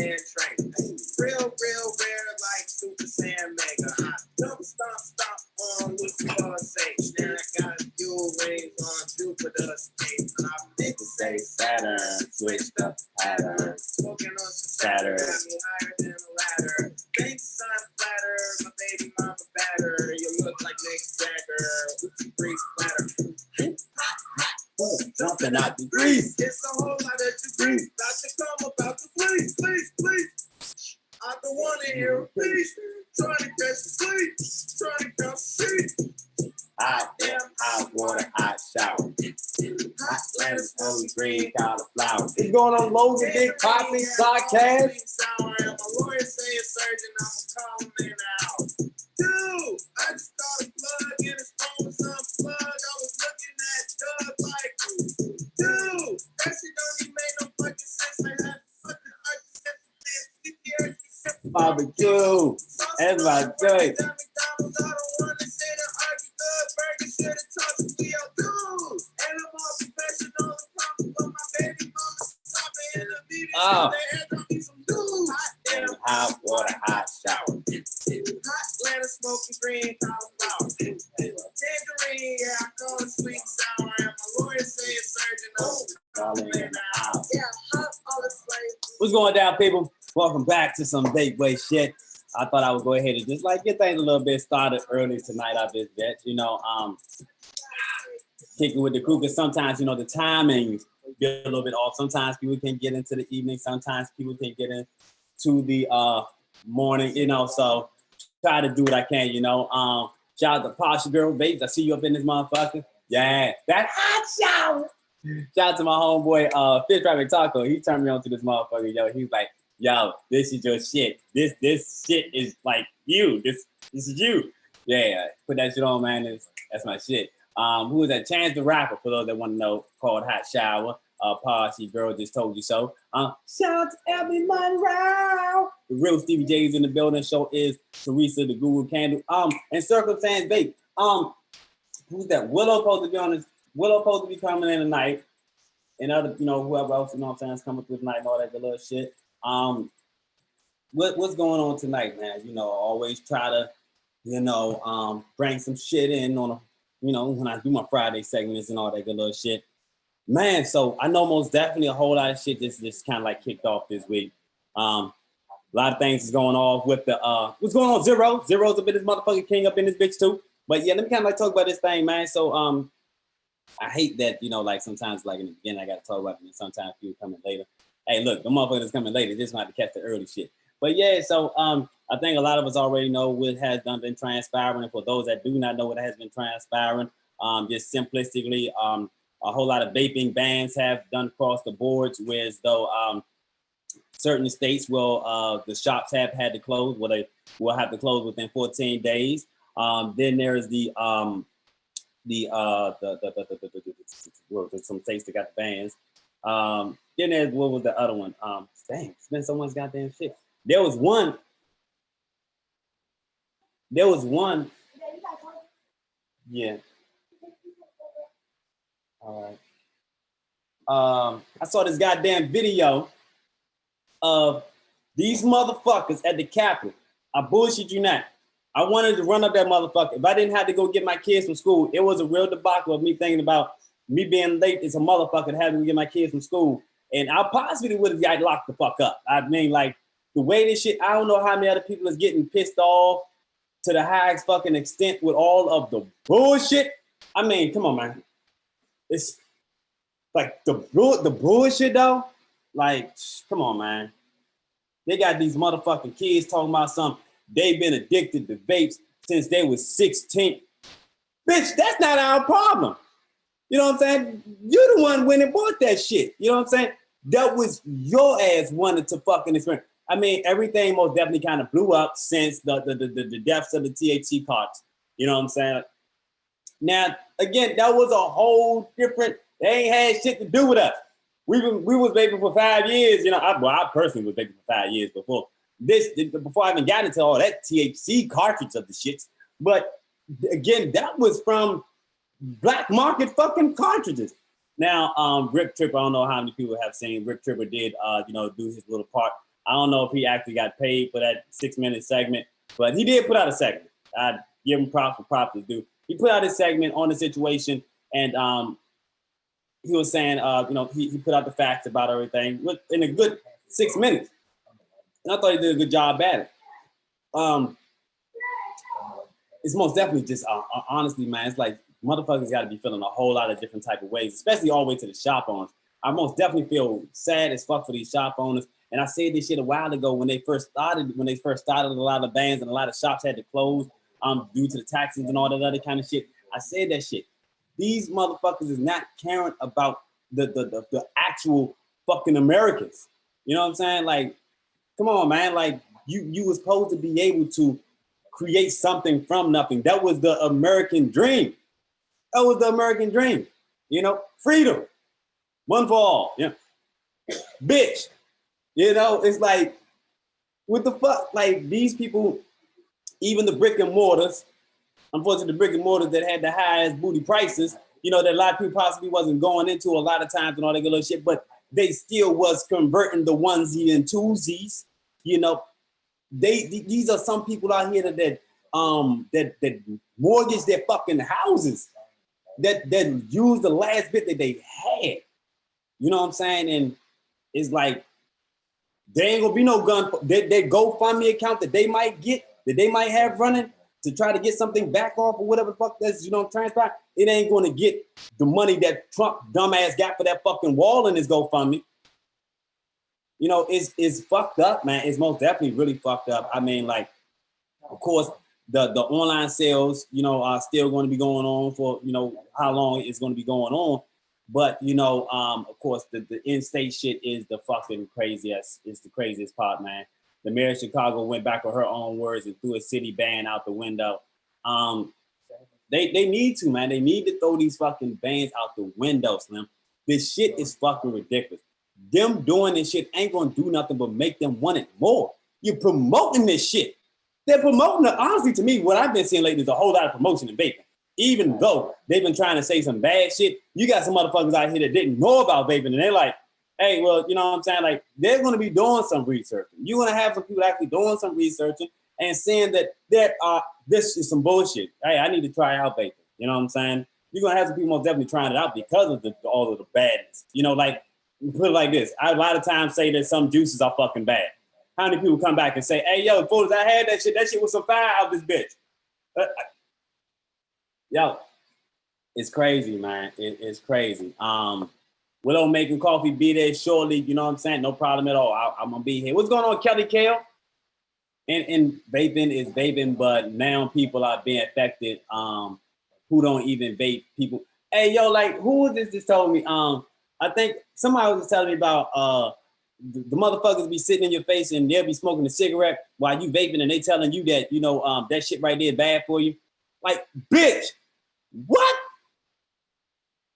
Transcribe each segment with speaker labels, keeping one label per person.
Speaker 1: man trainer. Real rare like Super Saiyan Mega. I jump, stomp on Lucifer's stage. Now I got a few rings on Jupiter's stage. I meant to say Saturn, switched up pattern. Smoking on some Saturn, got me higher than a ladder. Thanks, son, flatter, my baby mama batter. You look like Nick Jagger, with the grease splatter. Jumping out the grease. It's a whole lot of degrees. About to come, about to please. I don't want to hear a piece. Trying to catch the sleep. Trying to count the sheep. Hot damn, hot water, hot shower. Hot lettuce, holy green, cauliflower. It's going on Logan, Big Poppy, Sarcasm. Sour, and my lawyer say a surgeon, I'ma call him in out. Dude, I just caught a plug in his phone was unplugged. I was looking at Doug like, dude, that shit don't even make no fucking sense. I had fucking argument. Barbecue. That's my thing. Oh. Hot water, hot shower. Hot lettuce, smoking green, cauliflower. Tangerine, yeah, I call it sweet sour. And my lawyer say it's surgeon. What's going down, people? Welcome back to some Gateway shit. I thought I would go ahead and just like get things a little bit started early tonight. I just bet, kicking with the crew, because sometimes, the timings get a little bit off. Sometimes people can get into the evening. Sometimes people can get into the morning, so try to do what I can, Shout out to Posha Girl, babes. I see you up in this motherfucker. Yeah, that hot shower. Shout out to my homeboy, Fish Traffic Taco. He turned me on to this motherfucker, yo. He was like, yo, this is your shit. This shit is like you. This is you. Yeah, put that shit on, man. That's my shit. Who was that? Chance the Rapper, for those that want to know, called Hot Shower. Poshy Girl just told you so. Shout out to Abby Monroe. The real Stevie J's in the building. Show is Teresa, the Guru Candle. And Circumstance Babe. Who's that? Willow supposed to be on this. Willow supposed to be coming in tonight. And other, whoever else, is coming through tonight and all that good little shit. What's going on tonight, man? Always try to, bring some shit in on when I do my Friday segments and all that good little shit. Man, so I know most definitely a whole lot of shit just kind of like kicked off this week. A lot of things is going off with the, what's going on, Zero? Zero's a bit this motherfucking king up in this bitch too. But yeah, let me kind of like talk about this thing, man. So, I hate that, like sometimes like in the beginning I got to talk about it and sometimes people coming later. Hey, look, the motherfucker that's coming later just might have to catch the early shit. But yeah, so I think a lot of us already know what has been transpiring. And for those that do not know what has been transpiring, just simplistically, a whole lot of vaping bans have done across the boards, whereas though certain states will, the shops have had to close, well, they will have to close within 14 days. Then there's some states that got the bans. Then there's, what was the other one? Dang, it's been so much goddamn shit. There was one. Yeah. All right. I saw this goddamn video of these motherfuckers at the Capitol. I bullshit you not. I wanted to run up that motherfucker. If I didn't have to go get my kids from school, it was a real debacle of me thinking about me being late as a motherfucker having to get my kids from school. And I possibly would have got locked the fuck up. I mean, like, the way this shit, I don't know how many other people is getting pissed off to the highest fucking extent with all of the bullshit. I mean, come on, man. It's like the bullshit though. Like, come on, man. They got these motherfucking kids talking about something. They've been addicted to vapes since they was 16. Bitch, that's not our problem. You know what I'm saying? You're the one went and bought that shit. You know what I'm saying? That was your ass wanted to fucking experience. I mean, everything most definitely kind of blew up since the deaths of the THC cards. You know what I'm saying? Now, again, that was a whole different, they ain't had shit to do with us. We was vaping for 5 years. I personally was vaping for 5 years before I even got into all that THC cartridge of the shits. But again, that was from black market fucking cartridges. Now, Rip Tripper, I don't know how many people have seen Rip Tripper did, do his little part I don't know if he actually got paid for that 6-minute segment, but he did put out a segment. I give him props for props to do. He put out a segment on the situation, and he was saying, he put out the facts about everything in a good 6 minutes. And I thought he did a good job at it. It's most definitely just, honestly, man, it's like motherfuckers got to be feeling a whole lot of different type of ways, especially all the way to the shop owners. I most definitely feel sad as fuck for these shop owners. And I said this shit a while ago when they first started, a lot of bands and a lot of shops had to close due to the taxes and all that other kind of shit. I said that shit. These motherfuckers is not caring about the actual fucking Americans. You know what I'm saying? Like, come on, man. Like, you was supposed to be able to create something from nothing. That was the American dream. That was the American dream. You know, freedom. One for all. Yeah. Bitch. You know, it's like, what the fuck? Like, these people, even the brick and mortars, unfortunately, the brick and mortars that had the highest booty prices, you know, that a lot of people possibly wasn't going into a lot of times and all that good little shit, but they still was converting the onesie and twosies. You know, these are some people out here that mortgage their fucking houses, that use the last bit that they had. You know what I'm saying? And it's like, there ain't gonna be no gun. That GoFundMe account that they might have running to try to get something back off or whatever the fuck that's, transpire. It ain't gonna get the money that Trump dumbass got for that fucking wall in his GoFundMe. You know, it's fucked up, man. It's most definitely really fucked up. I mean, like, of course, the online sales, are still going to be going on for, how long it's going to be going on. But, of course, the in-state shit is the fucking craziest. It's the craziest part, man. The mayor of Chicago went back with her own words and threw a city ban out the window. They need to, man. They need to throw these fucking bans out the window, Slim. This shit is fucking ridiculous. Them doing this shit ain't gonna do nothing but make them want it more. You're promoting this shit. They're promoting it. Honestly, to me, what I've been seeing lately is a whole lot of promotion in vaping. Even though they've been trying to say some bad shit, you got some motherfuckers out here that didn't know about vaping, and they're like, hey, well, you know what I'm saying? Like, they're gonna be doing some researching. You're gonna have some people actually doing some researching and saying that this is some bullshit. Hey, I need to try out vaping. You know what I'm saying? You're gonna have some people most definitely trying it out because of all of the badness. Like, put it like this. I a lot of times say that some juices are fucking bad. How many people come back and say, hey, yo, fools, I had that shit. That shit was some fire out this bitch. Yo, it's crazy, man. It's crazy. Willow making coffee, be there shortly. You know what I'm saying? No problem at all. I'm going to be here. What's going on, Kelly Kale? And vaping is vaping, but now people are being affected who don't even vape. People. Hey, yo, like, who was this just told me? I think somebody was telling me about the motherfuckers be sitting in your face and they'll be smoking a cigarette while you vaping and they telling you that, that shit right there is bad for you. Like, bitch, what?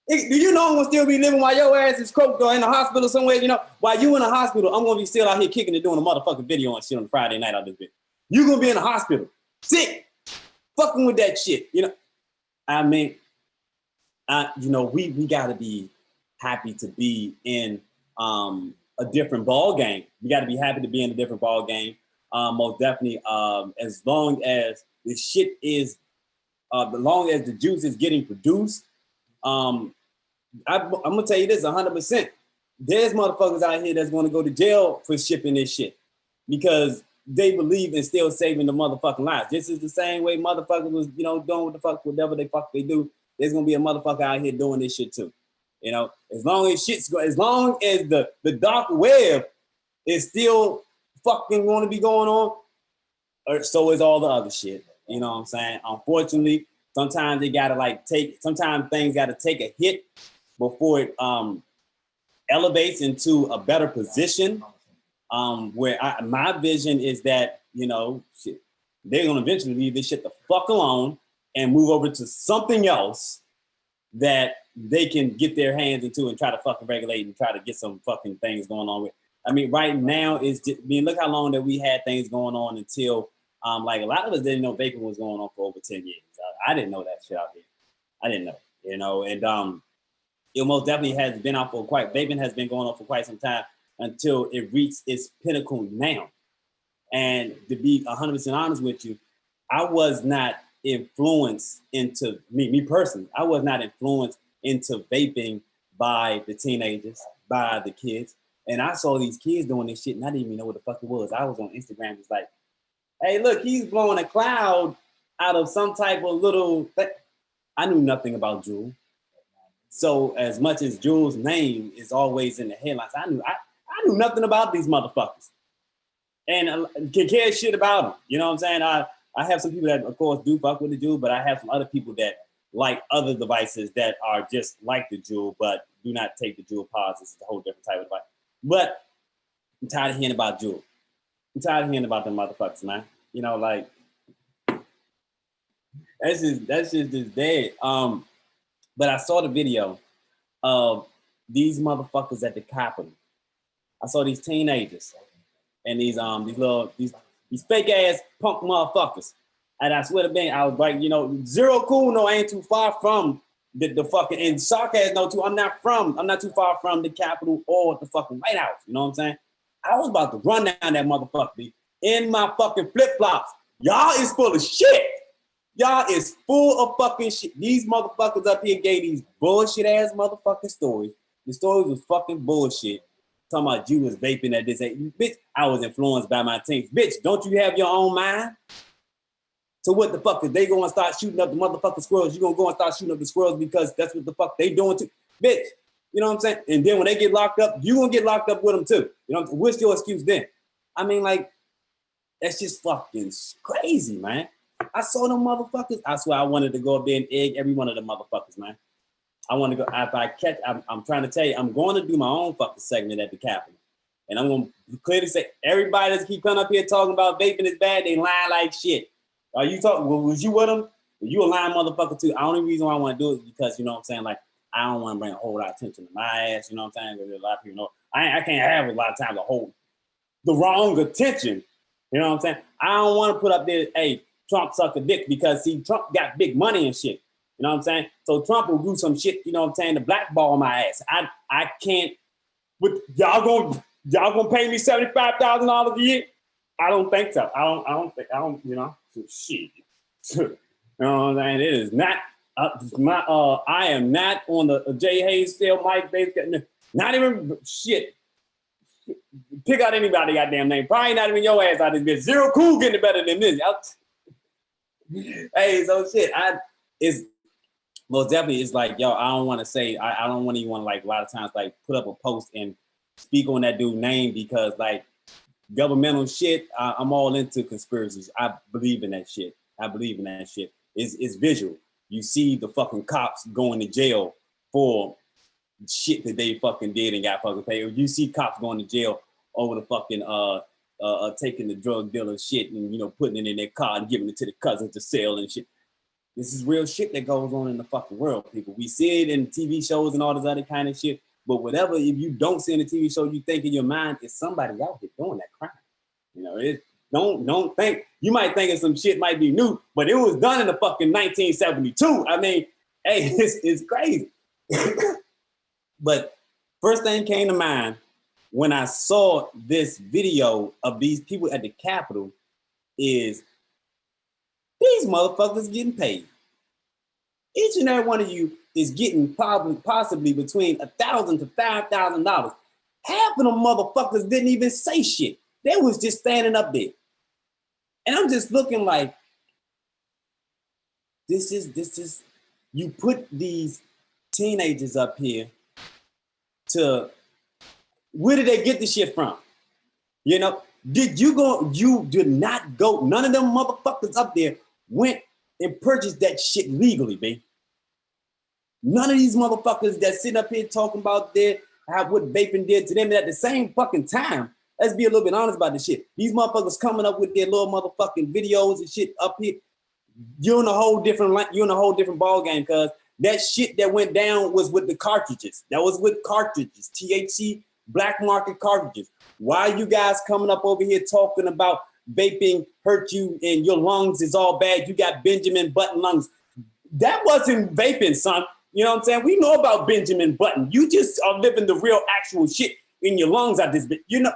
Speaker 1: Do you know I'm gonna still be living while your ass is croaked or in the hospital somewhere, While you in the hospital, I'm gonna be still out here kicking and doing a motherfucking video and shit on Friday night out this bitch. You gonna be in the hospital, sick, fucking with that shit, I mean, we gotta be happy to be in a different ball game. We got to be happy to be in a different ball game. Most definitely, as long as the shit is, as long as the juice is getting produced, I'm gonna tell you this 100%. There's motherfuckers out here that's going to go to jail for shipping this shit because they believe in still saving the motherfucking lives. This is the same way motherfuckers was, doing what the fuck, whatever they do. There's gonna be a motherfucker out here doing this shit too. As long as the dark web is still fucking going to be going on, or so is all the other shit. You know what I'm saying? Unfortunately, sometimes sometimes things gotta take a hit before it elevates into a better position. Where my vision is that, shit, they're gonna eventually leave this shit the fuck alone and move over to something else that they can get their hands into and try to fucking regulate and try to get some fucking things going on with. I mean, right now look how long that we had things going on until, like a lot of us didn't know vaping was going on for over 10 years. I didn't know that shit out here. I didn't know, and it most definitely has been out vaping has been going on for quite some time. until it reached its pinnacle now. And to be 100% honest with you, I was not influenced into me personally. I was not influenced into vaping by the teenagers, by the kids. And I saw these kids doing this shit and I didn't even know what the fuck it was. I was on Instagram just like, hey, look, he's blowing a cloud out of some type of little thing. I knew nothing about Juul. So as much as Juul's name is always in the headlines, I knew nothing about these motherfuckers. And can care shit about them. You know what I'm saying? I have some people that, of course, do fuck with the Juul, but I have some other people that like other devices that are just like the Juul, but do not take the Juul pods. It's a whole different type of device. But I'm tired of hearing about Juul. I'm tired of hearing about them motherfuckers, man. You know, like that's just dead. But I saw the video of these motherfuckers at the Capitol. I saw these teenagers and these fake ass punk motherfuckers. And I swear to God, I was like, you know, zero cool, no, I ain't too far from the fucking, and sarcasm, no, too, I'm not too far from the Capitol or the fucking White House. You know what I'm saying? I was about to run down that motherfucker in my fucking flip-flops. Y'all is full of shit. Y'all is full of fucking shit. These motherfuckers up here gave these bullshit ass motherfucking stories. The stories was fucking bullshit. Talking about you was vaping at this age. Bitch, I was influenced by my teens. Bitch, don't you have your own mind? So what the fuck is they gonna start shooting up the motherfucking squirrels? You gonna go and start shooting up the squirrels because that's what the fuck they doing too. Bitch, you know what I'm saying? And then when they get locked up, you gonna get locked up with them too. You know, what's your excuse then? I mean, like, that's just fucking crazy, man. I saw them motherfuckers. I swear I wanted to go up there and egg every one of them motherfuckers, man. I want to go, if I catch, I'm trying to tell you, I'm going to do my own fucking segment at the Capitol. And I'm going to clearly say, everybody that keep coming up here talking about vaping is bad, they lying like shit. Are you talking, was you with them? You a lying motherfucker too. The only reason why I want to do it is because, you know what I'm saying, like, I don't want to bring a whole lot of attention to my ass, you know what I'm saying? Because a lot of people know, I can't have a lot of time to hold the wrong attention, you know what I'm saying? I don't want to put up there, hey, Trump suck a dick because, see, Trump got big money and shit. You know what I'm saying? So Trump will do some shit, you know what I'm saying, to blackball my ass. I can't, with y'all gonna pay me $75,000 a year? I don't think so. I don't, you know, shit. You know what I'm saying? It is not, I am not on the Jay Hayes sale, Mike Bates, not even, shit. Pick out anybody goddamn name. Probably not even your ass out of this bitch. Zero Cool getting better than this. Hey, so shit, it's most definitely, it's like, yo, I don't want to say, I don't want to like a lot of times like put up a post and speak on that dude's name because like governmental shit, I'm all into conspiracies. I believe in that shit. It's visual. You see the fucking cops going to jail for shit that they fucking did and got fucking paid. You see cops going to jail over the fucking taking the drug dealer shit and, you know, putting it in their car and giving it to the cousins to sell and shit. This is real shit that goes on in the fucking world, people. We see it in TV shows and all this other kind of shit, but whatever, if you don't see in the TV show, you think in your mind, it's somebody out here doing that crime. You know, don't think, you might think of some shit might be new, but it was done in the fucking 1972. I mean, hey, it's crazy. But first thing came to mind when I saw this video of these people at the Capitol is these motherfuckers getting paid. Each and every one of you is getting possibly between $1,000 to $5,000. Half of them motherfuckers didn't even say shit. They was just standing up there. And I'm just looking like, this is, you put these teenagers up here to, where did they get the shit from? You know, you did not go, none of them motherfuckers up there went and purchased that shit legally, baby. None of these motherfuckers that sit up here talking about what vaping did to them, and at the same fucking time, let's be a little bit honest about this shit. These motherfuckers coming up with their little motherfucking videos and shit up here. You're in a whole different ball game, cuz that shit that went down was with the cartridges. That was with cartridges, THC, black market cartridges. Why are you guys coming up over here talking about vaping hurt you and your lungs is all bad? You got Benjamin Button lungs. That wasn't vaping, son. You know what I'm saying? We know about Benjamin Button. You just are living the real actual shit. in your lungs out this bitch. You know,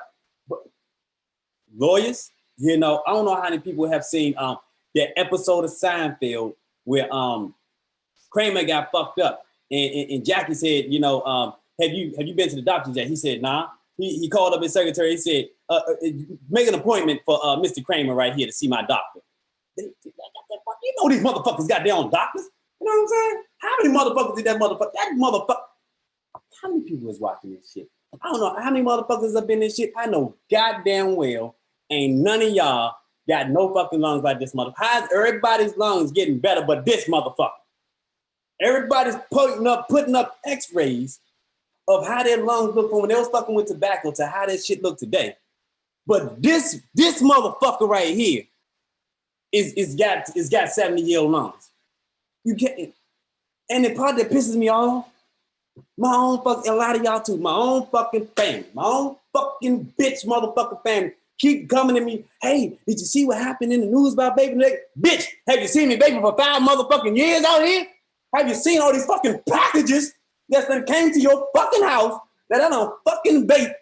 Speaker 1: lawyers, you know, I don't know how many people have seen that episode of Seinfeld where Kramer got fucked up and Jackie said, you know, have you been to the doctor yet? He said, nah. He called up his secretary. He said, make an appointment for Mr. Kramer right here to see my doctor. You know these motherfuckers got their own doctors. You know what I'm saying? How many motherfuckers did that motherfucker? How many people is watching this shit? I don't know how many motherfuckers have been in this shit. I know goddamn well ain't none of y'all got no fucking lungs like this motherfucker. How's everybody's lungs getting better but this motherfucker? Everybody's putting up x-rays of how their lungs look from when they was fucking with tobacco to how that shit look today. But this motherfucker right here is got 70-year-old lungs. You get it. And the part that pisses me off, my own fucking, a lot of y'all too, my own fucking family, my own fucking bitch motherfucking family keep coming to me, hey, did you see what happened in the news about vaping? Bitch, have you seen me vaping for 5 motherfucking years out here? Have you seen all these fucking packages that done came to your fucking house that I done fucking vape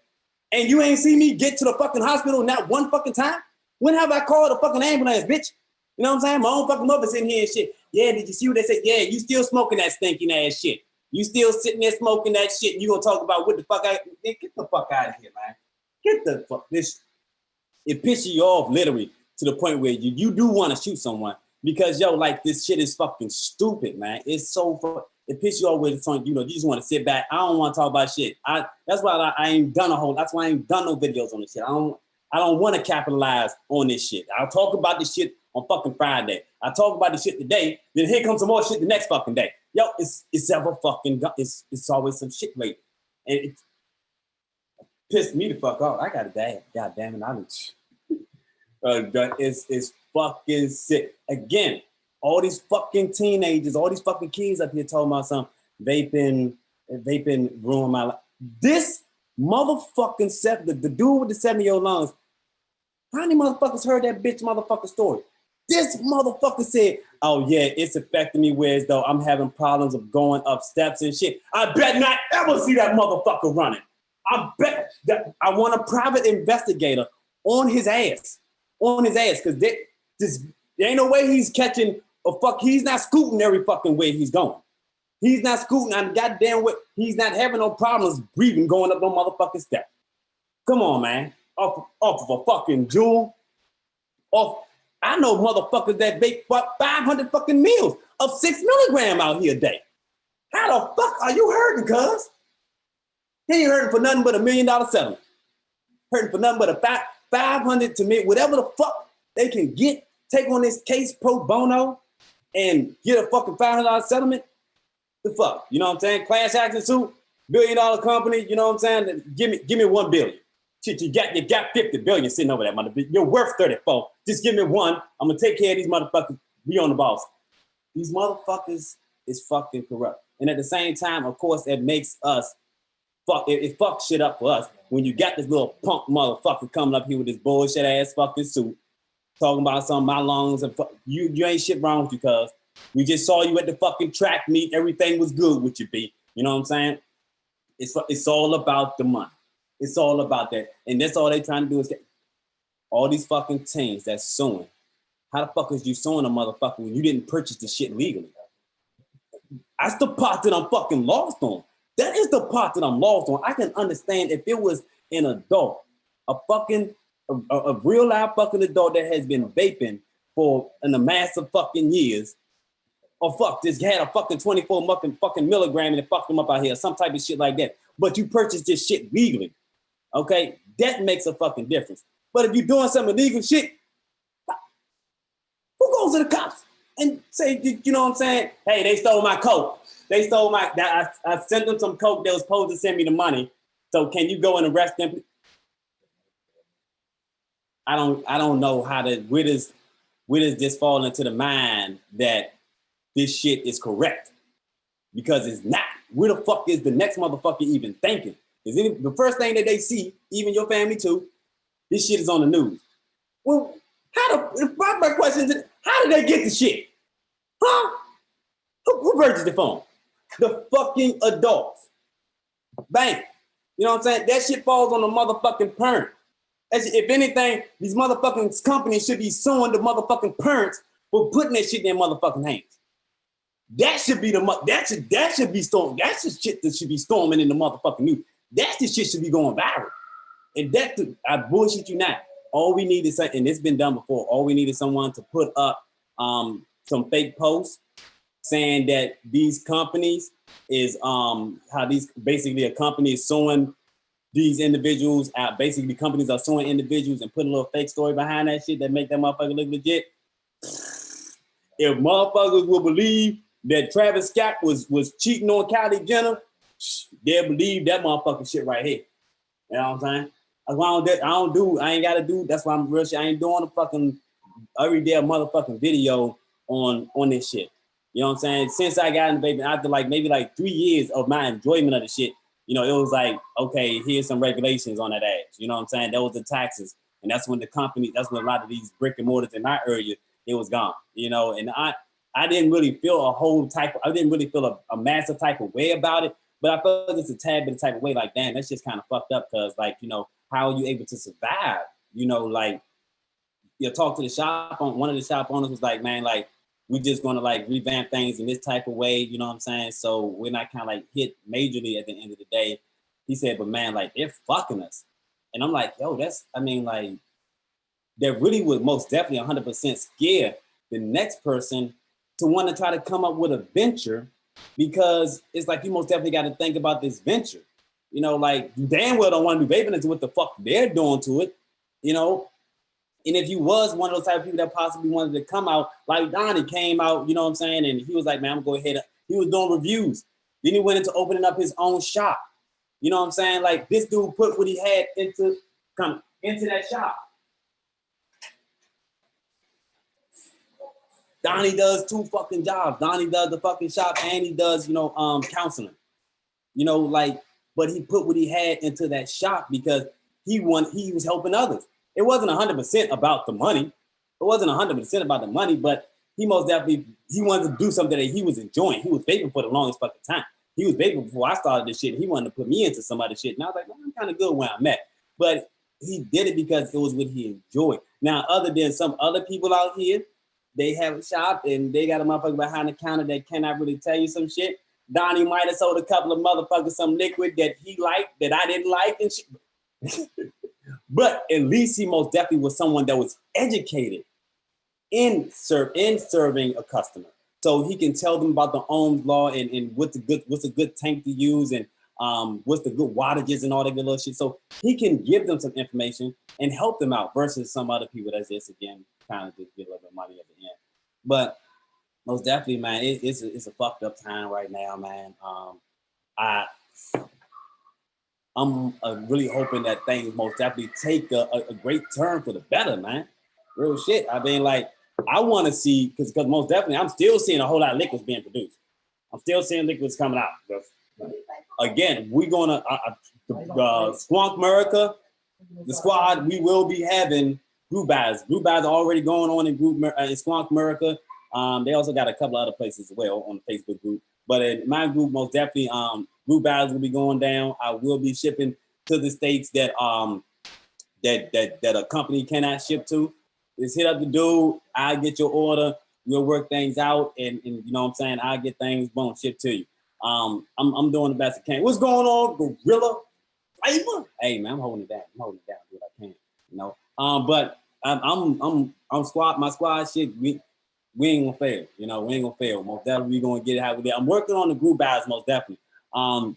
Speaker 1: and you ain't seen me get to the fucking hospital not one fucking time? When have I called a fucking ambulance, bitch? You know what I'm saying? My own fucking mother's in here and shit. Yeah, did you see what they said? Yeah, you still smoking that stinking ass shit. You still sitting there smoking that shit and you gonna talk about what the fuck get the fuck out of here, man. Get the fuck, this, it pisses you off literally to the point where you do want to shoot someone because yo, like this shit is fucking stupid, man. It's so, it pisses you off with something, you know, you just want to sit back. I don't want to talk about shit. That's why I ain't done that's why I ain't done no videos on this shit. I don't want to capitalize on this shit. I'll talk about this shit on fucking Friday. I talk about this shit today, then here comes some more shit the next fucking day. Yo, it's ever fucking, it's always some shit late. And it pissed me the fuck off. I got a dad. God damn it. It's fucking sick. Again, all these fucking teenagers, all these fucking kids up here talking about some vaping ruin my life. This motherfucking the dude with the 70-year-old lungs, how many motherfuckers heard that bitch motherfucker story? This motherfucker said, oh yeah, it's affecting me whereas though I'm having problems of going up steps and shit. I bet not ever see that motherfucker running. I bet that I want a private investigator on his ass, because there ain't no way he's catching he's not scooting every fucking way he's going. He's not scooting on goddamn way, he's not having no problems breathing going up no motherfucking steps. Come on, man. Off of a fucking jewel. I know motherfuckers that bake 500 fucking meals of 6 milligram out here a day. How the fuck are you hurting, cuz? He ain't hurting for nothing but $1 million settlement. Hurting for nothing but a 500 to me, whatever the fuck they can get, take on this case pro bono and get a fucking $500 settlement. The fuck, you know what I'm saying? Class action suit, $1 billion company, you know what I'm saying? Give me $1 billion. Shit, you got 50 billion sitting over that motherfucker. You're worth 34. Just give me one. I'm gonna take care of these motherfuckers. Be on the boss. These motherfuckers is fucking corrupt. And at the same time, of course, it makes us it fucks shit up for us when you got this little punk motherfucker coming up here with this bullshit ass fucking suit, talking about some of my lungs and you ain't shit wrong with you, cuz. We just saw you at the fucking track meet. Everything was good with you, B. You know what I'm saying? It's all about the money. It's all about that. And that's all they trying to do is get all these fucking teens that's suing. How the fuck is you suing a motherfucker when you didn't purchase the shit legally? That's the part that I'm fucking lost on. That is the part that I'm lost on. I can understand if it was an adult, a real live fucking adult that has been vaping for an amass of fucking years, or just had a fucking 24 fucking milligram and it fucked them up out here, some type of shit like that. But you purchased this shit legally. Okay, that makes a fucking difference. But if you're doing some illegal shit, who goes to the cops and say, you know what I'm saying? Hey, they stole my coke. They stole I sent them some coke. They was supposed to send me the money. So can you go and arrest them? I don't know where does this fall into the mind that this shit is correct? Because it's not. Where the fuck is the next motherfucker even thinking? The first thing that they see, even your family too, this shit is on the news. Well, my question is, how did they get the shit? Huh? Who purchased the phone? The fucking adults. Bank. You know what I'm saying? That shit falls on the motherfucking parent. If anything, these motherfucking companies should be suing the motherfucking parents for putting that shit in their motherfucking hands. That should be that should be storming. That's the shit that should be storming in the motherfucking news. That's the shit should be going viral. And that, I bullshit you not. All we need is, and it's been done before, all we need is someone to put up some fake posts saying that these companies is how these basically a company is suing these individuals. Basically, companies are suing individuals and putting a little fake story behind that shit that make that motherfucker look legit. If motherfuckers will believe that Travis Scott was cheating on Kylie Jenner, they'll believe that motherfucking shit right here. You know what I'm saying? That's why I ain't gotta do. That's why I'm real shit. I ain't doing a fucking every day a motherfucking video on this shit. You know what I'm saying? Since I got in vaping, after maybe 3 years of my enjoyment of the shit, you know, it was like, okay, here's some regulations on that ass. You know what I'm saying? That was the taxes. And that's when that's when a lot of these brick and mortars in my area, it was gone. You know, and I didn't really feel I didn't really feel a massive type of way about it, but I felt just a tad bit of type of way, like, damn, that's just kind of fucked up, because, like, you know, how are you able to survive? You know, like, you talk to the shop on one of the shop owners was like, man, like, we just gonna like revamp things in this type of way, you know what I'm saying? So we're not kind of like hit majorly at the end of the day. He said, but man, like, they're fucking us. And I'm like, yo, like, that really would most definitely 100% scare the next person to want to try to come up with a venture, because it's like, you most definitely got to think about this venture. You know, like, you damn well don't want to be vaping into what the fuck they're doing to it, you know? And if you was one of those type of people that possibly wanted to come out, like Donnie came out, you know what I'm saying? And he was like, man, I'm going to go ahead. He was doing reviews. Then he went into opening up his own shop. You know what I'm saying? Like, this dude put what he had into that shop. Donnie does 2 fucking jobs. Donnie does the fucking shop and he does, you know, counseling. You know, like, but he put what he had into that shop because he was helping others. It wasn't 100% about the money. It wasn't 100% about the money, but he most definitely, he wanted to do something that he was enjoying. He was vaping for the longest fucking time. He was vaping before I started this shit. He wanted to put me into some other shit. And I was like, well, I'm kind of good where I'm at. But he did it because it was what he enjoyed. Now, other than some other people out here, they have a shop and they got a motherfucker behind the counter that cannot really tell you some shit. Donnie might have sold a couple of motherfuckers some liquid that he liked, that I didn't like and shit. But at least he most definitely was someone that was educated in serving a customer. So he can tell them about the Ohm's law and what's a good tank to use and what's the good wattages and all that good little shit. So he can give them some information and help them out versus some other people that's just, again, kind of just get a little bit of money at the end. But most definitely, man, it's a fucked up time right now, man. I'm really hoping that things most definitely take a great turn for the better, man. Real shit. I mean, like, I want to see, because most definitely, I'm still seeing a whole lot of liquids being produced. I'm still seeing liquids coming out. Again, we're going to, Squonk America, the squad, we will be having group buys. Group buys are already going on in Squonk America. They also got a couple other places as well on the Facebook group. But in my group, most definitely, group buys will be going down. I will be shipping to the states that that a company cannot ship to. Just hit up the dude. I get your order. We'll work things out, and you know what I'm saying. I get things shipped to you. I'm doing the best I can. What's going on, Gorilla Flavor? Hey man, I'm holding it down. Do what I can. You know. But I'm squad. My squad shit. We ain't gonna fail. You know, we ain't gonna fail. Most definitely, we gonna get it how we did. I'm working on the group buys most definitely. Now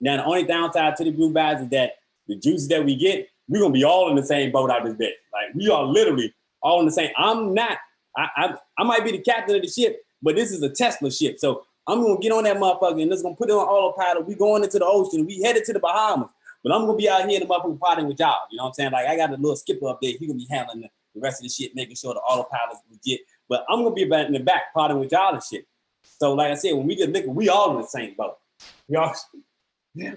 Speaker 1: the only downside to the group buys is that the juices that we get, we're gonna be all in the same boat out this bitch. Like, we are literally all in the same. I'm not. I might be the captain of the ship, but this is a Tesla ship. So I'm gonna get on that motherfucker and just gonna put it on autopilot. We going into the ocean. We headed to the Bahamas, but I'm gonna be out here in the motherfucker potting with y'all. You know what I'm saying? Like, I got a little skipper up there. He gonna be handling the rest of the shit, making sure the autopilot's legit. But I'm gonna be back in the back potting with y'all and shit. So like I said, when we get liquor, we all in the same boat. We all.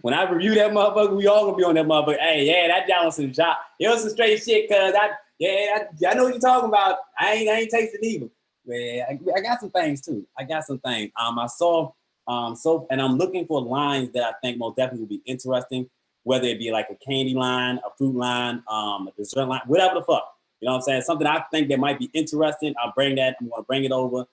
Speaker 1: When I review that motherfucker, we all gonna be on that motherfucker. Hey, yeah, that down was some shot. It was some straight shit, cuz I know what you're talking about. I ain't tasted either. Yeah, I got some things too. I saw and I'm looking for lines that I think most definitely will be interesting. whether it be like a candy line, a fruit line, a dessert line, whatever the fuck. You know what I'm saying? Something I think that might be interesting. I'll bring that. I'm going to bring it over,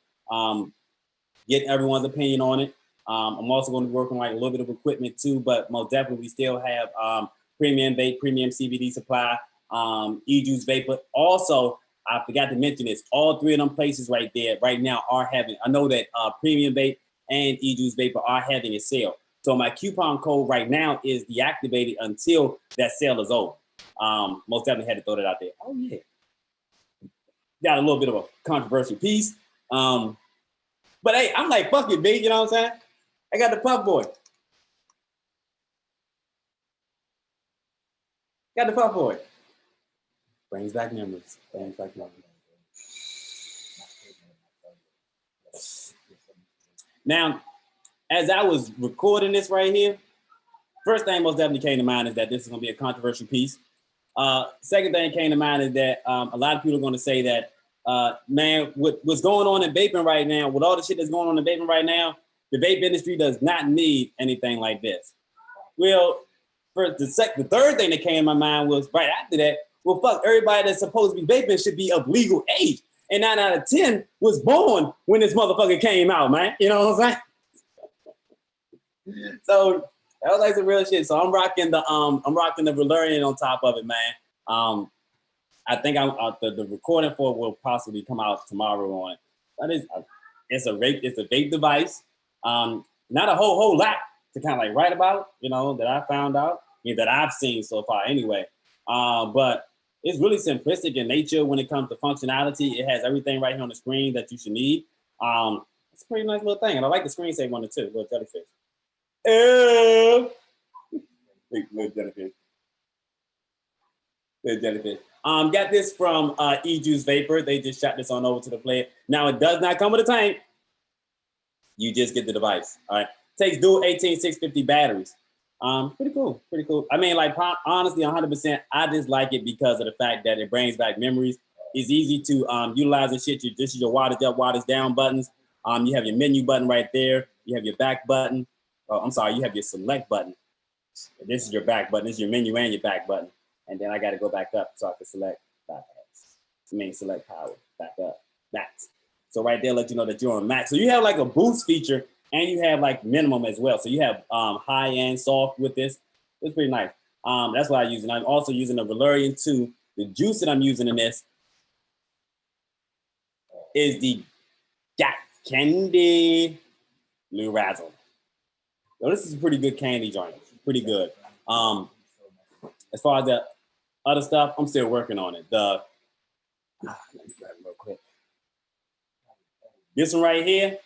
Speaker 1: get everyone's opinion on it. I'm also going to work on like a little bit of equipment too, but most definitely we still have premium vape, premium CBD supply, e-juice vapor. Also, I forgot to mention this. All three of them places right there right now are having, I know that premium vape and e-juice vapor are having a sale. So my coupon code right now is deactivated until that sale is over. Most definitely had to throw that out there. Oh yeah. Got a little bit of a controversial piece. But hey, I'm like, fuck it, big, you know what I'm saying? I got the Puff Boy. Got the Puff Boy. Brings back memories. Brings back memories. Now, as I was recording this right here, first thing most definitely came to mind is that this is going to be a controversial piece. Second thing came to mind is that a lot of people are going to say that, man, what's going on in vaping right now, with all the shit that's going on in vaping right now, the vape industry does not need anything like this. Well, first, the third thing that came to my mind was right after that, well, fuck, everybody that's supposed to be vaping should be of legal age. And 9 out of 10 was born when this motherfucker came out, man. You know what I'm saying? So that was like some real shit. So I'm rocking the Valerian on top of it, man. I think the recording for it will possibly come out tomorrow on. But it's a vape device. Not a whole lot to kind of like write about, you know, that I found out, that I've seen so far anyway. But it's really simplistic in nature when it comes to functionality. It has everything right here on the screen that you should need. It's a pretty nice little thing. And I like the screensaver on it too, little jellyfish. Little jellyfish. Little jellyfish. Got this from e-juice vapor. They just shot this on over to the player. Now it does not come with a tank. You just get the device. All right. Takes dual 18650 batteries. Pretty cool. Pretty cool. I mean, like, honestly, 100%, I just like it because of the fact that it brings back memories. It's easy to utilize and shit. This is your wattage up, wattage down buttons. You have your menu button right there. You have your back button. Oh, I'm sorry, you have your select button. This is your back button. This is your menu and your back button. And then I got to go back up so I can select bypass. Select power, back up, max. So right there, let you know that you're on max. So you have like a boost feature and you have like minimum as well. So you have high and soft with this. It's pretty nice. That's what I use. And I'm also using the Valerian 2. The juice that I'm using in this is the Got Candy Blue Razzle. So this is a pretty good candy joint. Pretty good. As far as the other stuff, I'm still working on it. Let me grab it real quick. This one right here,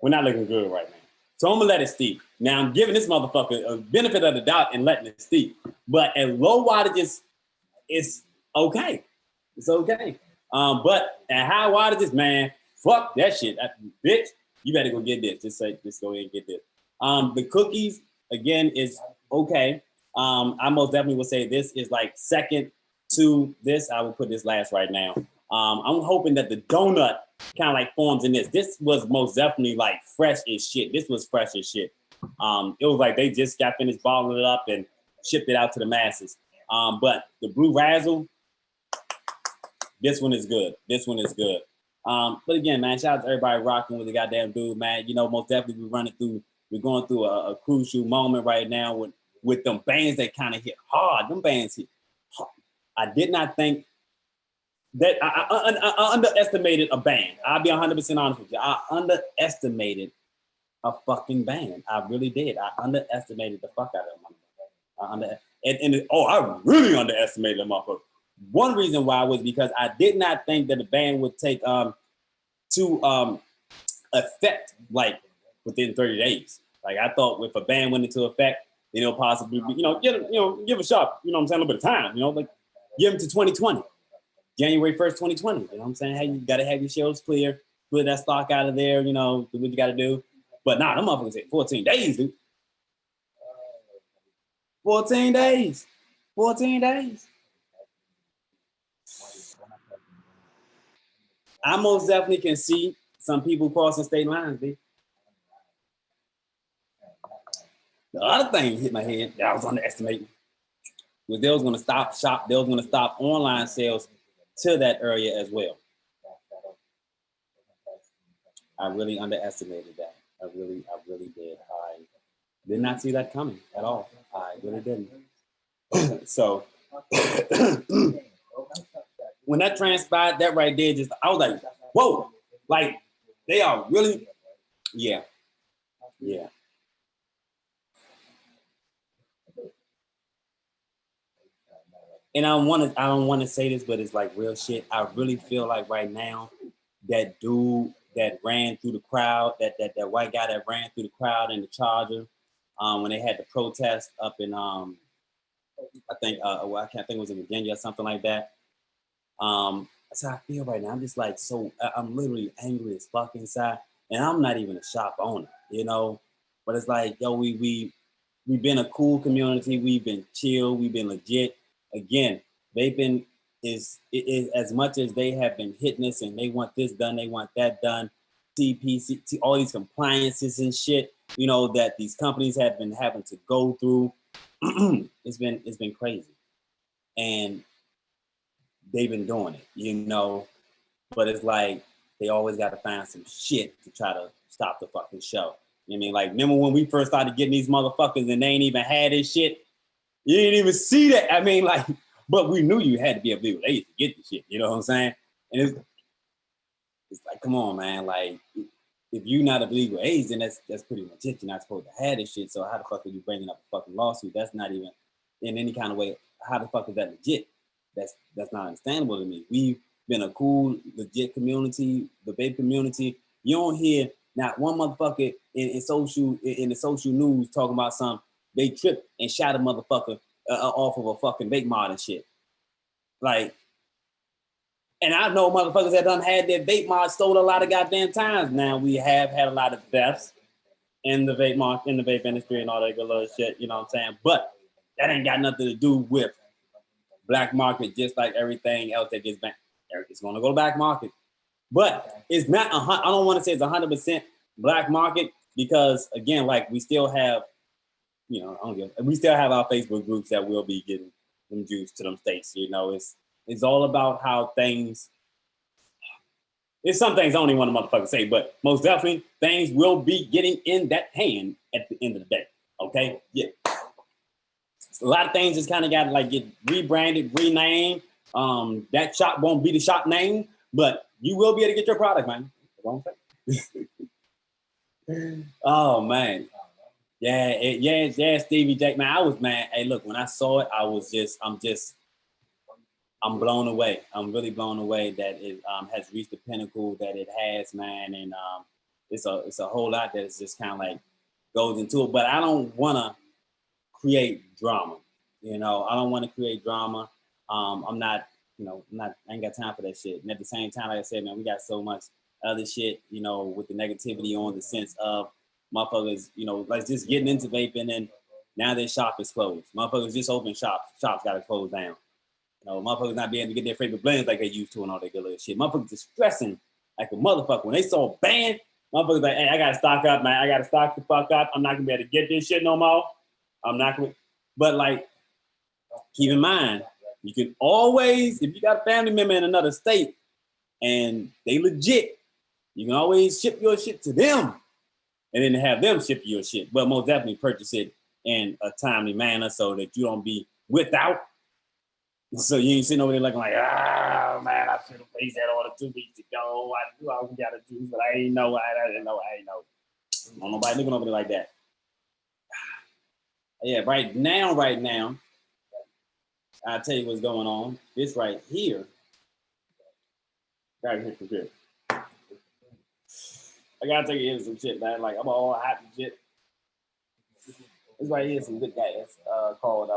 Speaker 1: we're not looking good right now. So I'm gonna let it steep. Now I'm giving this motherfucker a benefit of the doubt and letting it steep. But at low wattages, it's okay. It's okay. But at high wattages, man, fuck that shit. Bitch, you better go get this. Just go ahead and get this. The cookies, again, is okay. I most definitely would say this is like second to this. I will put this last right now. I'm hoping that the donut kind of like forms in this. This was most definitely like fresh as shit. This was fresh as shit. It was like they just got finished bottling it up and shipped it out to the masses. But the Blue Razzle, this one is good. This one is good. But again, man, shout out to everybody rocking with the goddamn dude, man. You know, most definitely we're going through a crucial moment right now with them bands that kind of hit hard. Them bands hit hard. I did not think that I underestimated a band. I'll be 100% honest with you. I underestimated a fucking band. I really did. I underestimated the fuck out of them. I really underestimated them motherfucker. One reason why was because I did not think that the band would take to effect like within 30 days. Like I thought if a band went into effect, then it'll possibly be, give a shot, you know what I'm saying, a little bit of time, like give them to 2020. January 1st, 2020. You know what I'm saying? Hey, you gotta have your shelves clear, put that stock out of there, do what you gotta do. But nah, them motherfuckers say 14 days, dude. 14 days. 14 days. I most definitely can see some people crossing state lines, dude. The other thing hit my head that I was underestimating was they was going to stop shop. They was going to stop online sales to that area as well. I really underestimated that. I really did. I did not see that coming at all. I really didn't. So when that transpired, that right there, just I was like, whoa, like they are really, yeah. And I don't want to say this, but it's like real shit. I really feel like right now, that dude that ran through the crowd, that white guy that ran through the crowd in the Charger, when they had the protest up in I think well, I can't think it was in Virginia or something like that. That's how I feel right now. I'm just like I'm literally angry as fuck inside, and I'm not even a shop owner, you know. But it's like, yo, we've been a cool community. We've been chill. We've been legit. Again, vaping is as much as they have been hitting us and they want this done, they want that done. CPC, all these compliances and shit, you know, that these companies have been having to go through. It's been crazy, and they've been doing it, you know. But it's like they always got to find some shit to try to stop the fucking show. You know what I mean? Like, remember when we first started getting these motherfuckers and they ain't even had this shit? You didn't even see that. I mean, like, but we knew you had to be a believer. They used to get the shit. You know what I'm saying? And it's like, come on, man. Like, if you're not a believer with AIDS, then that's pretty legit. You're not supposed to have this shit. So how the fuck are you bringing up a fucking lawsuit? That's not even in any kind of way. How the fuck is that legit? That's not understandable to me. We've been a cool, legit community, the vape community. You don't hear not one motherfucker in the social news talking about something. They tripped and shot a motherfucker off of a fucking vape mod and shit. Like, and I know motherfuckers that done had their vape mod stole a lot of goddamn times. Now we have had a lot of thefts in the vape industry and all that good little shit, you know what I'm saying? But that ain't got nothing to do with black market, just like everything else that gets banned. It's gonna go to black market. But it's not, I don't want to say it's 100% black market because, again, like we still have, you know, we still have our Facebook groups that will be getting them juice to them states. You know, it's all about how things, it's some things I don't even want to motherfucker say, but most definitely things will be getting in that hand at the end of the day. Okay? Yeah. A lot of things just kind of got to like get rebranded, renamed. That shop won't be the shop name, but you will be able to get your product, man. Oh man. Yeah, Stevie J, man. I was, man. Hey, look, when I saw it, I'm blown away. I'm really blown away that it has reached the pinnacle that it has, man. And it's a whole lot that is just kind of like goes into it. But I don't want to create drama. You know, I don't want to create drama. I'm not, you know, I ain't got time for that shit. And at the same time, like I said, man, we got so much other shit, you know, with the negativity on the sense of motherfuckers, you know, like just getting into vaping and now their shop is closed. Motherfuckers just open shops. Shops got to close down. You know, motherfuckers not being able to get their favorite blends like they used to and all that good little shit. Motherfuckers just stressing like a motherfucker. When they saw a ban, motherfuckers like, hey, I got to stock up, man. I got to stock the fuck up. I'm not going to be able to get this shit no more. I'm not going to. But like, keep in mind, you can always, if you got a family member in another state and they legit, you can always ship your shit to them and then have them ship your shit. But most definitely purchase it in a timely manner so that you don't be without. So you ain't sitting over there looking like, man, I should have placed that order 2 weeks ago. I knew I was got to do, but I ain't know. I didn't know. Don't nobody looking over there like that. Yeah, right now, I'll tell you what's going on. This right here. Right here. I gotta take you into some shit, man. Like, I'm all hot and shit. This right here is some good guy. It's called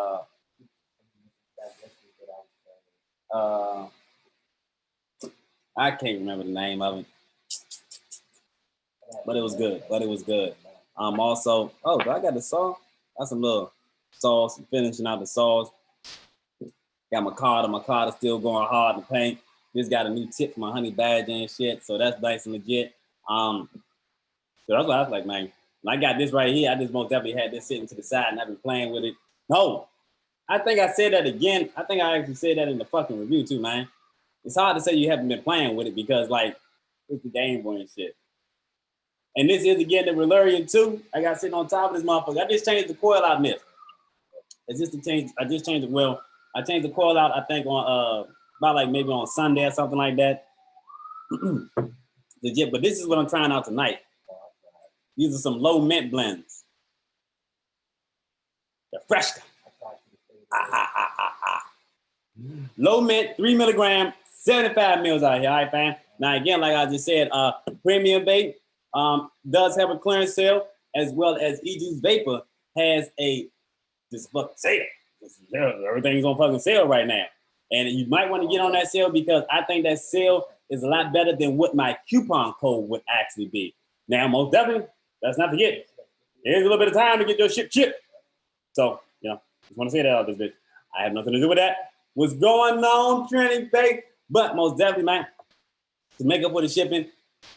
Speaker 1: I can't remember the name of it. But it was good. Also, oh, I got the sauce. Got some little sauce, finishing out the sauce. Got my card is still going hard in the paint. Just got a new tip for my honey badger and shit. So that's nice and legit. So that's what I was like, man. I got this right here. I just most definitely had this sitting to the side and I've been playing with it. No, I think I said that again. I think I actually said that in the fucking review too, man. It's hard to say you haven't been playing with it because like it's the Game Boy and shit. And this is again the Relurian 2. I got sitting on top of this motherfucker. I just changed the coil out in this. It's just to change. I just changed it. Well, I changed the coil out. I think on about like maybe on Sunday or something like that. Legit. But this is what I'm trying out tonight. These are some low mint blends. They're fresh. Low mint, 3 milligram, 75 mils out here. All right, fam. Now again, like I just said, Premium Vape does have a clearance sale, as well as E-Juice Vapor has a this fucking sale. Everything's on fucking sale right now. And you might want to get on that sale because I think that sale is a lot better than what my coupon code would actually be. Now, most definitely, let's not forget, there's a little bit of time to get your shit shipped. So, you know, just want to say that out this bitch. I have nothing to do with that. What's going on, Trending Fake? But most definitely, man, to make up for the shipping,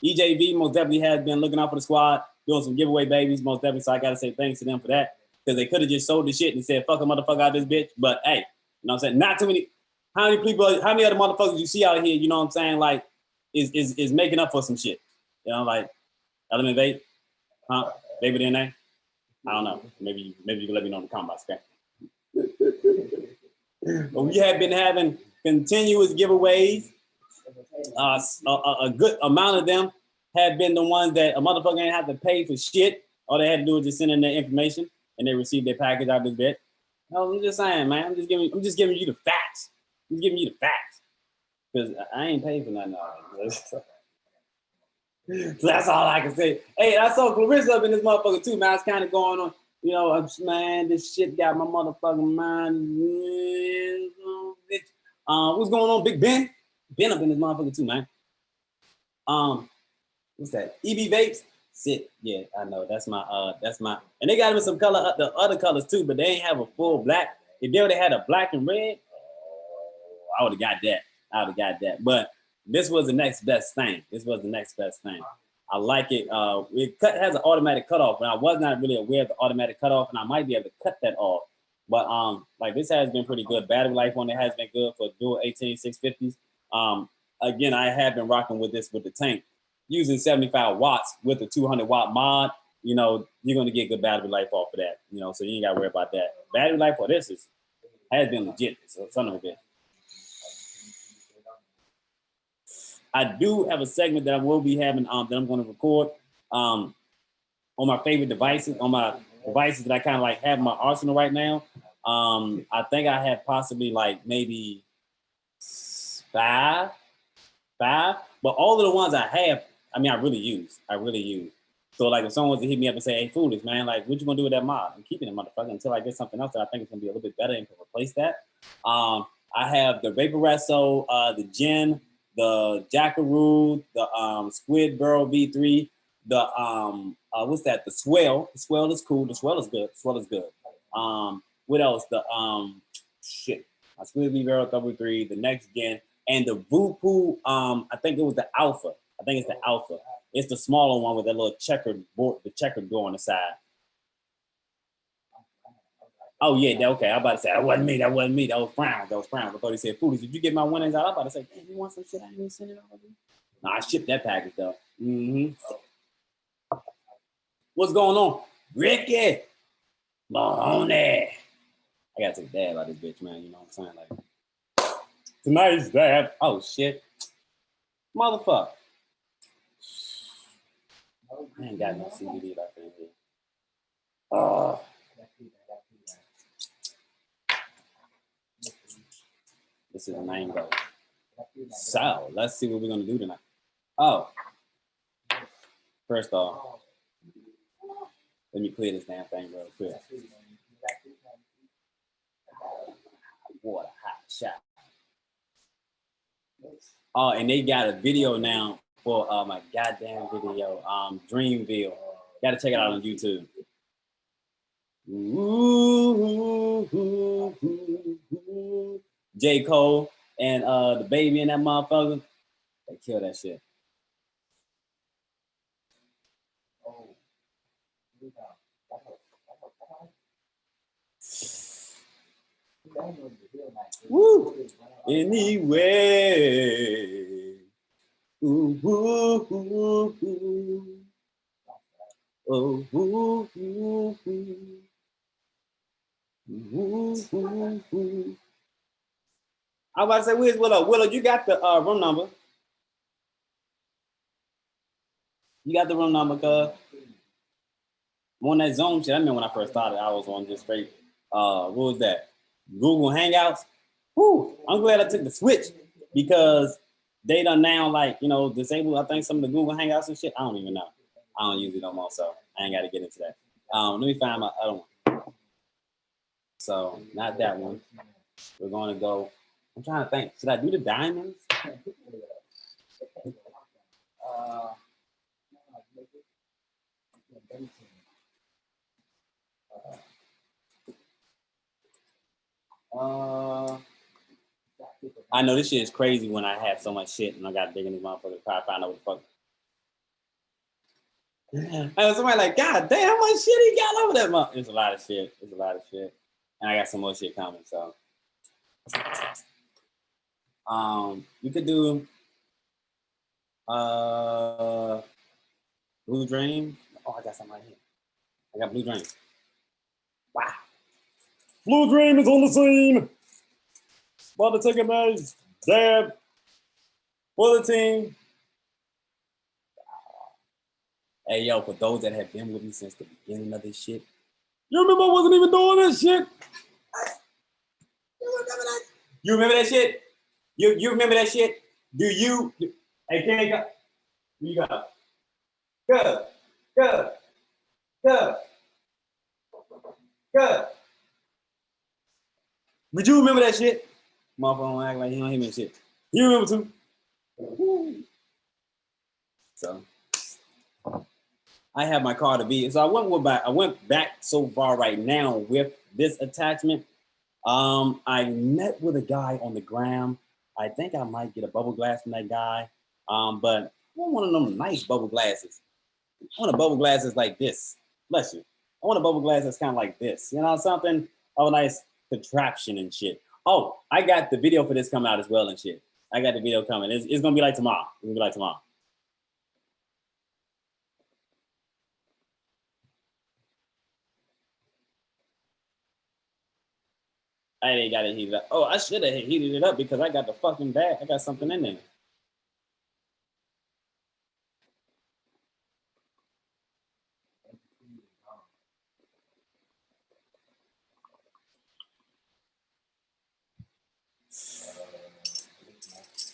Speaker 1: EJV most definitely has been looking out for the squad, doing some giveaway babies, most definitely. So I got to say thanks to them for that. Because they could have just sold the shit and said, fuck a motherfucker out this bitch. But hey, you know what I'm saying? Not too many. How many people, how many other motherfuckers you see out here, you know what I'm saying? Like, is making up for some shit. You know, like, Element Vape, huh? Baby DNA? I don't know. Maybe you can let me know in the comments, okay? But we have been having continuous giveaways. A good amount of them have been the ones that a motherfucker ain't have to pay for shit. All they had to do was just send in their information and they received their package out of this bit. No, I'm just saying, man. I'm just giving you the facts. I'm just giving you the facts. Because I ain't paid for nothing. So that's all I can say. Hey, I saw Clarissa up in this motherfucker too, man. It's kind of going on. You know, man, this shit got my motherfucking mind. What's going on, Big Ben? Ben up in this motherfucker too, man. What's that? EB Vapes? Sick. Yeah, I know. That's my, and they got even some color, the other colors too, but they ain't have a full black. If they would have had a black and red, I would have got that. But this was the next best thing. I like it. It has an automatic cutoff, and I was not really aware of the automatic cutoff, and I might be able to cut that off. But like this has been pretty good. Battery life on it has been good for dual 18650s. Again, I have been rocking with this with the tank, using 75 watts with the 200 watt mod. You know, you're gonna get good battery life off of that. You know, so you ain't gotta worry about that. Battery life for this has been legit. It's a son of a bitch. I do have a segment that I will be having that I'm going to record on my favorite devices, on my devices that I kind of like have in my arsenal right now. I think I have possibly like maybe five, but all of the ones I have, I mean, I really use. So like if someone was to hit me up and say, hey, Foolish, man, like what you gonna do with that mod? I'm keeping it, motherfucker, until I get something else that I think is gonna be a little bit better and can replace that. I have the Vaporesso, the Gin, the Jackaroo, the Squid Burrow V3, the what's that? The Swell. The Swell is cool. The Swell is good. What else? The my Squid V W3, the Next Gen, and the Vupu. I think it was the Alpha. I think it's the Alpha. It's the smaller one with that little checkered board, the checkered door on the side. Oh yeah, okay. I'm about to say that wasn't me. That was Brown. I thought he said, "Foolish, did you get my winnings out?" I'm about to say, "Hey, you want some shit? I didn't send it over." No, I shipped that package though. What's going on, Ricky? Mahoney. I gotta take a dab out of this bitch, man. You know what I'm saying? Like tonight's dab. Oh shit, motherfucker. I ain't got no CBD up in here. Oh. This is a mango. So let's see what we're gonna do tonight. Oh, first off, let me clear this damn thing real quick. What a hot shot. Oh, and they got a video now for my goddamn video, Dreamville. Gotta check it out on YouTube. J. Cole and the baby and that motherfucker, they kill that shit. Woo! Anyway. Ooh, ooh, ooh, ooh. Oh, ooh, ooh, ooh. Ooh, ooh, ooh. I was about to say, where's Willow? Willow, you got the room number. You got the room number, cuz. I'm on that Zoom shit. I remember when I first started, I was on just straight, what was that? Google Hangouts. Whew, I'm glad I took the switch because they done now, like, you know, disable, I think, some of the Google Hangouts and shit. I don't even know. I don't use it no more, so I ain't got to get into that. Let me find my other one. So, not that one. We're going to go. I'm trying to think. Should I do the diamonds? I know this shit is crazy when I have so much shit and I got to dig in these motherfuckers try to find out what the fuck. And somebody like, God damn, how much shit he got over that month. It's a lot of shit. It's a lot of shit. And I got some more shit coming, so. You could do Blue Dream. Oh, I got something right here. I got Blue Dream. Wow. Blue Dream is on the scene. About to take a nice dab for the team. Hey, yo, for those that have been with me since the beginning of this shit, you remember I wasn't even doing this shit? You remember that? You remember that shit? You remember that shit? Do you? Hey, can't go. You go. Good. Good. Good. Good. But you remember that shit? Motherfucker don't act like he don't hear me shit. You remember too? Woo. So I have my car to be. So I went back so far right now with this attachment. I met with a guy on the gram. I think I might get a bubble glass from that guy. But I want one of them nice bubble glasses. I want a bubble glass that's like this. Bless you. I want a bubble glass that's kind of like this. You know, something of a nice contraption and shit. Oh, I got the video for this coming out as well and shit. I got the video coming. It's gonna be like tomorrow. It's gonna be like tomorrow. I ain't got it heated up. Oh, I should have heated it up because I got the fucking bag. I got something in there.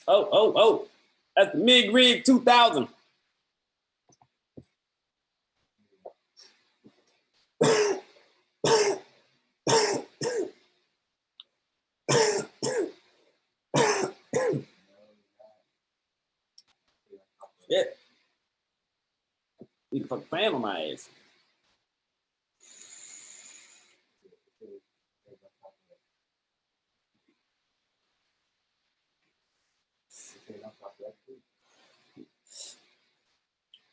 Speaker 1: Oh. That's the Mig Rig 2000. Shit. Need to fucking fan on my ass.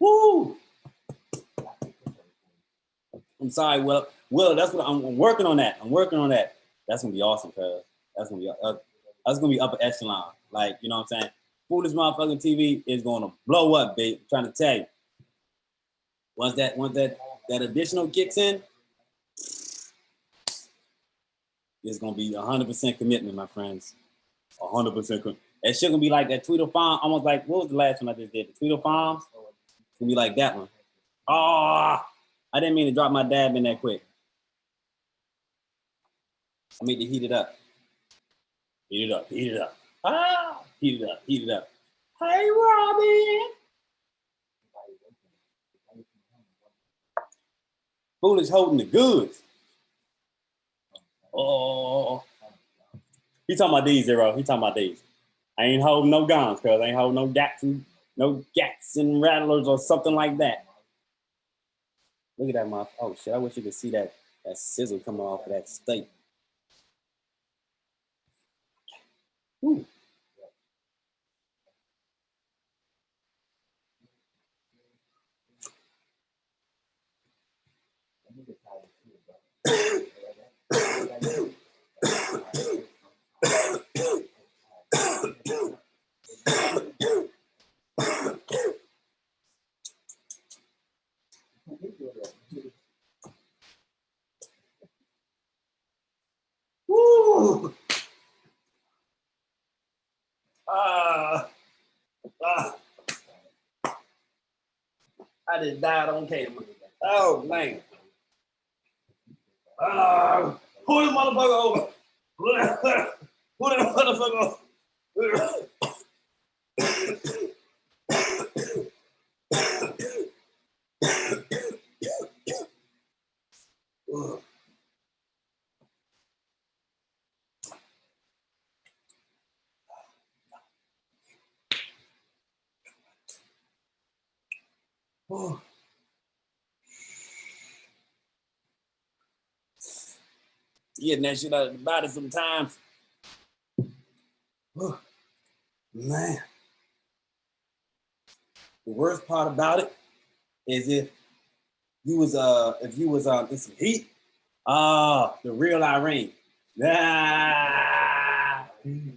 Speaker 1: Woo! I'm sorry, Will. That's what I'm working on that. I'm working on that. That's gonna be awesome, cuz. That's gonna be upper echelon. Like, you know what I'm saying? Foolish motherfucking TV is gonna blow up, babe. I'm trying to tell you. Once that additional kicks in, it's gonna be 100% commitment, my friends. 100%. That shit gonna be like that Tweedle Farm. Almost like, what was the last one I just did? The Tweedle Farms. It's gonna be like that one. Oh, I didn't mean to drop my dab in that quick. I mean to heat it up. Heat it up. Heat it up. Ah, heat it up. Heat it up. Hey, Robin. Foolish holding the goods. Oh, he talking about these, Zero. He talking about these. I ain't holding no guns, cuz I ain't holding no gats and rattlers or something like that. Look at that mouth. Oh shit! I wish you could see that sizzle coming off of that steak. Ooh. Woo! I just died on camera. Oh man. Pull the motherfucker over. Pull the motherfucker over. Getting that shit out of the body sometimes. Man. The worst part about it is if you was in some heat, the real Irene.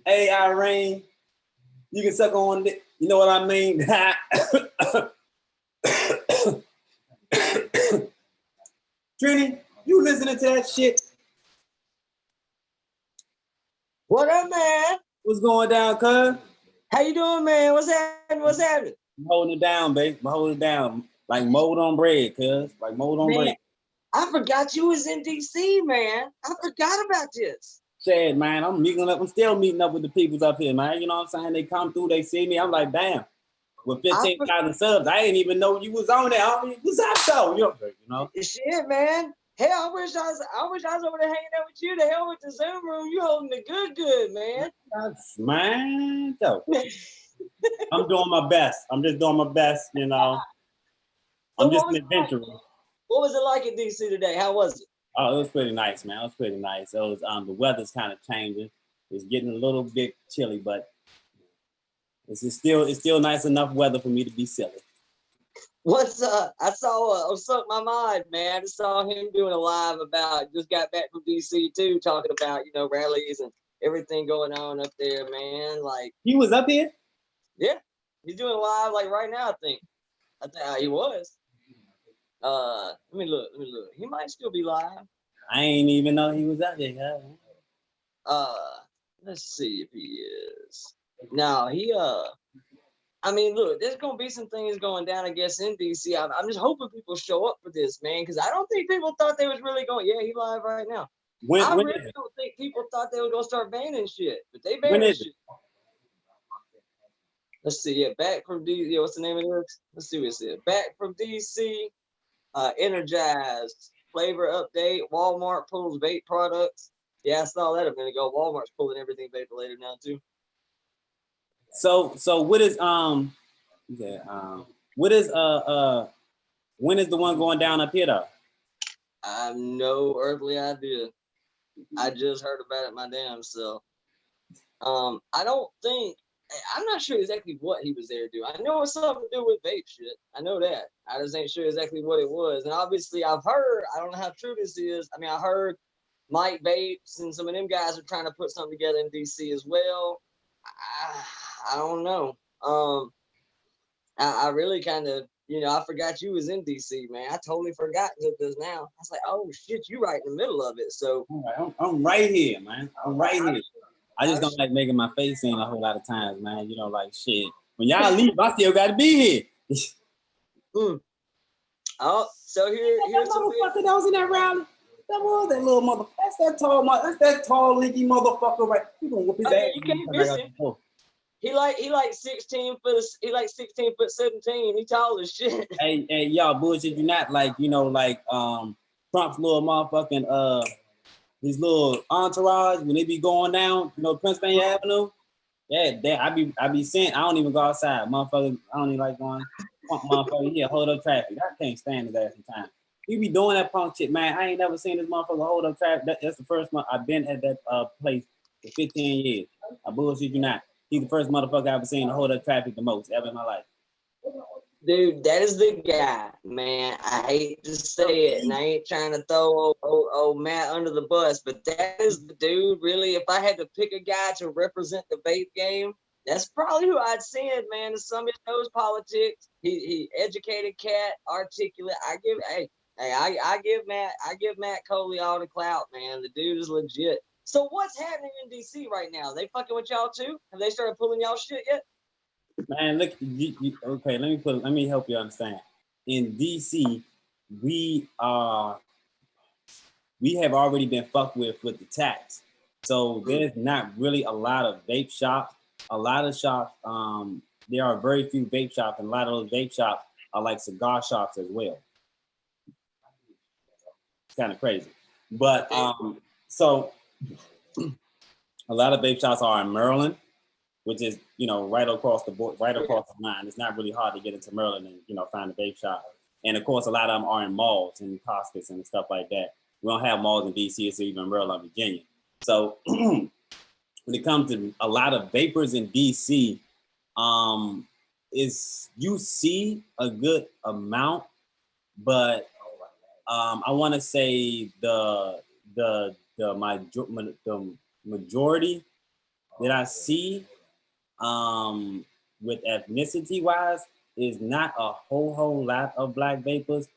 Speaker 1: Hey Irene, you can suck on it. You know what I mean? Trini, you listening to that shit?
Speaker 2: What up, man?
Speaker 1: What's going down, cuz?
Speaker 2: How you doing, man? What's happening? What's happening?
Speaker 1: I'm holding it down, babe. I'm holding it down. Like mold on bread, cuz. Like mold on bread.
Speaker 2: I forgot you was in DC, man. I forgot about this.
Speaker 1: Shit, man, I'm meeting up. I'm still meeting up with the peoples up here, man. You know what I'm saying? They come through, they see me. I'm like, damn. With 15,000 subs, I didn't even know you was on there. I mean, what's up, though? You know?
Speaker 2: Shit, man. Hell, I wish I was over there hanging out with you. The hell with the Zoom room. You holding the good, man.
Speaker 1: Man, though. I'm doing my best. I'm just doing my best, you know. I'm just an adventurer.
Speaker 2: What was it like in DC today? How was it?
Speaker 1: Oh, it was pretty nice, man. It was pretty nice. It was the weather's kind of changing. It's getting a little bit chilly, but it's still nice enough weather for me to be silly.
Speaker 2: What's I saw Suck My Mind, man. I saw him doing a live about, just got back from DC too, talking about, you know, rallies and everything going on up there, man. Like,
Speaker 1: he was up here?
Speaker 2: Yeah. He's doing live like right now, I think he was. Let me look. He might still be live.
Speaker 1: I ain't even know he was up there, huh?
Speaker 2: Let's see if he is. No, he I mean, look, there's gonna be some things going down, I guess, in DC. I'm just hoping people show up for this, man, because I don't think people thought they was really going. Yeah, he live right now. I really don't think people thought they were gonna start banning shit, but they banned shit. Let's see. Yeah, back from DC. Yeah, what's the name of this? Let's see what it said. Back from DC. Energized flavor update. Walmart pulls vape products. Yeah, I saw that a minute ago. Walmart's pulling everything vapor-related now too.
Speaker 1: So what is when is the one going down up here though?
Speaker 2: I have no earthly idea. I just heard about it my damn self. I don't think, I'm not sure exactly what he was there to do. I know it's something to do with vape shit. I know that. I just ain't sure exactly what it was. And obviously I've heard, I don't know how true this is. I mean, I heard Mike Vapes and some of them guys are trying to put something together in DC as well. I don't know. I really kind of, you know, I forgot you was in DC, man. I totally forgot this now. I was like, oh shit, you right in the middle of it. So
Speaker 1: I'm right here, man. I'm right here. I just don't like making my face in a whole lot of times, man. You know, like shit. When y'all leave, I still got to be here.
Speaker 2: Oh, so here's
Speaker 1: that motherfucker that was in that rally. That was that little motherfucker. That's that tall, leaky motherfucker, right? He gonna whoop his ass.
Speaker 2: You can't miss him. He like 16 foot. He like 16 foot 17. He tall as shit.
Speaker 1: Hey, y'all bullshit. You not like, you know, like Trump's little motherfucking his little entourage when they be going down, you know, Pennsylvania Avenue. Yeah, I be sent. I don't even go outside, motherfucker. I don't even like going. Motherfucker, yeah, hold up traffic. I can't stand his ass sometimes. He be doing that punk shit, man. I ain't never seen this motherfucker hold up traffic. That's the first month I've been at that place for 15 years. I bullshit you not. He's the first motherfucker I've ever seen to hold up traffic the most ever in my life.
Speaker 2: Dude, that is the guy, man. I hate to say it, and I ain't trying to throw old Matt under the bus, but that is the dude. Really, if I had to pick a guy to represent the vape game, that's probably who I'd send, man. Somebody knows politics. He educated cat, articulate. I give Matt Coley all the clout, man. The dude is legit. So what's happening in DC right now? They fucking with y'all too? Have they started pulling y'all shit yet?
Speaker 1: Man, look, okay, let me help you understand. In DC, we have already been fucked with the tax. So there's not really a lot of vape shops. A lot of shops, there are very few vape shops, and a lot of those vape shops are like cigar shops as well. It's kind of crazy. But so a lot of vape shops are in Maryland, which is, you know, right across the board, right across the line. It's not really hard to get into Maryland and, you know, find a vape shop. And of course, a lot of them are in malls and Costco's and stuff like that. We don't have malls in DC, it's even Maryland, Virginia. So when it comes to a lot of vapors in DC, is you see a good amount, but I want to say the majority that I see with ethnicity wise is not a whole lot of black vapors.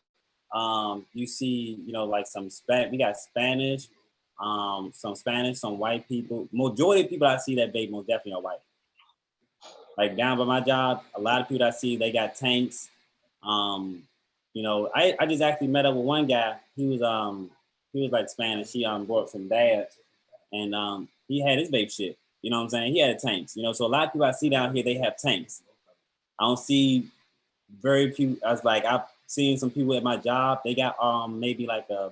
Speaker 1: You see, you know, like we got Spanish, some white people. Majority of people I see that vape most definitely are white. Like down by my job, a lot of people I see, they got tanks. You know, I just actually met up with one guy. He was like Spanish. He brought some dads, and he had his vape shit. You know what I'm saying? He had tanks. You know, so a lot of people I see down here, they have tanks. I don't see very few. I've seen some people at my job. They got maybe like a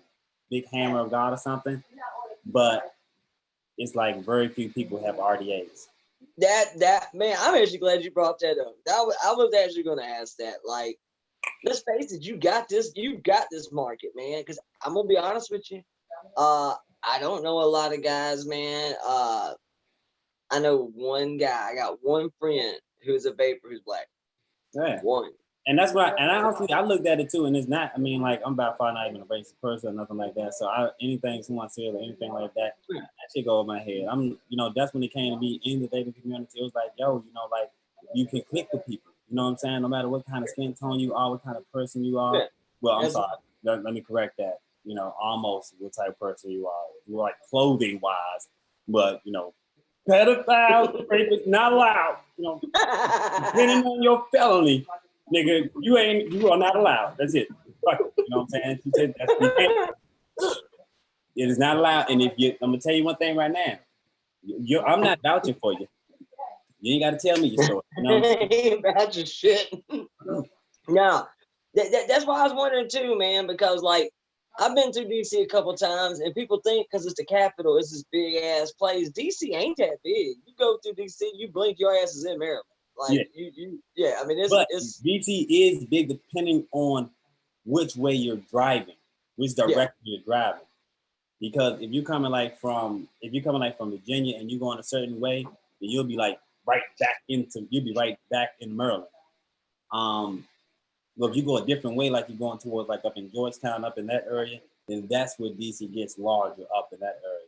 Speaker 1: big hammer of God or something, but it's like very few people have RDAs.
Speaker 2: That man, I'm actually glad you brought that up. I was actually gonna ask that. Like, let's face it, you got this market, man. Because I'm gonna be honest with you, I don't know a lot of guys, man. I know one guy. I got one friend who's a vapor who's black.
Speaker 1: Yeah.
Speaker 2: One.
Speaker 1: And that's why, and I honestly, I looked at it too, and it's not, I mean, like, I'm about far not even a racist person or nothing like that. So anything someone said or anything like that, that shit go over my head. You know, that's when it came to me in the vaping community. It was like, yo, you know, like, you can click with people. You know what I'm saying? No matter what kind of skin tone you are, what kind of person you are. Well, I'm sorry. Let me correct that. You know, almost what type of person you are. You're like clothing wise, but, you know, pedophile, rapists, not allowed. You know, depending on your felony, nigga, you are not allowed. That's it. Fuck it. You know what I'm saying? She said it is not allowed. And I'm gonna tell you one thing right now. I'm not vouching for you. You ain't got to tell me your story. You know what I'm saying?
Speaker 2: Ain't vouching shit. No, that's why I was wondering too, man. Because like I've been through DC a couple times, and people think because it's the capital, it's this big ass place. DC ain't that big. You go through DC, you blink, your ass is in Maryland. Like yeah. I mean, it's
Speaker 1: DC is big depending on which way you're driving, which direction you're driving. Because if you're coming like from Virginia and you're going a certain way, then you'll be right back in Maryland. But if you go a different way, like you're going towards like up in Georgetown, up in that area, then that's where DC gets larger, up in that area.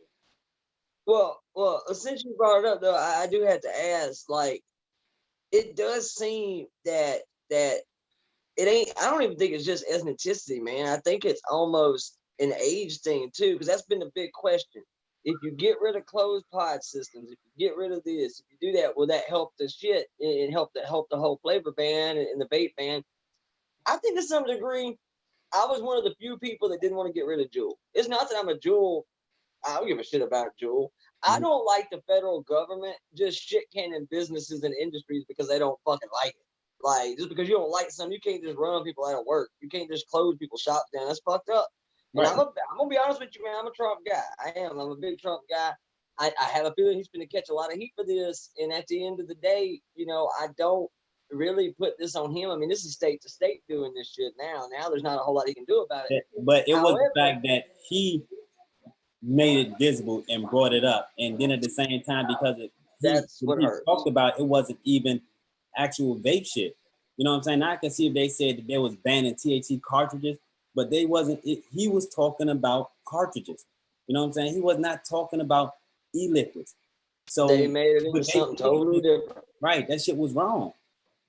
Speaker 2: Well, since you brought it up though, I do have to ask, like, it does seem that it ain't, I don't even think it's just ethnicity, man. I think it's almost an age thing too, because that's been the big question. If you get rid of closed pod systems, if you get rid of this, if you do that, will that help the shit and help the whole flavor ban and the vape ban? I think to some degree, I was one of the few people that didn't want to get rid of Juul. It's not that I'm a Juul. I don't give a shit about Juul. I don't like the federal government just shit canning businesses and industries because they don't fucking like it. Like, just because you don't like something, you can't just run people out of work. You can't just close people's shops down. That's fucked up. And I'm gonna be honest with you, man. I'm a Trump guy. I am. I'm a big Trump guy. I have a feeling he's going to catch a lot of heat for this. And at the end of the day, you know, I don't really put this on him. I mean, this is state to state doing this shit now. Now there's not a whole lot he can do about it.
Speaker 1: But it was the fact that he made it visible and brought it up, and then at the same time, because he talked about, it wasn't even actual vape shit. You know what I'm saying? Now I can see if they said that they was banning THC cartridges, but they wasn't. He was talking about cartridges. You know what I'm saying? He was not talking about e-liquids. So
Speaker 2: they made it into something totally different.
Speaker 1: Right, that shit was wrong.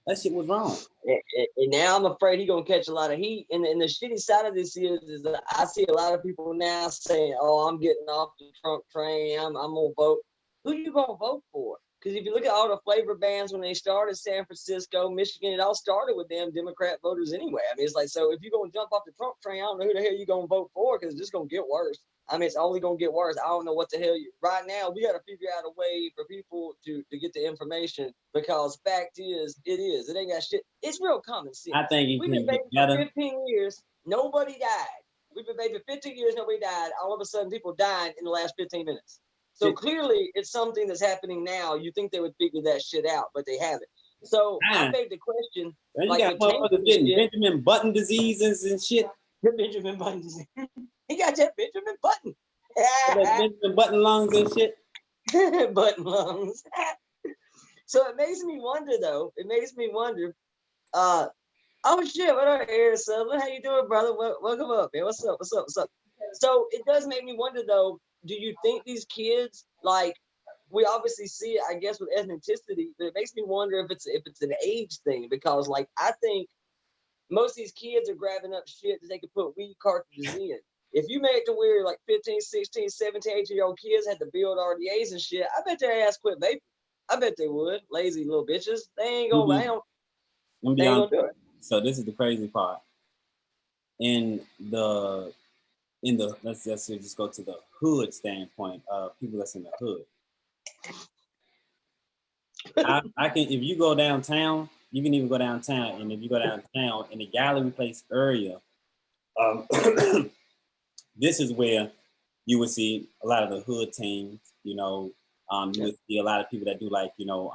Speaker 1: That shit was wrong.
Speaker 2: And now I'm afraid he's gonna catch a lot of heat. And the shitty side of this is that I see a lot of people now saying, "Oh, I'm getting off the Trump train. I'm gonna vote." Who you gonna vote for? Because if you look at all the flavor bans when they started, San Francisco, Michigan, it all started with them Democrat voters anyway. I mean, it's like, so if you're gonna jump off the Trump train, I don't know who the hell you're gonna vote for, because it's just gonna get worse. I mean, it's only gonna get worse. I don't know what the hell right now. We got to figure out a way for people to get the information, because fact is, it ain't got shit. It's real common sense.
Speaker 1: I think
Speaker 2: we've been vaping for 15 years. Nobody died. We've been vaping for 15 years. Nobody died. All of a sudden, people died in the last 15 minutes. So clearly, it's something that's happening now. You think they would figure that shit out, but they haven't. So I made the question.
Speaker 1: You like, got motherfuckers getting Benjamin Button diseases and shit.
Speaker 2: Benjamin Button disease. He got that Benjamin Button.
Speaker 1: Benjamin Button lungs and shit.
Speaker 2: Button lungs. So it makes me wonder, though. It makes me wonder. Oh shit! What up, Aaron Sutherland? How you doing, brother? Welcome up, man. What's up? What's up? What's up? So it does make me wonder, though. Do you think these kids, like, we obviously see it, I guess, with ethnicity, but it makes me wonder if it's an age thing, because, like, I think most of these kids are grabbing up shit that they could put weed cartridges in. If you made it to where like 15, 16, 17, 18-year-old kids had to build RDAs and shit, I bet their ass quit vaping. I bet they would. Lazy little bitches. They ain't gonna, they ain't gonna do it.
Speaker 1: So this is the crazy part. In the let's just go to the hood standpoint of people that's in the hood. I can, if you go downtown, you can even go downtown, and if you go downtown in the gallery place area, this is where you would see a lot of the hood teams. You know, you would see a lot of people that do, like, you know,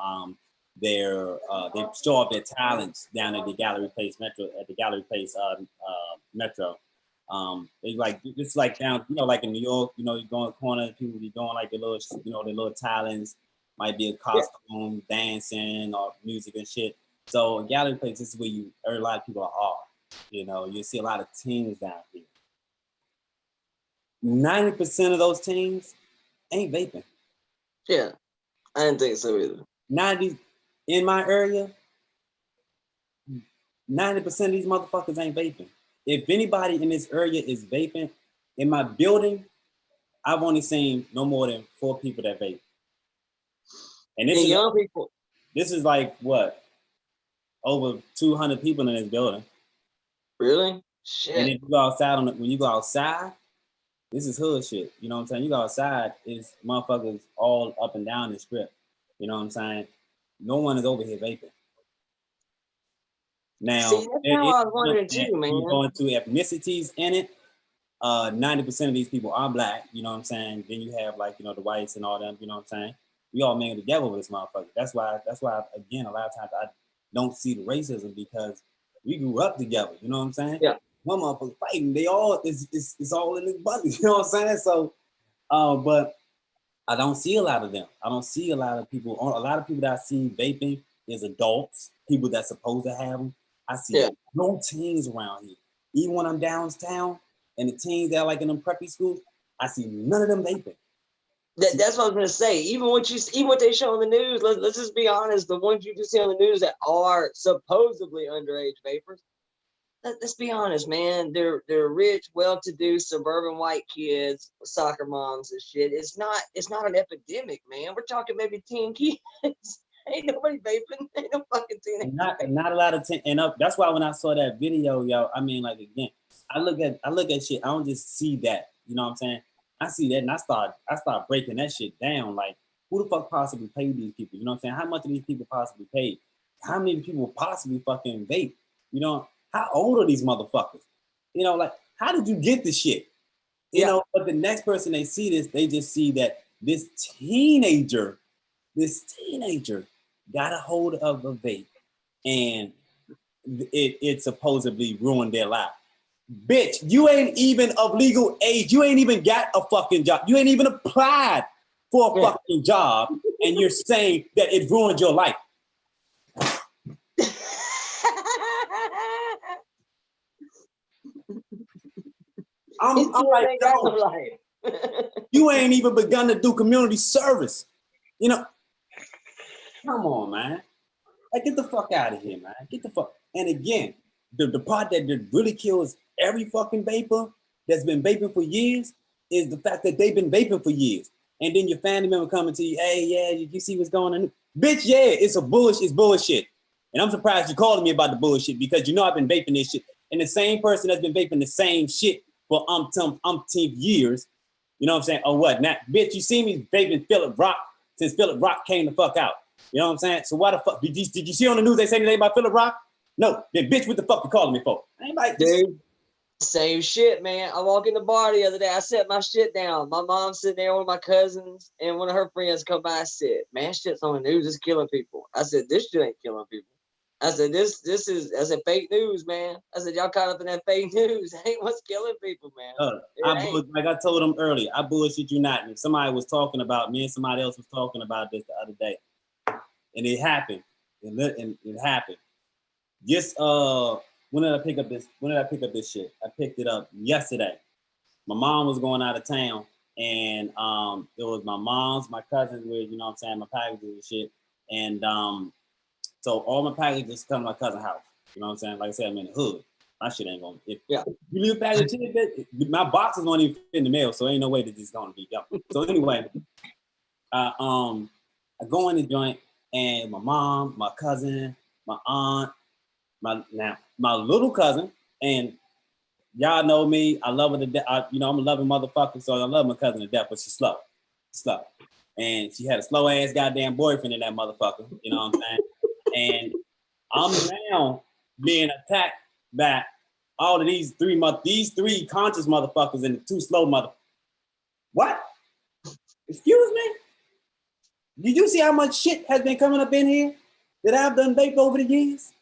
Speaker 1: they show off their talents down at the gallery place metro, metro. It's like, it's like down, you know, like in New York, you know, you go in the corner, people be doing like their little, you know, their little talents. Might be a costume, dancing, or music and shit. So a gallery place, this is where a lot of people are. You know, you see a lot of teens down here. 90% of those teens ain't vaping.
Speaker 2: Yeah, I didn't think so either.
Speaker 1: 90 in my area, 90% of these motherfuckers ain't vaping. If anybody in this area is vaping, in my building, I've only seen no more than 4 people that vape. And this is
Speaker 2: young people.
Speaker 1: This is like what? Over 200 people in this building.
Speaker 2: Really? Shit.
Speaker 1: And if you go outside when you go outside, this is hood shit. You know what I'm saying? You go outside, it's motherfuckers all up and down the strip. You know what I'm saying? No one is over here vaping. Now,
Speaker 2: see, that's how I was wondering too, man.
Speaker 1: You go into ethnicities in it. 90% of these people are black. You know what I'm saying? Then you have, like, you know, the whites and all them. You know what I'm saying? We all made together with this motherfucker. That's why again, a lot of times I don't see the racism, because we grew up together. You know what I'm saying?
Speaker 2: Yeah.
Speaker 1: One motherfucker fighting, they all it's all in this body. You know what I'm saying? So, but I don't see a lot of them. I don't see a lot of people. A lot of people that I see vaping is adults, people that's supposed to have them. I see no teens around here. Even when I'm downtown and the teens that are like in them preppy schools, I see none of them vaping.
Speaker 2: That's what I was gonna say. Even what they show on the news, let's just be honest. The ones you just see on the news that are supposedly underage vapors, let's be honest, man. They're rich, well-to-do suburban white kids, soccer moms and shit. It's not an epidemic, man. We're talking maybe 10 kids. Ain't nobody vaping. Ain't no fucking teenagers.
Speaker 1: Not a lot of and that's why when I saw that video, yo, I mean, like, again, I look at shit. I don't just see that. You know what I'm saying? I see that and I start breaking that shit down. Like, who the fuck possibly paid these people? You know what I'm saying? How much of these people possibly paid? How many people possibly fucking vape? You know, how old are these motherfuckers? You know, like, how did you get this shit? You know, but the next person they see this, they just see that this teenager got a hold of a vape and it supposedly ruined their life. Bitch, you ain't even of legal age. You ain't even got a fucking job. You ain't even applied for a fucking job, and you're saying that it ruined your life. I'm like, no, you ain't even begun to do community service. You know, come on, man. Like, get the fuck out of here, man. Get the fuck. And again, the part that really kills every fucking vapor that's been vaping for years is the fact that they've been vaping for years. And then your family member coming to you, hey, yeah, you see what's going on? Bitch, yeah, it's bullshit. And I'm surprised you calling me about the bullshit because you know I've been vaping this shit. And the same person that's been vaping the same shit for umpteenth years, you know what I'm saying? Or what? Now, bitch, you see me vaping Philip Rock since Philip Rock came the fuck out. You know what I'm saying? So why the fuck did you see on the news they say anything about Philip Rock? No, then bitch, what the fuck you calling me for? Anybody?
Speaker 2: Dude, same shit, man. I walk in the bar the other day. I set my shit down. My mom's sitting there with my cousins, and one of her friends come by. I said, "Man, shit's on the news. It's killing people." I said, "This shit ain't killing people." I said, "This is." I said, "Fake news, man." I said, "Y'all caught up in that fake news. Ain't what's killing people, man."
Speaker 1: Like I told them earlier, I bullshit you not. And somebody was talking about me, and somebody else was talking about this the other day, and it happened. And it happened. Just when did I pick up this shit? I picked it up yesterday. My mom was going out of town, and it was my mom's, my cousins with, you know what I'm saying, my packages and shit. And so all my packages come to my cousin's house. You know what I'm saying? Like I said, I'm in the hood. My shit ain't gonna. If you leave a package, my boxes won't even fit in the mail, so ain't no way that this is gonna be done. So anyway, I go in the joint, and my mom, my cousin, my aunt, my little cousin, and y'all know me. I love her to death. I'm a loving motherfucker, so I love my cousin to death, but she's slow. And she had a slow ass goddamn boyfriend in that motherfucker. You know what I'm saying? And I'm now being attacked by all of these three conscious motherfuckers and the two slow motherfuckers. What? Excuse me? Did you see how much shit has been coming up in here that I've done vape over the years?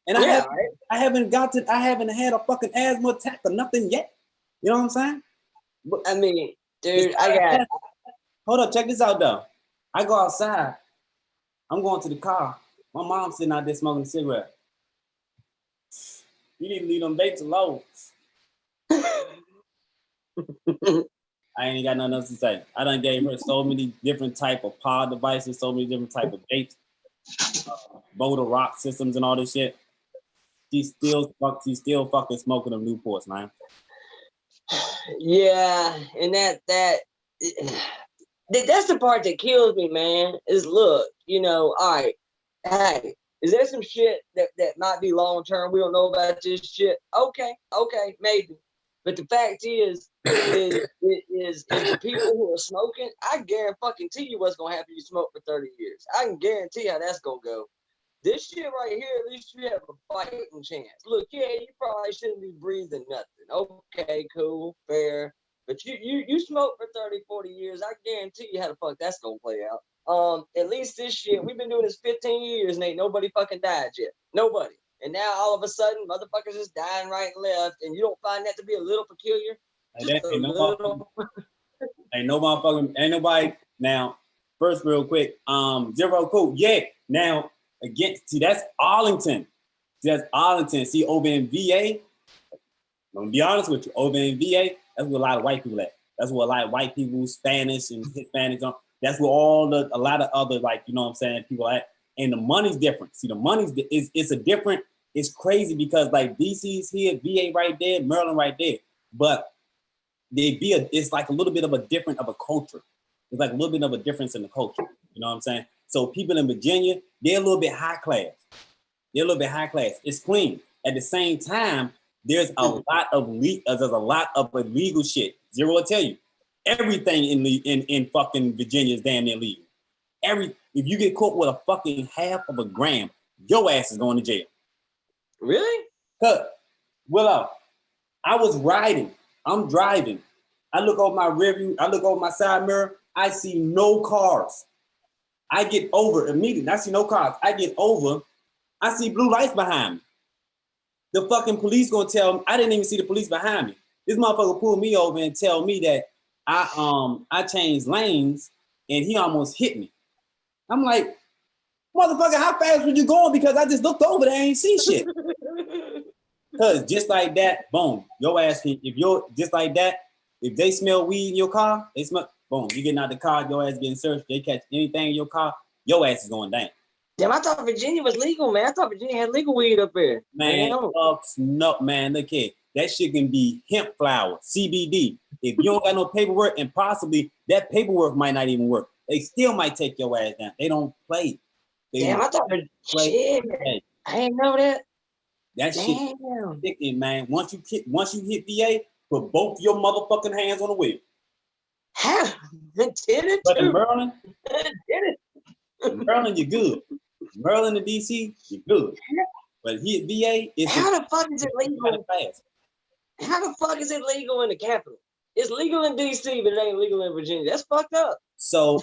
Speaker 1: And I haven't had a fucking asthma attack or nothing yet. You know what I'm saying?
Speaker 2: But, I mean, dude,
Speaker 1: hold up, check this out though. I go outside. I'm going to the car. My mom's sitting out there smoking a cigarette. You need to leave them vapes alone. I ain't got nothing else to say. I done gave her so many different type of pod devices, so many different type of vapes, Boulder Rock systems and all this shit. She's still fucking smoking them Newports, man.
Speaker 2: Yeah, and that's the part that kills me, man. Is look, all right, hey, is there some shit that might be long term? We don't know about this shit. Okay, maybe. But the fact is the people who are smoking, I guarantee you what's gonna happen if you smoke for 30 years. I can guarantee how that's gonna go. This shit right here, at least you have a fighting chance. Look, yeah, you probably shouldn't be breathing nothing. Okay, cool, fair. But you smoke for 30, 40 years, I guarantee you how the fuck that's gonna play out. At least this shit, we've been doing this 15 years and ain't nobody fucking died yet. Nobody. And now all of a sudden, motherfuckers just dying right and left, and you don't find that to be a little peculiar?
Speaker 1: Ain't nobody. Now, first, real quick, Zero Cool, yeah. Now, again, see, that's Arlington. See, over in VA, I'm gonna be honest with you, over in VA, that's where a lot of white people at. That's where a lot of white people, Spanish and Hispanics are. That's where a lot of other, like, you know what I'm saying, people at. And the money's different. See, the money's it's crazy because like DC's here, VA right there, Maryland right there. But it's like a little bit of a different of a culture. It's like a little bit of a difference in the culture. You know what I'm saying? So people in Virginia, they're a little bit high class. It's clean. At the same time, there's a lot of illegal shit. Zero will tell you. Everything in fucking Virginia is damn near legal. If you get caught with a fucking half of a gram, your ass is going to jail.
Speaker 2: Really?
Speaker 1: Willow, I was riding. I'm driving. I look over my rear view. I look over my side mirror. I see no cars. I get over immediately. I see no cars. I get over. I see blue lights behind me. The fucking police gonna tell me. I didn't even see the police behind me. This motherfucker pulled me over and tell me that I changed lanes and he almost hit me. I'm like, motherfucker, how fast were you going? Because I just looked over there and ain't see shit. Cause just like that, boom, your ass can, if you're just like that, if they smell weed in your car, they smell, boom, you getting out the car, your ass getting searched, they catch anything in your car, your ass is going down.
Speaker 2: Damn, I thought Virginia was legal, man. I thought Virginia had legal weed up there.
Speaker 1: Man, no, man, look here. That shit can be hemp flower, CBD. If you don't got no paperwork, and possibly that paperwork might not even work, they still might take your ass down. They don't play.
Speaker 2: Damn, I thought shit. Hey. I didn't know that.
Speaker 1: That shit sticking, man. Once you hit VA, put both your motherfucking hands on the wheel.
Speaker 2: How? Did it?
Speaker 1: But in Maryland, Maryland, you're good. Maryland and DC, you're good. But here at VA, it's
Speaker 2: how the fuck is it legal? How the fuck is it legal in the capital? It's legal in DC, but it ain't legal in Virginia. That's fucked up.
Speaker 1: So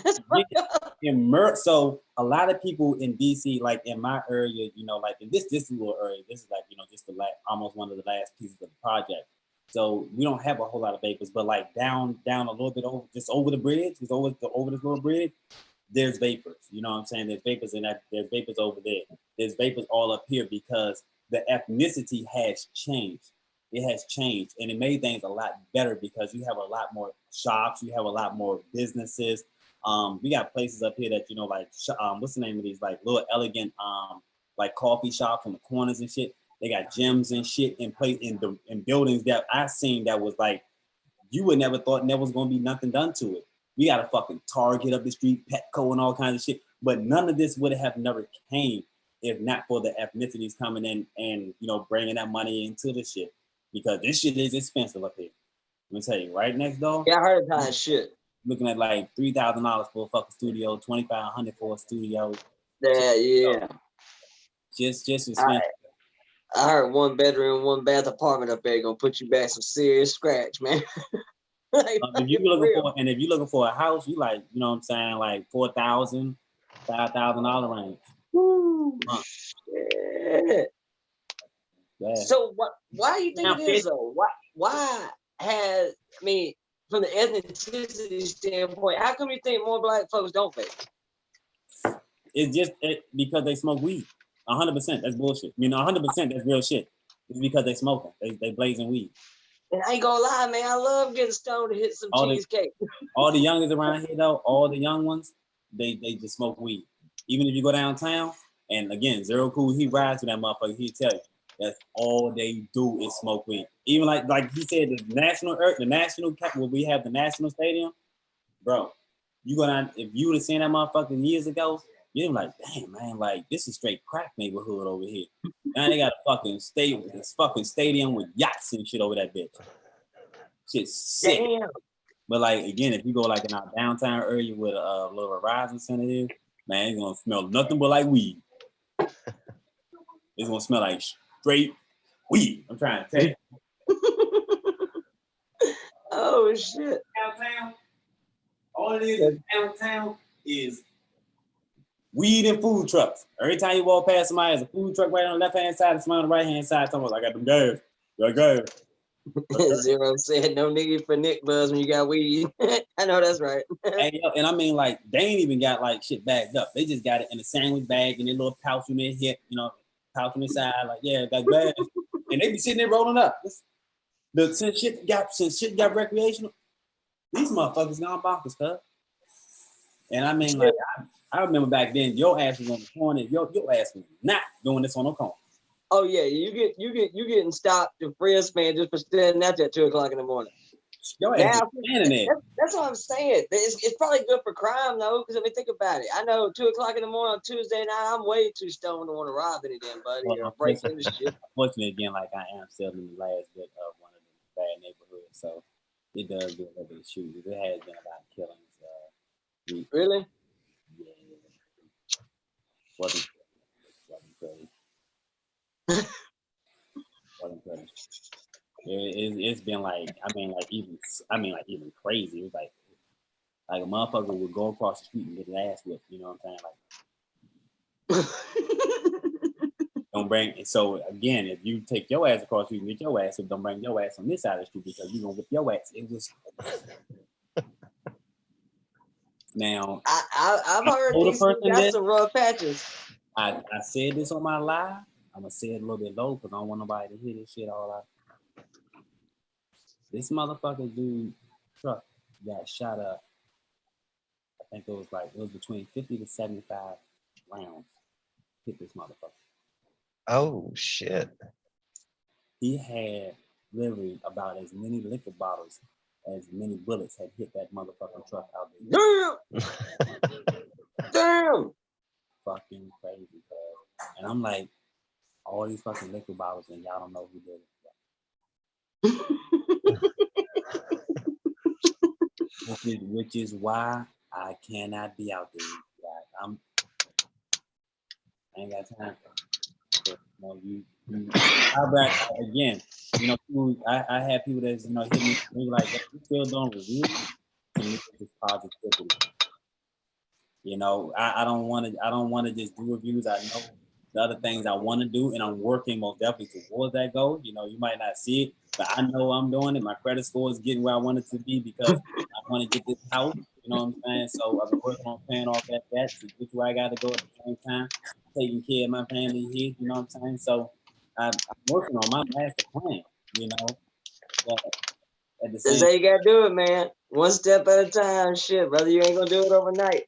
Speaker 1: so a lot of people in DC, like in my area, you know, like in this little area, this is like, you know, just the almost one of the last pieces of the project. So we don't have a whole lot of vapors, but like down a little bit over, just over the bridge, just over this little bridge, there's vapors. You know what I'm saying? There's vapors in that. There's vapors over there. There's vapors all up here because the ethnicity has changed. It has changed, and it made things a lot better because you have a lot more shops, you have a lot more businesses. We got places up here that, you know, like what's the name of these, like little elegant like coffee shops on the corners and shit. They got gyms and shit in place in buildings that I seen that was like you would never thought there was gonna be nothing done to it. We got a fucking Target up the street, Petco, and all kinds of shit. But none of this would have never came if not for the ethnicities coming in and, you know, bringing that money into the shit. Because this shit is expensive up here. Let me tell you, right next door.
Speaker 2: Yeah, I heard of that shit.
Speaker 1: Looking at like $3,000 for a fucking studio, $2,500 for a studio.
Speaker 2: Yeah.
Speaker 1: Just expensive.
Speaker 2: I heard 1 bedroom, 1 bath apartment up there gonna put you back some serious scratch, man.
Speaker 1: Like, if you're looking for a house, you like, you know what I'm saying, like $4,000, $5,000 range.
Speaker 2: Woo, shit. Yeah. So why do you think it is though? Why has, I mean, from the ethnicity standpoint, how come you think more black folks don't vape?
Speaker 1: It's just because they smoke weed. 100%. That's bullshit. You know, 100% that's real shit. It's because they smoking. They blazing weed.
Speaker 2: And I ain't gonna lie, man. I love getting stoned to hit some cheesecake.
Speaker 1: All the youngers around here though, all the young ones, they just smoke weed. Even if you go downtown, and again, Zero Cool, he rides to that motherfucker, he'll tell you. That's all they do is smoke weed. Even like he said, the national where we have the national stadium, bro. You go down, if you would have seen that motherfucker years ago, you'd be like, damn man, like this is straight crack neighborhood over here. Now they got a fucking stadium with yachts and shit over that bitch. Shit's sick. Damn. But like again, if you go like in our downtown area where the little Horizon Center is, man, it's gonna smell nothing but like weed. It's gonna smell like straight weed. I'm trying to tell you.
Speaker 2: Oh shit.
Speaker 1: Downtown, all it is downtown is weed and food trucks. Every time you walk past somebody, there's a food truck right on the left hand side and somebody on the right hand side. Talking about, I got them gas. Got gas.
Speaker 2: Zero said no nigga for Nick Buzz when you got weed. I know that's right.
Speaker 1: And I mean, like, they ain't even got like shit bagged up. They just got it in a sandwich bag and a little pouch in their hip, you know, pouch on the side, like, yeah, got bags. And they be sitting there rolling up. Since shit got recreational, these motherfuckers gone bonkers, cuz. And I mean, like, I remember back then, your ass was on the corner. Your ass was not doing this on no corner.
Speaker 2: Oh yeah, you getting stopped and frisk, man, just for standing out there at 2 o'clock in the morning.
Speaker 1: Your ass standing there.
Speaker 2: That's what I'm saying. It's probably good for crime though, because I mean, think about it. I know 2 o'clock in the morning on Tuesday night, I'm way too stoned to want to rob any damn buddy or break into shit.
Speaker 1: Unfortunately, again, like I am still in the last bit of one of the bad neighborhoods, so it does do a little bit of shooting. There has been a lot of killings.
Speaker 2: Really?
Speaker 1: Yeah. Wasn't crazy. It's been like even crazy. It's like a motherfucker would go across the street and get his ass whipped. You know what I'm saying? Like, don't bring. So again, if you take your ass across the street and get your ass whipped, don't bring your ass on this side of the street because you're gonna whip your ass. It was. Now
Speaker 2: I've heard these got some rough patches.
Speaker 1: I said this on my live. I'm gonna say it a little bit low because I don't want nobody to hear this shit all out. This motherfucker dude truck got shot up. I think it was between 50 to 75 rounds hit this motherfucker.
Speaker 3: Oh shit.
Speaker 1: He had literally about as many liquor bottles as many bullets had hit that motherfucking truck out there.
Speaker 2: Damn! Damn!
Speaker 1: Fucking crazy, cuz. And I'm like, all these fucking liquor bottles and y'all don't know who did it. Which is why I cannot be out there. Like, I ain't got time for it. You know, again, you know, I had people that's, you know, hit me like, you still doing reviews? To me, it's just positivity. You know, I don't want to just do reviews. I know the other things I want to do, and I'm working most definitely towards that goal. You know, you might not see it, but I know I'm doing it. My credit score is getting where I want it to be because I want to get this house. You know what I'm saying? So I've been working on paying off that debt to get where I got to go at the same time, taking care of my family here. You know what I'm saying? So I'm working on my master plan. You know, but at the same
Speaker 2: That's how you gotta do it, man. One step at a time. Shit, brother, you ain't gonna do it overnight.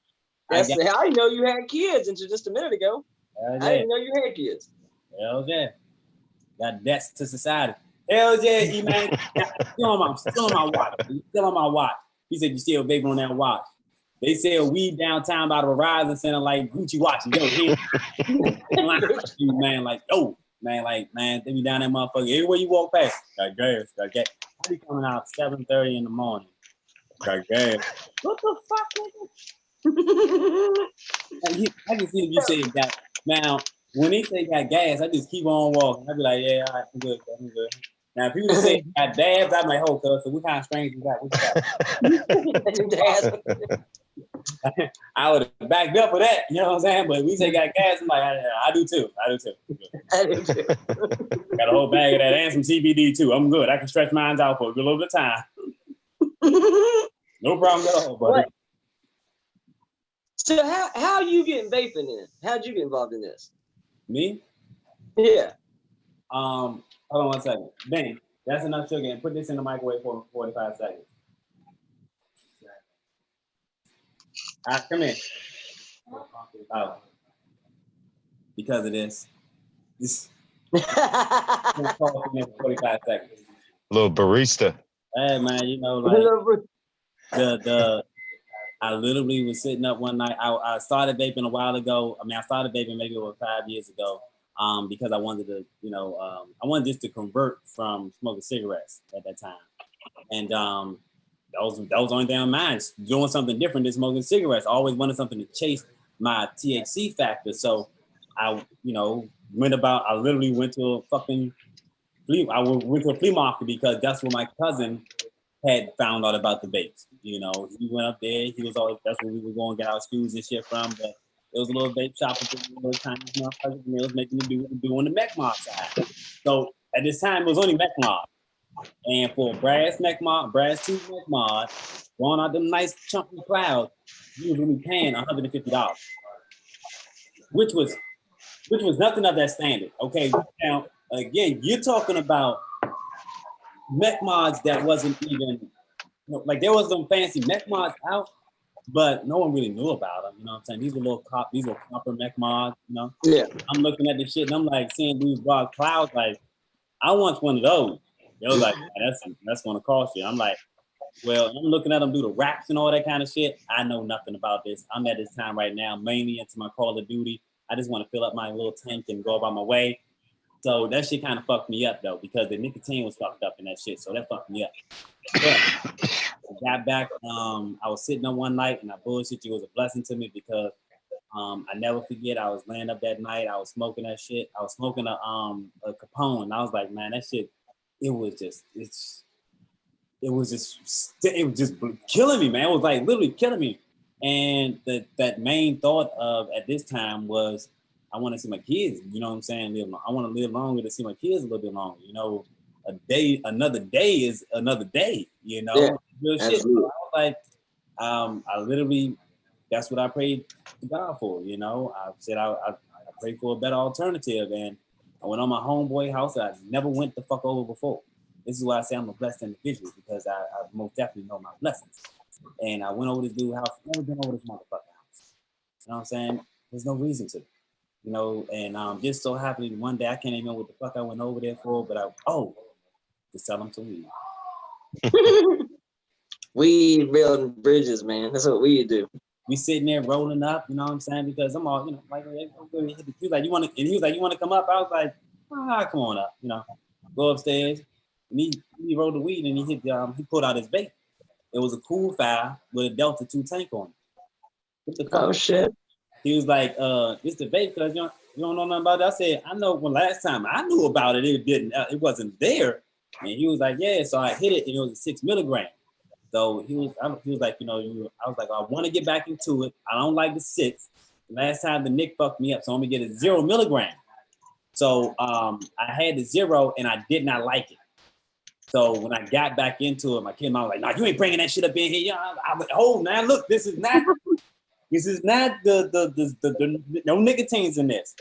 Speaker 2: That's how you know you had kids until just a minute ago. I didn't know you had kids.
Speaker 1: Hell yeah. Got debts to society. Hell yeah, E-Man. Still on my watch. Still on my watch. He said you still vaping on that watch. They sell weed downtown by the Verizon Center like Gucci watches. Yo, here. You, man, like, yo, man, like, man, they be down that motherfucker. Everywhere you walk past, got gas. I be coming out 7:30 in the morning. Got gas. What the fuck, nigga? I can see if you say it got. Now, when they say got gas, I just keep on walking. I be like, yeah, all right, I'm good. Now, if people say got dabs, I'm like, oh, cuz, so what kind of strains you got? What you got? I would have backed up for that, you know what I'm saying? But we say got gas, I'm like, I do too. Got a whole bag of that and some CBD too. I'm good. I can stretch mine out for a little bit of time. No problem at all, buddy.
Speaker 2: What? So how you getting vaping in? How'd you get involved in this?
Speaker 1: Me?
Speaker 2: Yeah.
Speaker 1: Hold on 1 second. Benny, that's enough sugar, and put this in the microwave for 45 seconds. Come in. Oh. Because of this. 45 seconds.
Speaker 3: Little barista.
Speaker 1: Hey man, you know, like I literally was sitting up one night. I started vaping a while ago. I mean, I started vaping maybe over 5 years ago, because I wanted to, you know, I wanted just to convert from smoking cigarettes at that time, and that was the only thing on my mind, doing something different than smoking cigarettes. I always wanted something to chase my THC factor, so I, you know, I literally went to a fucking went to a flea market because that's where my cousin had found out about the vapes. You know, he went up there. He was always, that's where we were going to get our shoes and shit from. But it was a little vape shop with a little tiny motherfuckers, and they was making me do on the mech mod side. So at this time, it was only mech mod. And for brass mech mod, brass tube mech mod, going out them nice chunky clouds, you was really paying $150, which was nothing of that standard. Okay, now again, you're talking about mech mods that wasn't even, like, there was some fancy mech mods out, but no one really knew about them. You know what I'm saying? These were copper mech mods. You know?
Speaker 2: Yeah.
Speaker 1: I'm looking at this shit and I'm like seeing these broad clouds. Like, I want one of those. They was like, that's gonna cost you. I'm like, well, I'm looking at them do the raps and all that kind of shit. I know nothing about this. I'm at this time right now mainly into my Call of Duty. I just want to fill up my little tank and go about my way. So that shit kind of fucked me up though, because the nicotine was fucked up in that shit. So that fucked me up. But I got back. I was sitting up one night and I bullshit you. It was a blessing to me because I never forget. I was laying up that night. I was smoking that shit. I was smoking a Capone. And I was like, man, that shit. It was just killing me, man. It was like literally killing me. And that main thought of at this time was, I want to see my kids, you know what I'm saying? I want to live longer to see my kids a little bit longer. You know, another day is another day, you know? Yeah, shit. So I was like, I literally, that's what I prayed to God for, you know? I said I prayed for a better alternative. And I went on my homeboy house that I never went the fuck over before. This is why I say I'm a blessed individual, because I most definitely know my blessings. And I went over this dude's house, never been over this motherfucking house. You know what I'm saying? There's no reason to, you know, and just so happened one day, I can't even know what the fuck I went over there for, but to sell them to weed.
Speaker 2: We building bridges, man. That's what we do.
Speaker 1: We sitting there rolling up, you know what I'm saying? Because I'm all, you know, like, he was like, you want to, and he was like, you want to come up? I was like, come on up, you know, go upstairs. And he rolled the weed and he he pulled out his vape. It was a Cool 5 with a Delta 2 tank on it. What the fuck?
Speaker 2: Oh shit.
Speaker 1: He was like, it's the vape, cause you don't know nothing about it. I said, I know when last time I knew about it, it wasn't there. And he was like, yeah, so I hit it and it was 6 milligrams. So he was like, you know, I was like, I want to get back into it. I don't like the 6. Last time the Nick fucked me up, so I'm gonna get a 0 milligram. So I had the 0 and I did not like it. So when I got back into it, my kid mom was like, "No, you ain't bringing that shit up in here." I went, "Oh, now look, this is not the no nicotines in this."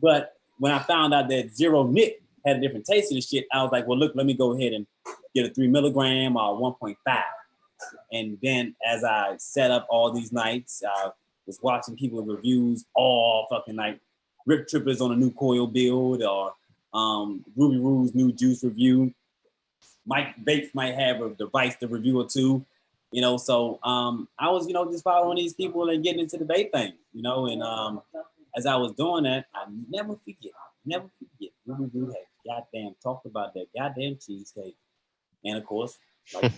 Speaker 1: But when I found out that 0 nic had a different taste of the shit, I was like, "Well, look, let me go ahead and get a 3 milligram or 1.5." And then as I set up all these nights, I was watching people reviews all fucking night. Rip Trippers on a new coil build, or Ruby Roo's new juice review. Mike Bates might have a device to review or two, you know. So I was, you know, just following these people and getting into the vape thing, you know. And as I was doing that, I never forget. Ruby Roo had goddamn talked about that goddamn cheesecake. And of course, like,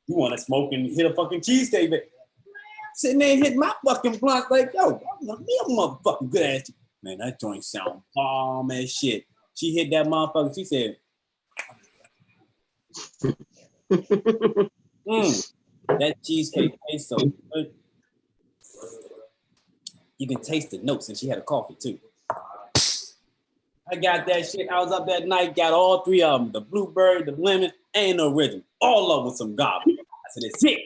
Speaker 1: you want to smoke and hit a fucking cheesecake, but sitting there hitting my fucking blunt like, yo, me a motherfucking good ass. Man, that joint sound bomb as shit. She hit that motherfucker. She said, that cheesecake tastes so good. You can taste the notes, and she had a coffee too. I got that shit. I was up that night, got all 3 of them: the blueberry, the lemon, and the original. All of them with some garbage. I said, "It's it.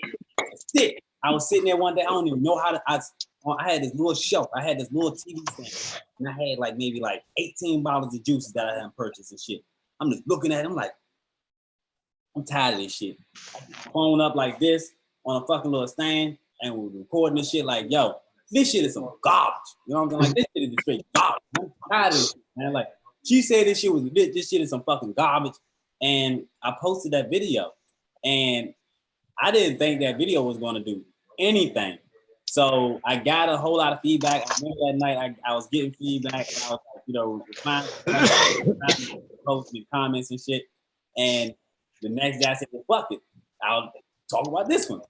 Speaker 1: It's it." I was sitting there one day. I don't even know how to. I had this little shelf. I had this little TV stand, and I had like maybe like 18 bottles of juices that I hadn't purchased and shit. I'm just looking at it. I'm like, I'm tired of this shit. Phone up like this on a fucking little stand, and we're recording this shit like, yo, this shit is some garbage. You know what I'm saying? Like, this shit is straight garbage. I'm tired of this shit, man. Like, she said this shit was legit. This shit is some fucking garbage. And I posted that video, and I didn't think that video was going to do anything. So I got a whole lot of feedback. I remember that night I was getting feedback, and I was like, you know, replying, posting comments and shit. And the next day I said, well, fuck it, I'll talk about this one.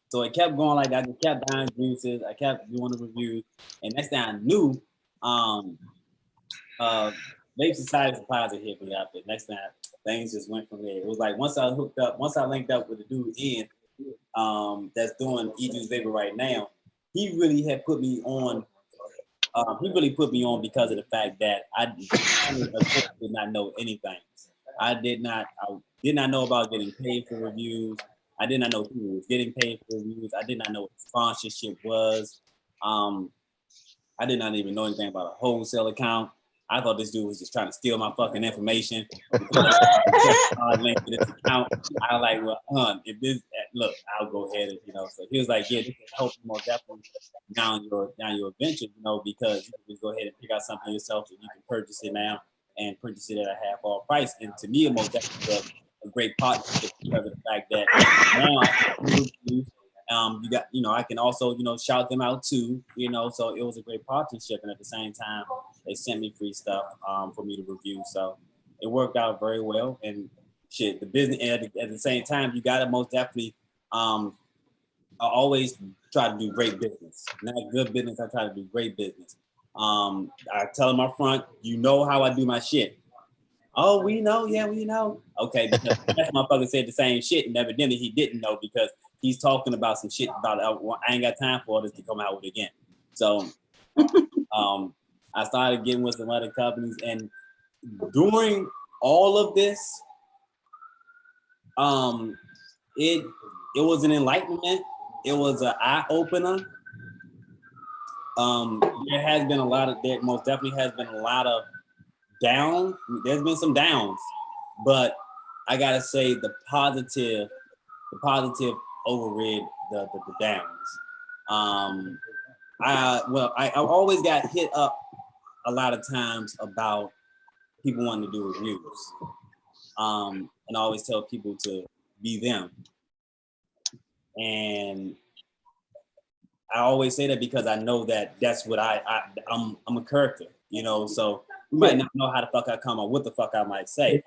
Speaker 1: So it kept going like that. I just kept buying juices. I kept doing the reviews. And next thing I knew, Vape Society Supplies are hit me up. The next time things just went from there. It was like once I linked up with the dude Ian, that's doing E-Juice Vapor right now, he really had put me on. He really put me on because of the fact that I did not know anything. I did not know about getting paid for reviews. I did not know who was getting paid for reviews. I did not know what sponsorship was. I did not even know anything about a wholesale account. I thought this dude was just trying to steal my fucking information. Link to this account. I was like, well, if this, look, I'll go ahead and, you know. So he was like, yeah, this can help you more definitely down your venture, you know, because you can just go ahead and pick out something yourself so you can purchase it now and purchase it at a half off price. And to me, it most definitely was a great partnership because of the fact that now you got, you know, I can also, you know, shout them out too, you know. So it was a great partnership, and at the same time, they sent me free stuff for me to review. So it worked out very well. And shit, the business, and at the same time, you got to most definitely. I always try to do great business, not good business. I try to do great business. I tell them up front, you know how I do my shit. Oh, we know, yeah, we know. Okay, because that motherfucker said the same shit, and evidently he didn't know because he's talking about some shit about I ain't got time for this to come out with again. So I started getting with some other companies, and during all of this, it was an enlightenment. It was an eye opener. There most definitely has been a lot of down. There's been some downs, but I gotta say the positive overrid the downs. I always got hit up a lot of times about people wanting to do reviews. And I always tell people to be them. And I always say that because I know that that's what I'm a character, you know, so you might not know how the fuck I come or what the fuck I might say.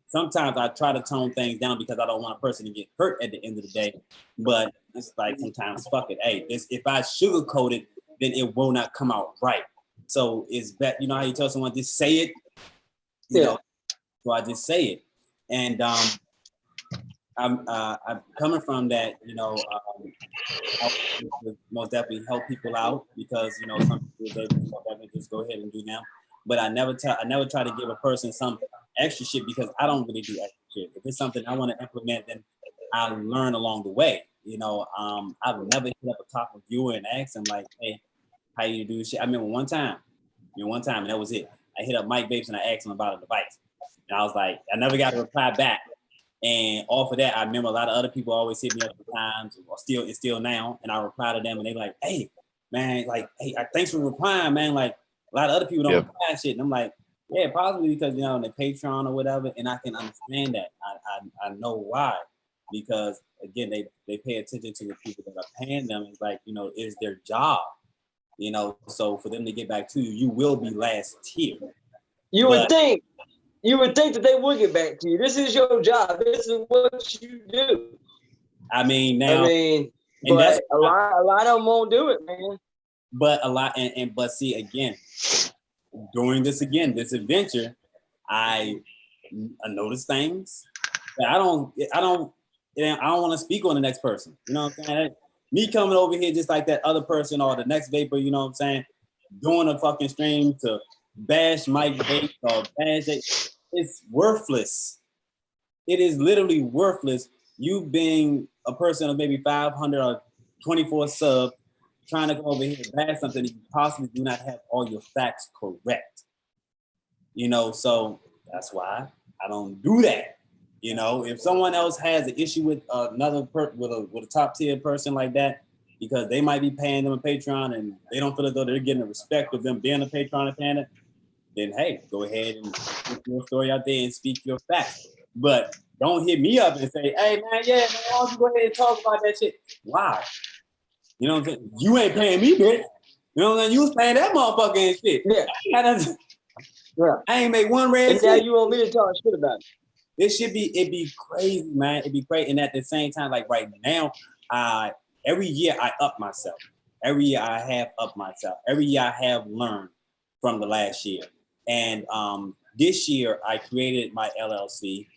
Speaker 1: Sometimes I try to tone things down because I don't want a person to get hurt at the end of the day. But it's like sometimes fuck it. Hey, if I sugarcoat it, then it will not come out right. So it's better, you know how you tell someone just say it, you know. So I just say it, and I'm coming from that, you know. I most definitely help people out because you know some people they just go ahead and do them. But I never try to give a person some extra shit because I don't really do extra shit. If it's something I want to implement, then I learn along the way. You know, I've never hit up a top reviewer and asked them like, "Hey, how you do shit?" I remember one time, and that was it. I hit up Mike Vapes and I asked him about a device, and I was like, I never got a reply back. And off of that, I remember a lot of other people always hit me up at times, or still now, and I reply to them, and they like, "Hey, man, like, hey, thanks for replying, man." Like a lot of other people don't reply shit, and I'm like, yeah, possibly because you know the Patreon or whatever, and I can understand that. I know why, because again, they pay attention to the people that are paying them. It's like, you know, it's their job, you know. So for them to get back to you, you will be last tier.
Speaker 2: You would think that they would get back to you. This is your job. This is what you do.
Speaker 1: But
Speaker 2: a lot of them won't do it, man.
Speaker 1: But a lot, but see again, during this adventure, I noticed things that I don't want to speak on the next person. You know what I'm saying? Me coming over here just like that other person or the next vapor, you know what I'm saying, doing a fucking stream to bash Mike Vape or bash it, it's worthless. It is literally worthless. You being a person of maybe 500 or 24 subs, trying to go over here and bash something that you possibly do not have all your facts correct. You know, so that's why I don't do that. You know, if someone else has an issue with another with a top tier person like that, because they might be paying them a Patreon and they don't feel as though they're getting the respect of them being a Patreon and paying it, then hey, go ahead and put your story out there and speak your facts. But don't hit me up and say, "Hey man, yeah, man, why don't you go ahead and talk about that shit?" Why? You know what I'm saying? You ain't paying me, bitch. You know what I'm saying? You was paying that motherfucker and shit.
Speaker 2: Yeah.
Speaker 1: I ain't make one red.
Speaker 2: And now you want me to talk shit about it.
Speaker 1: It'd be crazy, man. It'd be crazy. And at the same time, like right now, every year I up myself. Every year I have upped myself. Every year I have learned from the last year. And this year I created my LLC.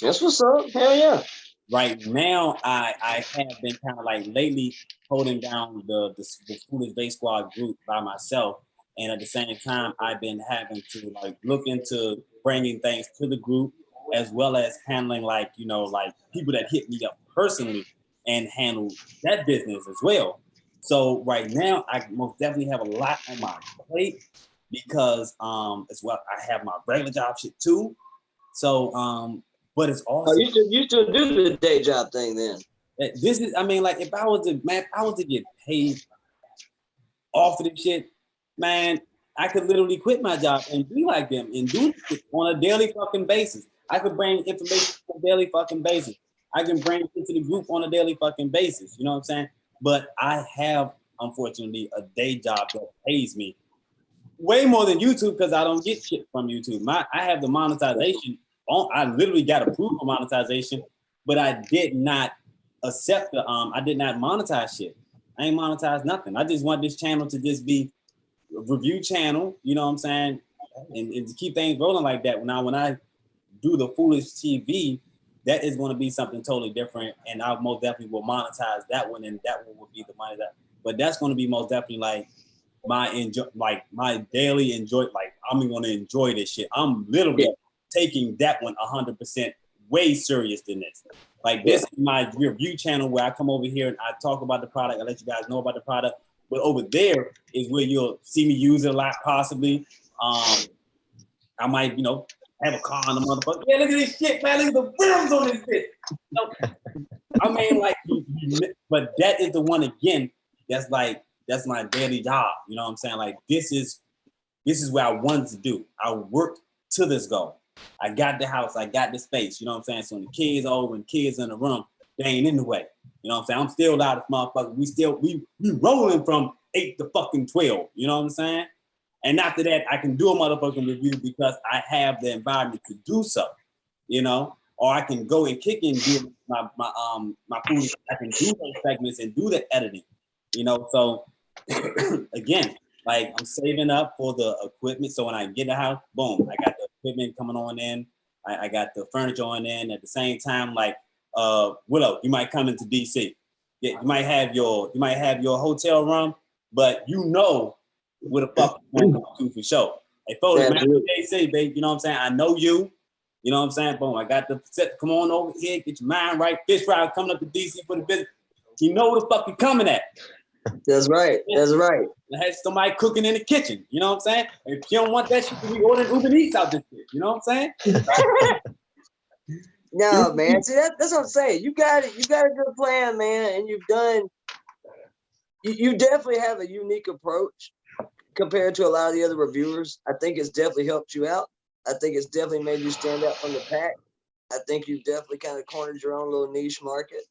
Speaker 2: That's what's up. Hell yeah.
Speaker 1: Right now, I have been kind of like lately holding down the Foolish Vape Squad group by myself. And at the same time, I've been having to like look into bringing things to the group, as well as handling like, you know, like people that hit me up personally and handle that business as well. So right now, I most definitely have a lot on my plate because as well, I have my regular job shit too. So but it's also
Speaker 2: you still do the day job thing then.
Speaker 1: This is, I mean, like if I was to get paid off of this shit, man, I could literally quit my job and be like them and do it on a daily fucking basis. I could bring information on a daily fucking basis. I can bring it to the group on a daily fucking basis. You know what I'm saying? But I have, unfortunately, a day job that pays me way more than YouTube because I don't get shit from YouTube. I have the monetization. I literally got approved for monetization, but I did not accept I did not monetize shit. I ain't monetized nothing. I just want this channel to just be a review channel, you know what I'm saying? And to keep things rolling like that. When I do the Foolish TV, that is going to be something totally different. And I most definitely will monetize that one, and that one will be the money that, but that's going to be most definitely like my daily enjoy, like I'm going to enjoy this shit. I'm literally taking that one 100% way serious than this. Like this is my review channel where I come over here and I talk about the product. I let you guys know about the product. But over there is where you'll see me use it a lot, possibly. I might, you know, have a car on the motherfucker. Yeah, look at this shit, man. Look at the rims on this shit. You know? I mean, like, but that is the one again. That's like, that's my daily job. You know what I'm saying? Like, this is what I wanted to do. I worked to this goal. I got the house. I got the space. You know what I'm saying? So when the kids are over and kids in the room, they ain't in the way. You know what I'm saying? I'm still out of motherfucker. We rolling from 8 to fucking 12. You know what I'm saying? And after that, I can do a motherfucking review because I have the environment to do so, you know, or I can go and kick and do my food. I can do those segments and do the editing, you know. So again, like I'm saving up for the equipment. So when I get the house, boom, I got the equipment coming on in. I got the furniture on in. At the same time, like Willow, you might come into DC. Yeah, you might have your hotel room, but you know what the fuck you want to do for sure. Hey, folks, man, DC, babe, you know what I'm saying? I know you. You know what I'm saying? Boom, I got the set. Come on over here, get your mind right. Fish fry coming up to DC for the visit. You know where the fuck you coming at.
Speaker 2: That's right. That's right.
Speaker 1: I had somebody cooking in the kitchen. You know what I'm saying? If you don't want that shit, we ordering Uber Eats out this shit. You know what I'm saying?
Speaker 2: No, man. See, that's what I'm saying. You got it. You got a good plan, man, and you've done. You definitely have a unique approach compared to a lot of the other reviewers. I think it's definitely helped you out. I think it's definitely made you stand out from the pack. I think you've definitely kind of cornered your own little niche market.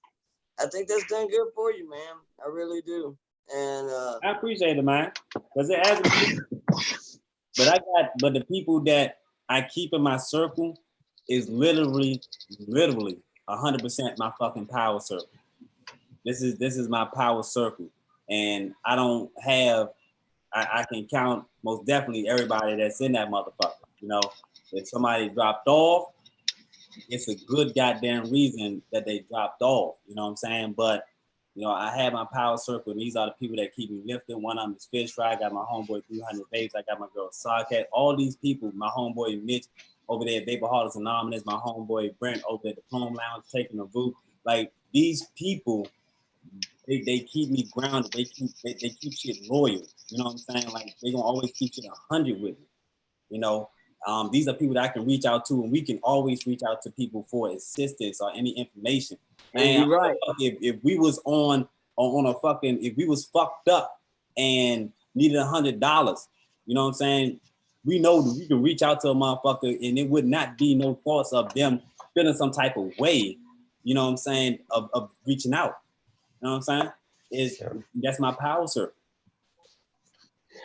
Speaker 2: I think that's done good for you, man. I really do. And
Speaker 1: I appreciate it, man. Because it has, but the people that I keep in my circle is literally 100% my fucking power circle. This is my power circle, and I don't have. I can count most definitely everybody that's in that motherfucker. You know, if somebody dropped off, it's a good goddamn reason that they dropped off. You know what I'm saying? But you know, I have my power circle, and these are the people that keep me lifted. One of them is Fish Fry. I got my homeboy 300 Babes. I got my girl Socket. All these people, my homeboy Mitch over there at Vaporaholics Anonymous, my homeboy Brent over at the Plum Lounge taking a vote. Like these people, they keep me grounded. They keep shit loyal. You know what I'm saying? Like they gonna always keep shit 100 with me. You know, these are people that I can reach out to, and we can always reach out to people for assistance or any information. Man,
Speaker 2: you're right.
Speaker 1: If we was on a fucking, if we was fucked up and needed $100, you know what I'm saying? We know that we can reach out to a motherfucker, and it would not be no thoughts of them feeling some type of way. You know what I'm saying? Of reaching out. You know what I'm saying? That's my power circle.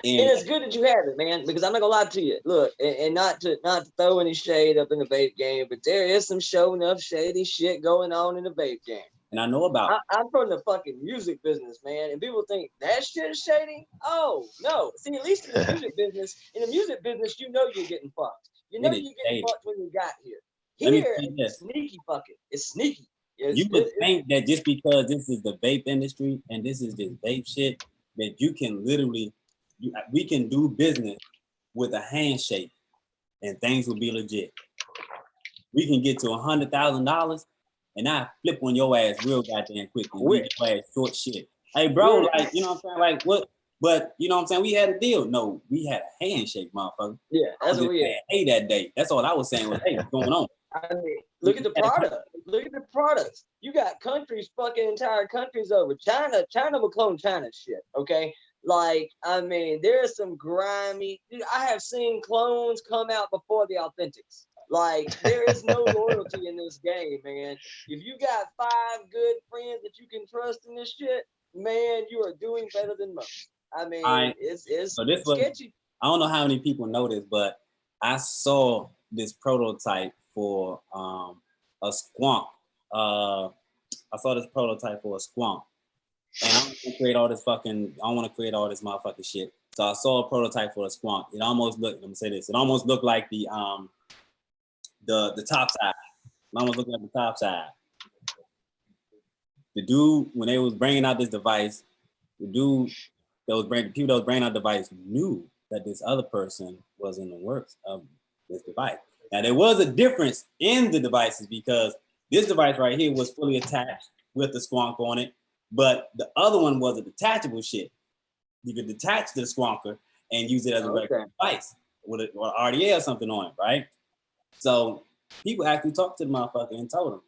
Speaker 2: And it's good that you have it, man, because I'm not gonna lie to you. Look, and not to throw any shade up in the vape game, but there is some showing up shady shit going on in the vape game.
Speaker 1: And I know about it.
Speaker 2: I'm from the fucking music business, man, and people think that shit is shady. Oh no! See, at least in the music business, you know you're getting fucked. You know you're getting fucked when you got here. Here, it's sneaky fucking. It's sneaky.
Speaker 1: You would think that just because this is the vape industry and this is this vape shit, that you can literally, we can do business with a handshake and things will be legit. We can get to $100,000 and I flip on your ass real goddamn quickly. We get your ass short shit. Hey, bro, like, you know what I'm saying? Like, what? But, you know what I'm saying? We had a deal. No, we had a handshake, motherfucker.
Speaker 2: Yeah, that's what we had.
Speaker 1: Hey, that day. That's all I was saying was, hey, what's going on?
Speaker 2: I mean, look at the product. Look at the products. You got countries, fucking entire countries over. China will clone China shit, okay? Like, I mean, there's some grimy. Dude, I have seen clones come out before the authentics. Like, there is no loyalty in this game, man. If you got 5 good friends that you can trust in this shit, man, you are doing better than most. I mean, it's sketchy.
Speaker 1: I don't know how many people know this, but I saw this prototype for a squonk. I saw this prototype for a squonk. And I don't want to create all this motherfucking shit. So I saw a prototype for a squonk. It almost looked, let me say this, it almost looked like the top side. It almost looked like the top side. The dude, when they was bringing out this device, the people that was bringing out the device knew that this other person was in the works of this device. Now there was a difference in the devices because this device right here was fully attached with the squonk on it, but the other one was a detachable shit. You could detach the squonker and use it as a regular device. with RDA or something on it, right? So people actually talked to the motherfucker and told him,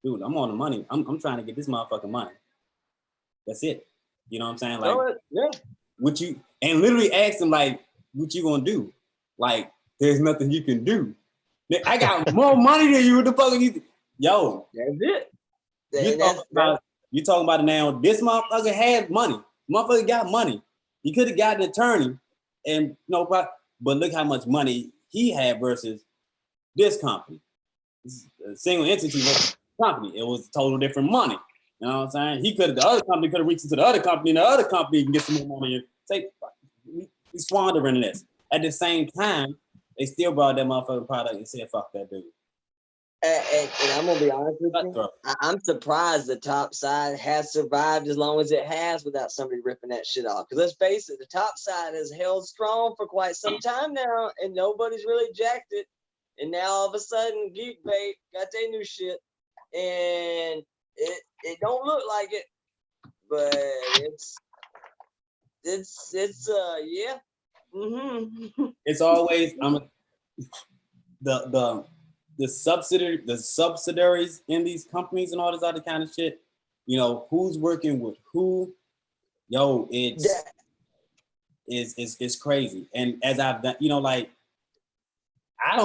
Speaker 1: dude, I'm on the money. I'm trying to get this motherfucking money. That's it. You know what I'm saying? Like, what you, and literally asked him, like, what you gonna do? Like, there's nothing you can do. I got more money than you. What the fuck are you? Yo,
Speaker 2: that's it.
Speaker 1: You talking about it now. This motherfucker had money. Motherfucker got money. He could have got an attorney and no problem. But look how much money he had versus this company. This a single entity versus company. It was total different money. You know what I'm saying? The other company could have reached into the other company, and the other company can get some more money and say, we squandering this. At the same time, they still brought that motherfucking product and said, fuck that dude.
Speaker 2: And I'm gonna be honest with you, I'm surprised the top side has survived as long as it has without somebody ripping that shit off. Because let's face it, the top side has held strong for quite some time now, and nobody's really jacked it. And now all of a sudden, Geek Vape got their new shit, and it don't look like it, but it's yeah. Mm-hmm.
Speaker 1: It's always the subsidiaries in these companies and all this other kind of shit, you know, who's working with who, yo, it's crazy. And as I've done, you know, like, I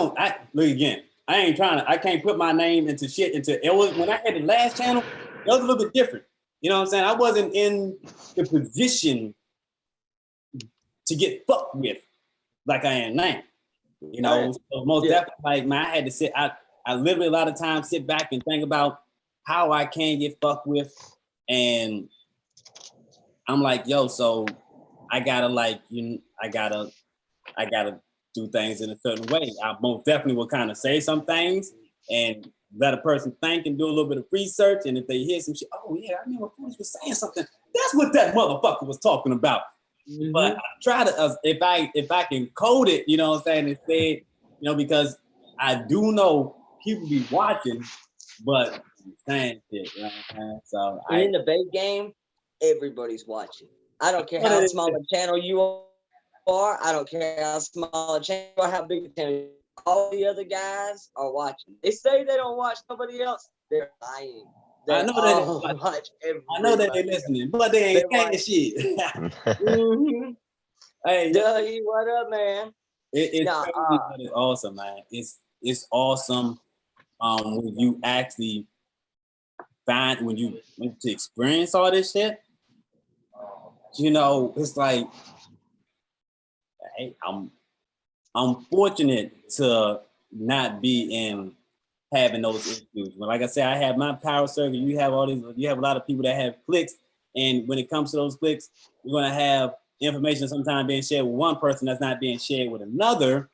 Speaker 1: look again, I can't put my name into shit it was, when I had the last channel, it was a little bit different. You know what I'm saying? I wasn't in the position to get fucked with like I am now. You know, so most definitely, like, man, I had to sit. I literally a lot of times sit back and think about how I can get fucked with, and I'm like, yo, so I gotta I gotta do things in a certain way. I most definitely will kind of say some things and let a person think and do a little bit of research, and if they hear some shit, oh yeah, I remember Foolish was saying something. That's what that motherfucker was talking about. Mm-hmm. But I try to, if I can code it, you know what I'm saying, instead, you know, because I do know people be watching, but saying shit, you know what I'm saying? So
Speaker 2: in the vape game, everybody's watching. I don't care how small a channel you are. I don't care how small a channel or how big a channel. All the other guys are watching. They say they don't watch nobody else. They're lying.
Speaker 1: I know that they're listening, but they ain't saying shit.
Speaker 2: Mm-hmm. Hey, Dougie, what up, man?
Speaker 1: It's awesome, man. It's awesome when you actually when you to experience all this shit. You know, it's like, hey, I'm fortunate to not be in having those issues. But like I said, I have my power circle. You have a lot of people that have clicks. And when it comes to those clicks, you're gonna have information sometimes being shared with one person that's not being shared with another.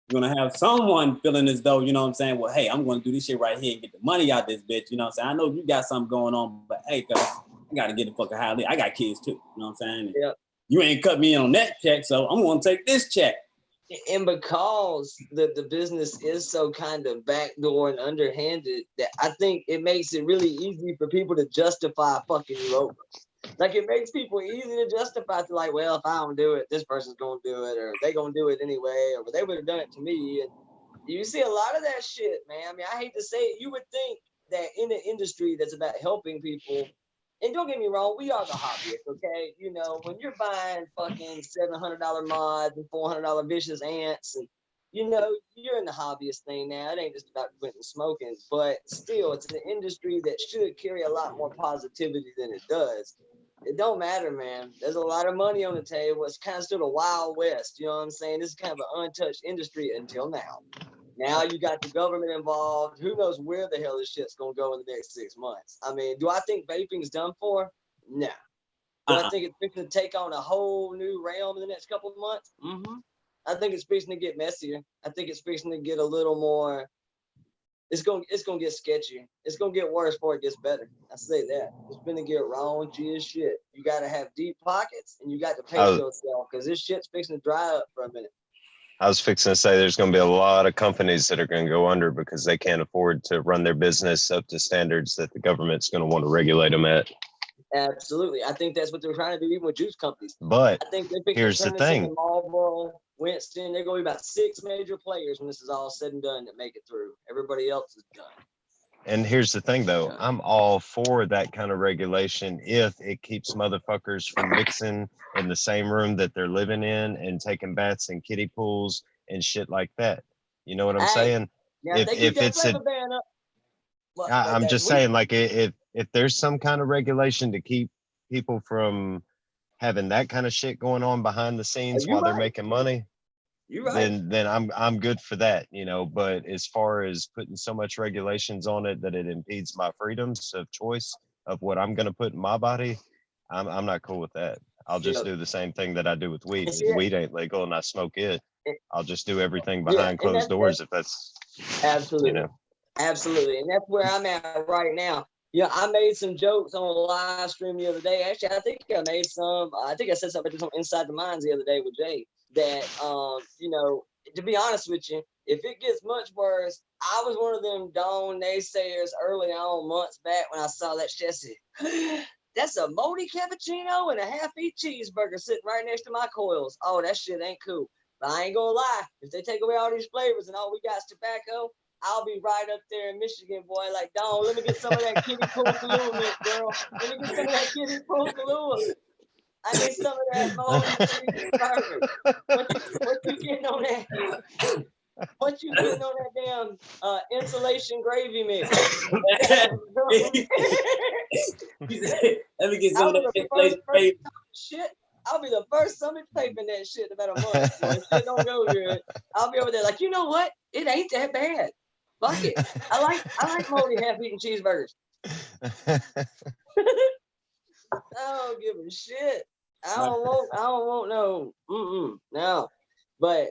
Speaker 1: You're gonna have someone feeling as though, you know what I'm saying, well, hey, I'm gonna do this shit right here and get the money out this bitch. You know what I'm saying? I know you got something going on, but hey, cuz I gotta get the fucking high. I got kids too. You know what I'm saying?
Speaker 2: Yeah.
Speaker 1: You ain't cut me in on that check, so I'm gonna take this check.
Speaker 2: And because the business is so kind of backdoor and underhanded, that I think it makes it really easy for people to justify fucking you over. Like, it makes people easy to justify to, like, well, if I don't do it, this person's gonna do it, or they gonna do it anyway, or they would have done it to me. And you see a lot of that shit, man. I mean, I hate to say it, you would think that in an industry that's about helping people, and don't get me wrong, we are the hobbyists, okay? You know, when you're buying fucking $700 mods and $400 vicious ants, and, you know, you're in the hobbyist thing now. It ain't just about quitting smoking, but still, it's an industry that should carry a lot more positivity than it does. It don't matter, man. There's a lot of money on the table. It's kind of still the Wild West, you know what I'm saying? This is kind of an untouched industry until now. Now you got the government involved. Who knows where the hell this shit's gonna go in the next 6 months? I mean, do I think vaping's done for? No. Do I think it's fixing to take on a whole new realm in the next couple of months? Mm-hmm. I think it's fixing to get messier. I think it's fixing to get a little more. It's gonna get sketchy. It's gonna get worse before it gets better. I say that. It's gonna get raunchy as shit. You gotta have deep pockets and you got to pace yourself, because this shit's fixing to dry up for a minute.
Speaker 3: I was fixing to say there's going to be a lot of companies that are going to go under because they can't afford to run their business up to standards that the government's going to want to regulate them at.
Speaker 2: Absolutely. I think that's what they're trying to do even with juice companies.
Speaker 3: But
Speaker 2: I think they're
Speaker 3: here's the thing.
Speaker 2: Marlboro Winston. They're going to be about 6 major players when this is all said and done that make it through. Everybody else is done.
Speaker 3: And here's the thing, though. I'm all for that kind of regulation if it keeps motherfuckers from mixing in the same room that they're living in and taking baths in kiddie pools and shit like that. You know what I'm saying?
Speaker 2: Now, if they keep that flavor ban up,
Speaker 3: I'm just saying, like, if there's some kind of regulation to keep people from having that kind of shit going on behind the scenes while they're making money, then I'm good for that, you know. But as far as putting so much regulations on it that it impedes my freedoms of choice of what I'm going to put in my body, I'm not cool with that. I'll just do the same thing that I do with weed. If weed ain't legal and I smoke it, I'll just do everything behind closed doors if that's
Speaker 2: absolutely,
Speaker 3: you know.
Speaker 2: Absolutely. And that's where I'm at right now. Yeah, I made some jokes on a live stream the other day. Actually, I think I said something Inside the Minds the other day with Jay that, you know, to be honest with you, if it gets much worse, I was one of them Dawn naysayers early on months back when I saw that shit. I said, that's a moldy cappuccino and a half-eat cheeseburger sitting right next to my coils. Oh, that shit ain't cool. But I ain't gonna lie, if they take away all these flavors and all we got is tobacco, I'll be right up there in Michigan, boy. Like, Dawn, let me get some of that Kitty Pool Kahlua mix, girl. Let me get some of that Kitty Pool Kahlua. I need some of that moldy cheeseburger. What you getting on that? What you getting on that damn insulation gravy mix?
Speaker 1: Let me get some of that insulation gravy.
Speaker 2: Shit. I'll be the first summit taping that shit in about a month. So if shit don't go good, I'll be over there like, you know what? It ain't that bad. Fuck it. I like moldy half-eaten cheeseburgers. I don't give a shit. I don't want no. But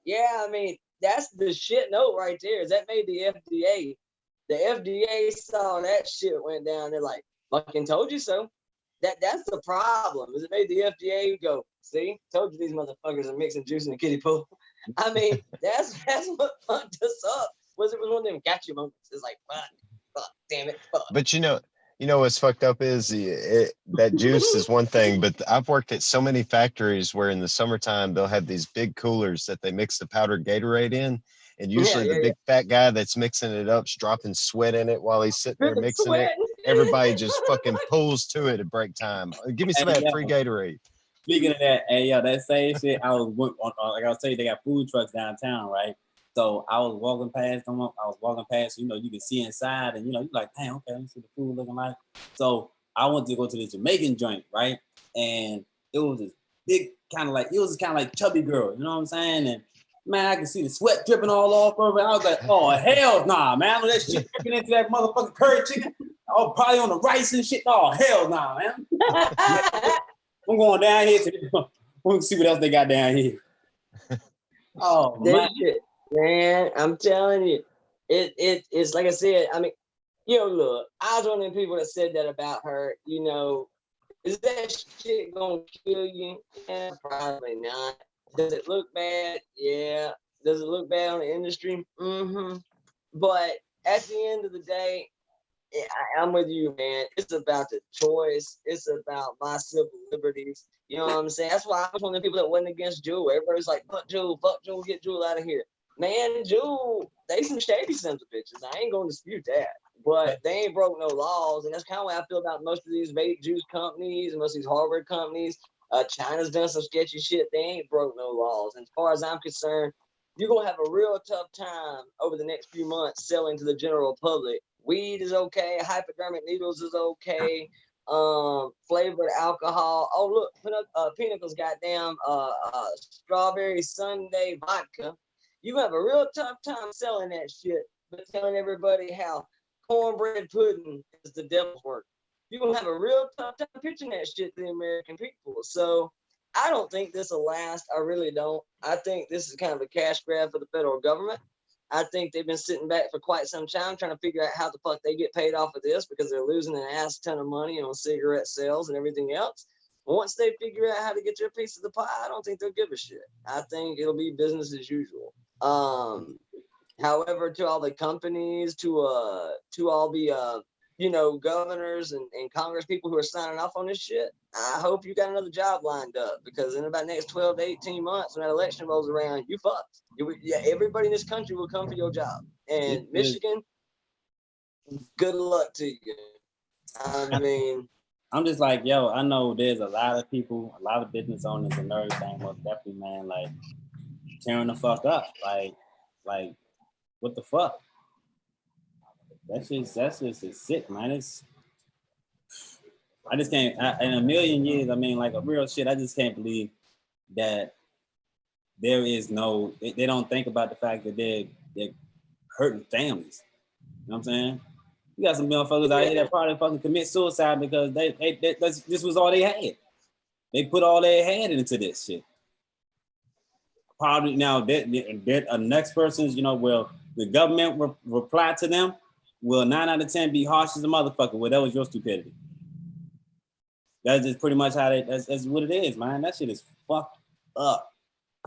Speaker 2: yeah, I mean, that's the shit note right there. Is that made the FDA? The FDA saw that shit went down. They're like, fucking told you so. That's the problem. Is it made the FDA go, see, told you these motherfuckers are mixing juice in the kiddie pool. I mean, that's what fucked us up. It was one of them gotcha moments. It's like, fuck, damn it, fuck.
Speaker 3: But you know what's fucked up is that juice is one thing, but I've worked at so many factories where in the summertime they'll have these big coolers that they mix the powdered Gatorade in, and usually the big fat guy that's mixing it up's dropping sweat in it while he's sitting there mixing it. Everybody just fucking pulls to it at break time. Give me some of that free Gatorade.
Speaker 1: Speaking of that, hey yo, that same shit. I was like I was saying, they got food trucks downtown, right? So I was walking past them. You know, you can see inside, and you know, you're like, damn, okay, let me see the food looking like. So I went to go to the Jamaican joint, right? And it was this big kind of like chubby girl, you know what I'm saying? And man, I could see the sweat dripping all off of her. I was like, oh hell nah, man, that shit dripping into that motherfucking curry chicken. Oh, probably on the rice and shit. Oh hell nah, man. I'm going down here to see what else they got down here. Oh man.
Speaker 2: Shit. Man, I'm telling you, it's like I said. I mean, you know, look, I was one of the people that said that about her. You know, is that shit gonna kill you? Yeah, probably not. Does it look bad? Yeah. Does it look bad on the industry? Mm-hmm. But at the end of the day, I'm with you, man. It's about the choice. It's about my civil liberties. You know what I'm saying? That's why I was one of the people that went against Jewel. Everybody's like, fuck Jewel, get Jewel out of here. Man, Jewel, they some shady sons of bitches. I ain't gonna dispute that. But they ain't broke no laws. And that's kind of what I feel about most of these vape juice companies and most of these hardware companies. China's done some sketchy shit. They ain't broke no laws. And as far as I'm concerned, you're gonna have a real tough time over the next few months selling to the general public. Weed is okay, hypodermic needles is okay, flavored alcohol. Oh look, Pinnacle's goddamn strawberry sundae vodka. You have a real tough time selling that shit, but telling everybody how cornbread pudding is the devil's work. You're gonna have a real tough time pitching that shit to the American people. So I don't think this will last. I really don't. I think this is kind of a cash grab for the federal government. I think they've been sitting back for quite some time trying to figure out how the fuck they get paid off of this because they're losing an ass ton of money on cigarette sales and everything else. Once they figure out how to get their piece of the pie, I don't think they'll give a shit. I think it'll be business as usual. However, to all the companies, to all the you know, governors and Congress people who are signing off on this shit, I hope you got another job lined up, because in about the next 12 to 18 months, when that election rolls around, you fucked. Everybody in this country will come for your job. And Michigan, good luck to you. I mean,
Speaker 1: I'm just like, yo, I know there's a lot of people, a lot of business owners and everything, most definitely, man, like, tearing the fuck up. Like, what the fuck? That's just sick, man. I just can't, in a million years, I mean, like, a real shit, I just can't believe that there is no, they don't think about the fact that they're hurting families. You know what I'm saying? You got some motherfuckers out here that probably fucking commit suicide because this was all they had. They put all they had into this shit. Probably now that next person's, you know, will the government reply to them? Will 9 out of 10 be harsh as a motherfucker? Well, that was your stupidity. That's just pretty much how that's what it is, man. That shit is fucked up.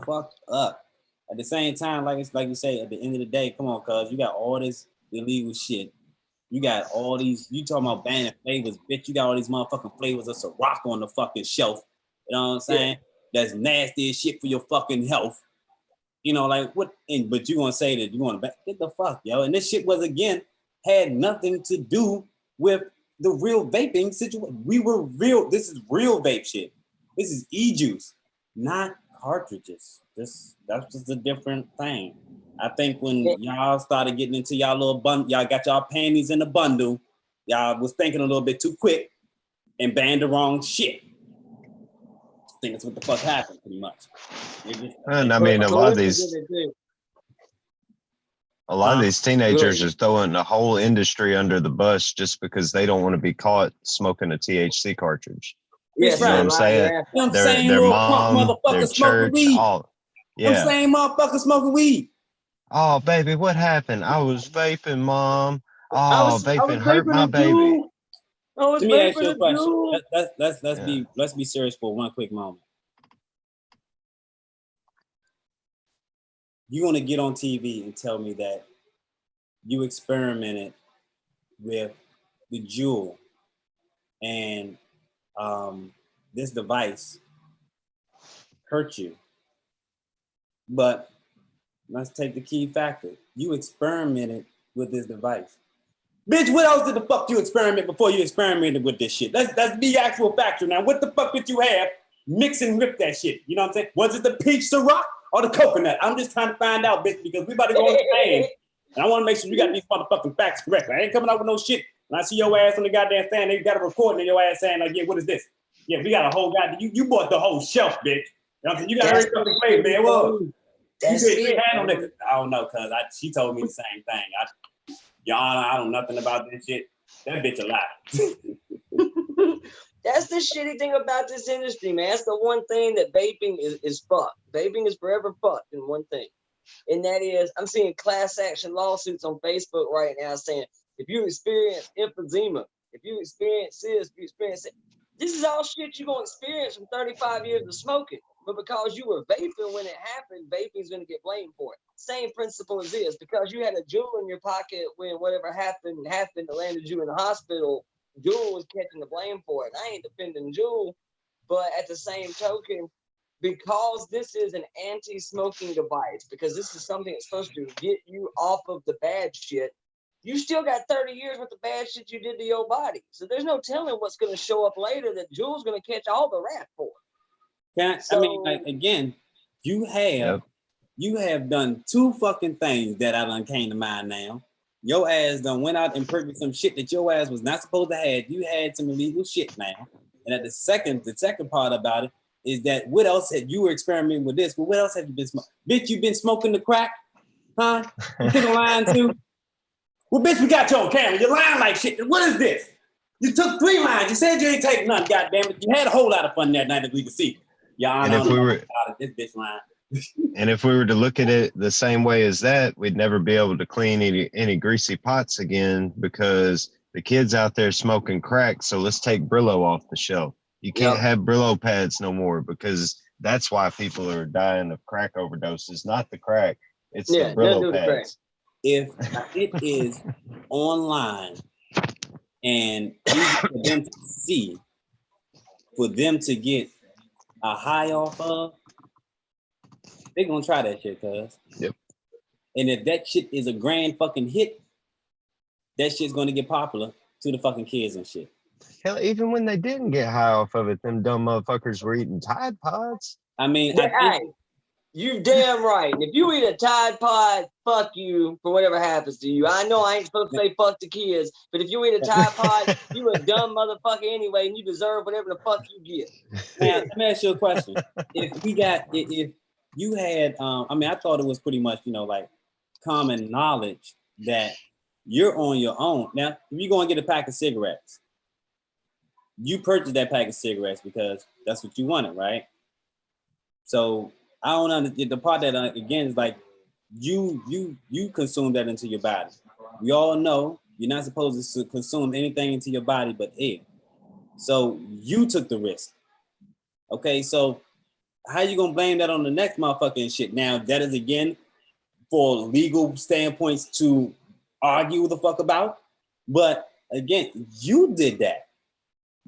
Speaker 1: Fucked up. At the same time, like you say, at the end of the day, come on, cuz you got all this illegal shit. You got all these, you talking about banning flavors, bitch. You got all these motherfucking flavors of Ciroc on the fucking shelf. You know what I'm saying? Yeah. That's nasty as shit for your fucking health. You know, like what? But you gonna say that you want to get the fuck, yo. And this shit was, again, had nothing to do with the real vaping situation. We were real. This is real vape shit. This is e-juice, not cartridges. That's just a different thing. I think when y'all started getting into y'all little bundle, y'all got y'all panties in the bundle, y'all was thinking a little bit too quick and banned the wrong shit. I think that's what the fuck happened, pretty much.
Speaker 3: And I mean, a lot of these teenagers are throwing the whole industry under the bus just because they don't want to be caught smoking a THC cartridge.
Speaker 1: Yes,
Speaker 3: you know what I'm saying?
Speaker 1: Them
Speaker 3: Their mom, their church, all. Yeah.
Speaker 1: Them same motherfuckers smoking weed.
Speaker 3: Oh, baby, what happened? I was vaping, mom. Oh, vaping hurt my baby.
Speaker 1: Let me ask you a question. Let's be serious for one quick moment. You want to get on TV and tell me that you experimented with the Juul and this device hurt you, but let's take the key factor. You experimented with this device. Bitch, what else did the fuck you experiment before you experimented with this shit? Let's be actual factor now. What the fuck did you have mix and rip that shit? You know what I'm saying? Was it the peach Ciroc or the coconut? I'm just trying to find out, bitch, because we about to go on the stand. And I want to make sure you got these motherfucking facts correct. I ain't coming out with no shit. When I see your ass on the goddamn stand, they got a recording of your ass saying, like, yeah, what is this? Yeah, we got a whole goddamn, you bought the whole shelf, bitch. You know what I'm saying? You got every fucking play, man. Whoa. You said you had no nigga. I don't know, cuz she told me the same thing. Your Honor, I don't know nothing about this shit. That bitch a lie.
Speaker 2: That's the shitty thing about this industry, man. That's the one thing that vaping is fucked. Vaping is forever fucked in one thing. And that is, I'm seeing class action lawsuits on Facebook right now saying, if you experience emphysema, if you experience this, if you experience it, this is all shit you're going to experience from 35 years of smoking. But because you were vaping when it happened, vaping's going to get blamed for it. Same principle as this. Because you had a Juul in your pocket when whatever happened that landed you in the hospital, Juul was catching the blame for it. I ain't defending Juul, but at the same token, because this is an anti-smoking device, because this is something that's supposed to get you off of the bad shit, you still got 30 years worth of bad shit you did to your body. So there's no telling what's going to show up later that Juul's going to catch all the rap for.
Speaker 1: I mean, like, again, you have done two fucking things that I done came to mind now. Your ass done went out and purchased some shit that your ass was not supposed to have. You had some illegal shit now. And at the second part about it is that what else had you were experimenting with this? Well, what else have you been smoking? Bitch, you been smoking the crack? Huh? You think I'm lying too? Well, bitch, we got you on camera. You're lying like shit. What is this? You took 3 lines. You said you ain't taking none, goddamn it. You had a whole lot of fun that night that we could see. Yeah,
Speaker 3: and if we were
Speaker 1: this bitch line.
Speaker 3: And if we were to look at it the same way as that, we'd never be able to clean any greasy pots again because the kids out there smoking crack. So let's take Brillo off the shelf. You can't have Brillo pads no more because that's why people are dying of crack overdoses, not the crack. It's the Brillo pads.
Speaker 1: If it is online And for them to see, for them to get a high off of, they're gonna try that shit, cuz.
Speaker 3: Yep.
Speaker 1: And if that shit is a grand fucking hit, that shit's gonna get popular to the fucking kids and shit.
Speaker 3: Hell, even when they didn't get high off of it, them dumb motherfuckers were eating Tide Pods.
Speaker 1: I mean,
Speaker 2: you damn right. And if you eat a Tide Pod, fuck you for whatever happens to you. I know I ain't supposed to say fuck the kids, but if you eat a Tide Pod, you a dumb motherfucker anyway, and you deserve whatever the fuck you get.
Speaker 1: Now, let me ask you a question. If you had, I mean, I thought it was pretty much, like common knowledge that you're on your own. Now, if you go and get a pack of cigarettes, you purchased that pack of cigarettes because that's what you wanted, right? So I don't understand the part that again is like you consume that into your body. We all know you're not supposed to consume anything into your body but air. So you took the risk. Okay, so how you gonna blame that on the next motherfucker and shit? Now that is again for legal standpoints to argue the fuck about. But again, you did that.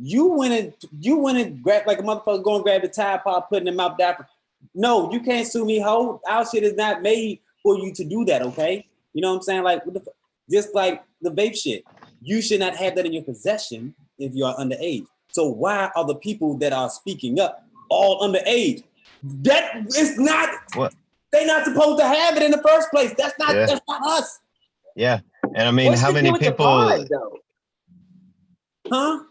Speaker 1: You went and grabbed like a motherfucker going grab the Tide Pod, putting them out there. No, you can't sue me, ho. Our shit is not made for you to do that, okay? You know what I'm saying? Like, just like the vape shit. You should not have that in your possession if you are underage. So why are the people that are speaking up all underage? That is not what they're not supposed to have it in the first place. That's not us.
Speaker 3: Yeah. And I mean, how many people
Speaker 2: huh?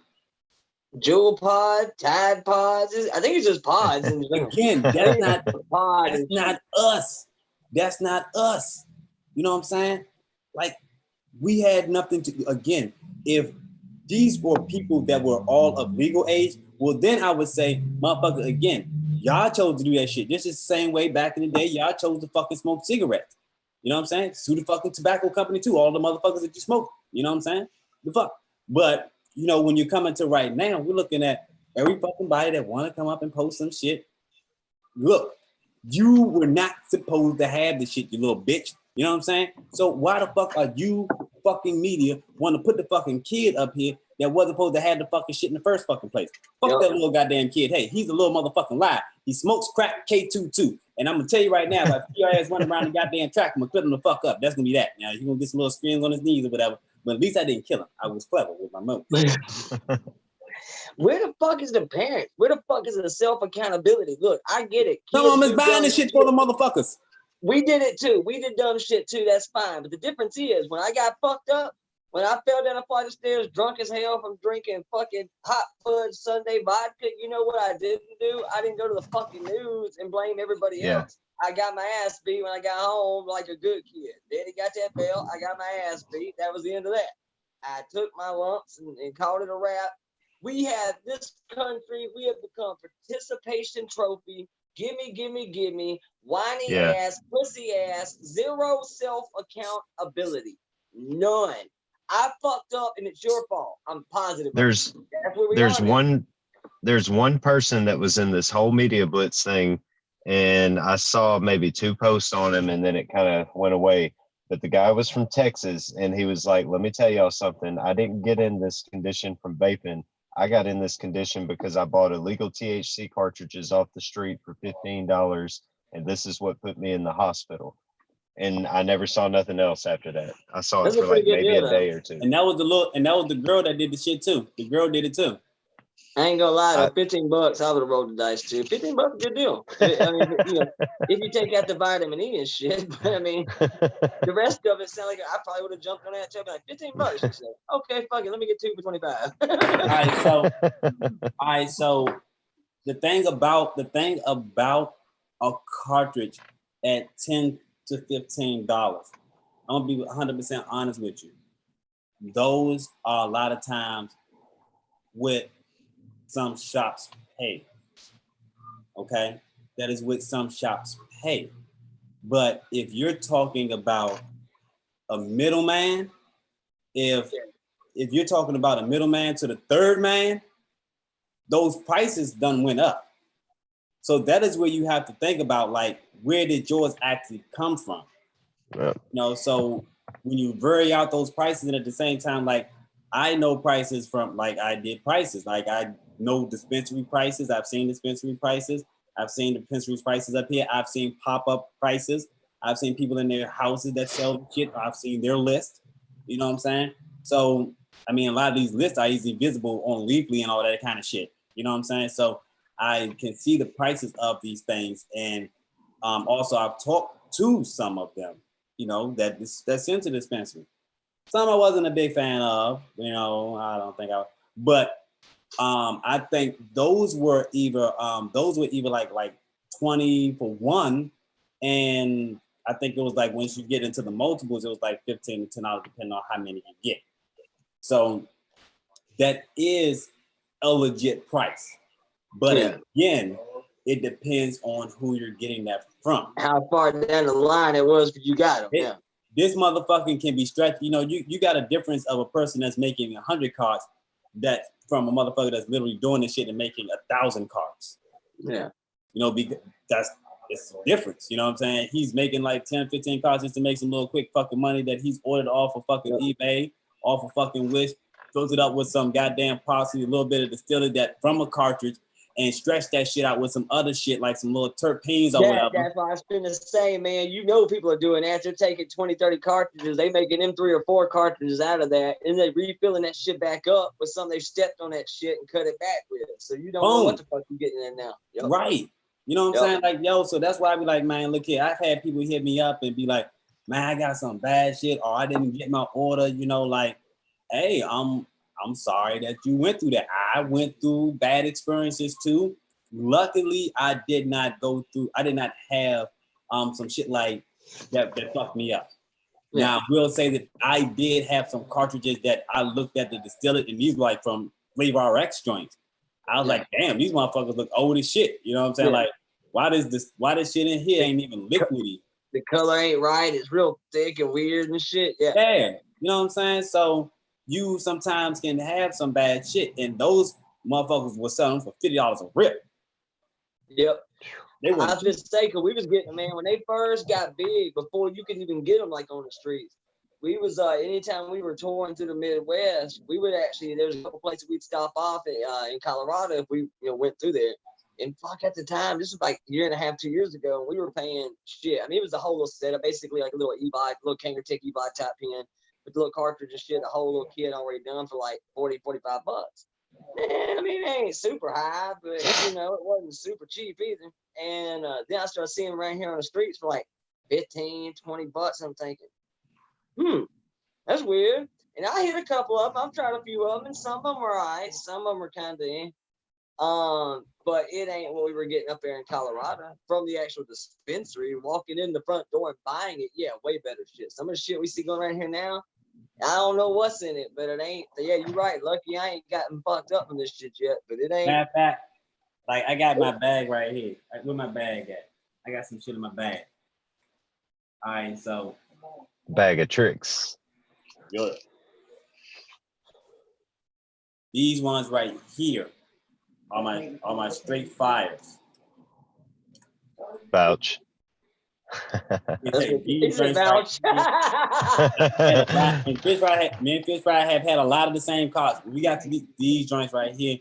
Speaker 2: Jewel Pod, Tide Pods. I think it's just pods.
Speaker 1: Again, that's not pod. That's not us. That's not us. You know what I'm saying? Like, we had nothing to. Again, if these were people that were all of legal age, well, then I would say, motherfucker, again, y'all chose to do that shit. This is the same way back in the day. Y'all chose to fucking smoke cigarettes. You know what I'm saying? Sue the fucking tobacco company too. All the motherfuckers that you smoke. You know what I'm saying? The fuck. But when you're coming to right now, we're looking at every fucking body that want to come up and post some shit. Look, you were not supposed to have this shit, you little bitch. You know what I'm saying? So why the fuck are you fucking media want to put the fucking kid up here that wasn't supposed to have the fucking shit in the first fucking place? Fuck that little goddamn kid. Hey, he's a little motherfucking lie. He smokes crack K22. And I'm gonna tell you right now, if your ass running around the goddamn track, I'm gonna clip him the fuck up. That's gonna be that. Now you're gonna get some little screams on his knees or whatever. But at least I didn't kill him. I was clever with my moves.
Speaker 2: Where the fuck is the parents? Where the fuck is the self-accountability? Look, I get it.
Speaker 1: Some of them is buying this shit for the motherfuckers.
Speaker 2: We did it too. We did dumb shit too. That's fine. But the difference is when I got fucked up, when I fell down a flight of stairs drunk as hell from drinking fucking hot fudge Sunday vodka, you know what I didn't do? I didn't go to the fucking news and blame everybody else. I got my ass beat when I got home like a good kid. Daddy got that belt. I got my ass beat. That was the end of that. I took my lumps and called it a wrap. We have this country. We have become participation trophy. Gimme, gimme, gimme. Whiny ass, pussy ass. Zero self-accountability. None. I fucked up and it's your fault. I'm positive. There's
Speaker 3: one person that was in this whole media blitz thing, and I saw maybe 2 posts on him and then it kind of went away. But the guy was from Texas and he was like, let me tell y'all something. I didn't get in this condition from vaping. I got in this condition because I bought illegal THC cartridges off the street for $15, and this is what put me in the hospital. And I never saw nothing else after that. I saw it for like maybe a day or 2.
Speaker 1: And that was the girl that did the shit too. The girl did it too.
Speaker 2: I ain't gonna lie, though, $15, I would have rolled the dice too. $15, a good deal. I mean, if you take out the vitamin E and shit, but I mean, the rest of it sounded like I probably would have jumped on that too. Like $15, she said. Okay, fuck it, let me get 2 for 25.
Speaker 1: All right, so the thing about a cartridge at $10 to $15, I'm gonna be 100% honest with you. Those are a lot of times with some shops pay. Okay, that is what some shops pay. But if you're talking about a middleman, if you're talking about a middleman to the third man, those prices done went up. So that is where you have to think about, like, where did yours actually come from? Yeah. So when you vary out those prices and at the same time, like, I know prices from like I did prices. Like I know dispensary prices. I've seen dispensary prices. I've seen dispensary prices up here. I've seen pop-up prices. I've seen people in their houses that sell shit. I've seen their list. You know what I'm saying? So I mean, a lot of these lists are easily visible on Leafly and all that kind of shit. You know what I'm saying? So I can see the prices of these things, and also I've talked to some of them. You know that's into dispensary. Some I wasn't a big fan of, you know, I don't think but I think those were either like 20 for one, and I think it was like once you get into the multiples, it was like $15 to $10 depending on how many you get. So that is a legit price, but again, it depends on who you're getting that from.
Speaker 2: How far down the line it was you got them.
Speaker 1: This motherfucking can be stretched. You know, you got a difference of a person that's making 100 cards that from a motherfucker that's literally doing this shit and making 1,000 cards.
Speaker 2: Yeah.
Speaker 1: You know, because it's a difference. You know what I'm saying? He's making like 10, 15 cards just to make some little quick fucking money that he's ordered off of fucking eBay, off of fucking Wish, fills it up with some goddamn posse, a little bit of distillate that from a cartridge, and stretch that shit out with some other shit like some little terpenes or whatever.
Speaker 2: That's what I was going to say, man. You know people are doing that. They're taking 20, 30 cartridges. They making them 3 or 4 cartridges out of that, and they refilling that shit back up with something they stepped on that shit and cut it back with. So you don't know what the fuck you're getting in now.
Speaker 1: Yep. Right. You know what I'm saying? Like, yo, so that's why I be like, man, look here. I've had people hit me up and be like, man, I got some bad shit, or I didn't get my order, you know, like, hey, I'm sorry that you went through that. I went through bad experiences too. Luckily, I did not have some shit like that fucked me up. Yeah. Now, I will say that I did have some cartridges that I looked at the distillate, and these were like from Flavor RX joints. I was like, damn, these motherfuckers look old as shit. You know what I'm saying? Like, why this shit in here ain't even liquidy?
Speaker 2: The color ain't right. It's real thick and weird and shit. Yeah.
Speaker 1: You know what I'm saying? So you sometimes can have some bad shit, and those motherfuckers were selling for $50 a rip.
Speaker 2: Yep. I was just saying, because we was getting, man, when they first got big, before you could even get them like on the streets, we was, anytime we were touring through the Midwest, we would actually, there's a couple places we'd stop off at, in Colorado if we, went through there. And fuck, at the time, this was like a year and a half, 2 years ago, and we were paying shit. I mean, it was a whole little setup, basically like a little e-bike, little Kangertech e-bike type pen with the little cartridge and shit, the whole little kit already done for like $40, $45. Man, I mean, it ain't super high, but it wasn't super cheap either. And then I started seeing them right here on the streets for like 15, 20 bucks. I'm thinking, that's weird. And I hit a couple of them. I've tried a few of them, and some of them are all right. Some of them are kind of but it ain't what we were getting up there in Colorado from the actual dispensary. Walking in the front door and buying it, way better shit. Some of the shit we see going right here now, I don't know what's in it, but it ain't. Yeah, you're right. Lucky I ain't gotten fucked up from this shit yet, but it ain't.
Speaker 1: Matter of fact, like I got my bag right here. Where my bag at? I got some shit in my bag. All right, so
Speaker 3: bag of tricks.
Speaker 1: Good. These ones right here are my straight fires.
Speaker 3: Vouch.
Speaker 1: These vouch. Me and Fish Fry have had a lot of the same cards. We got to these joints right here.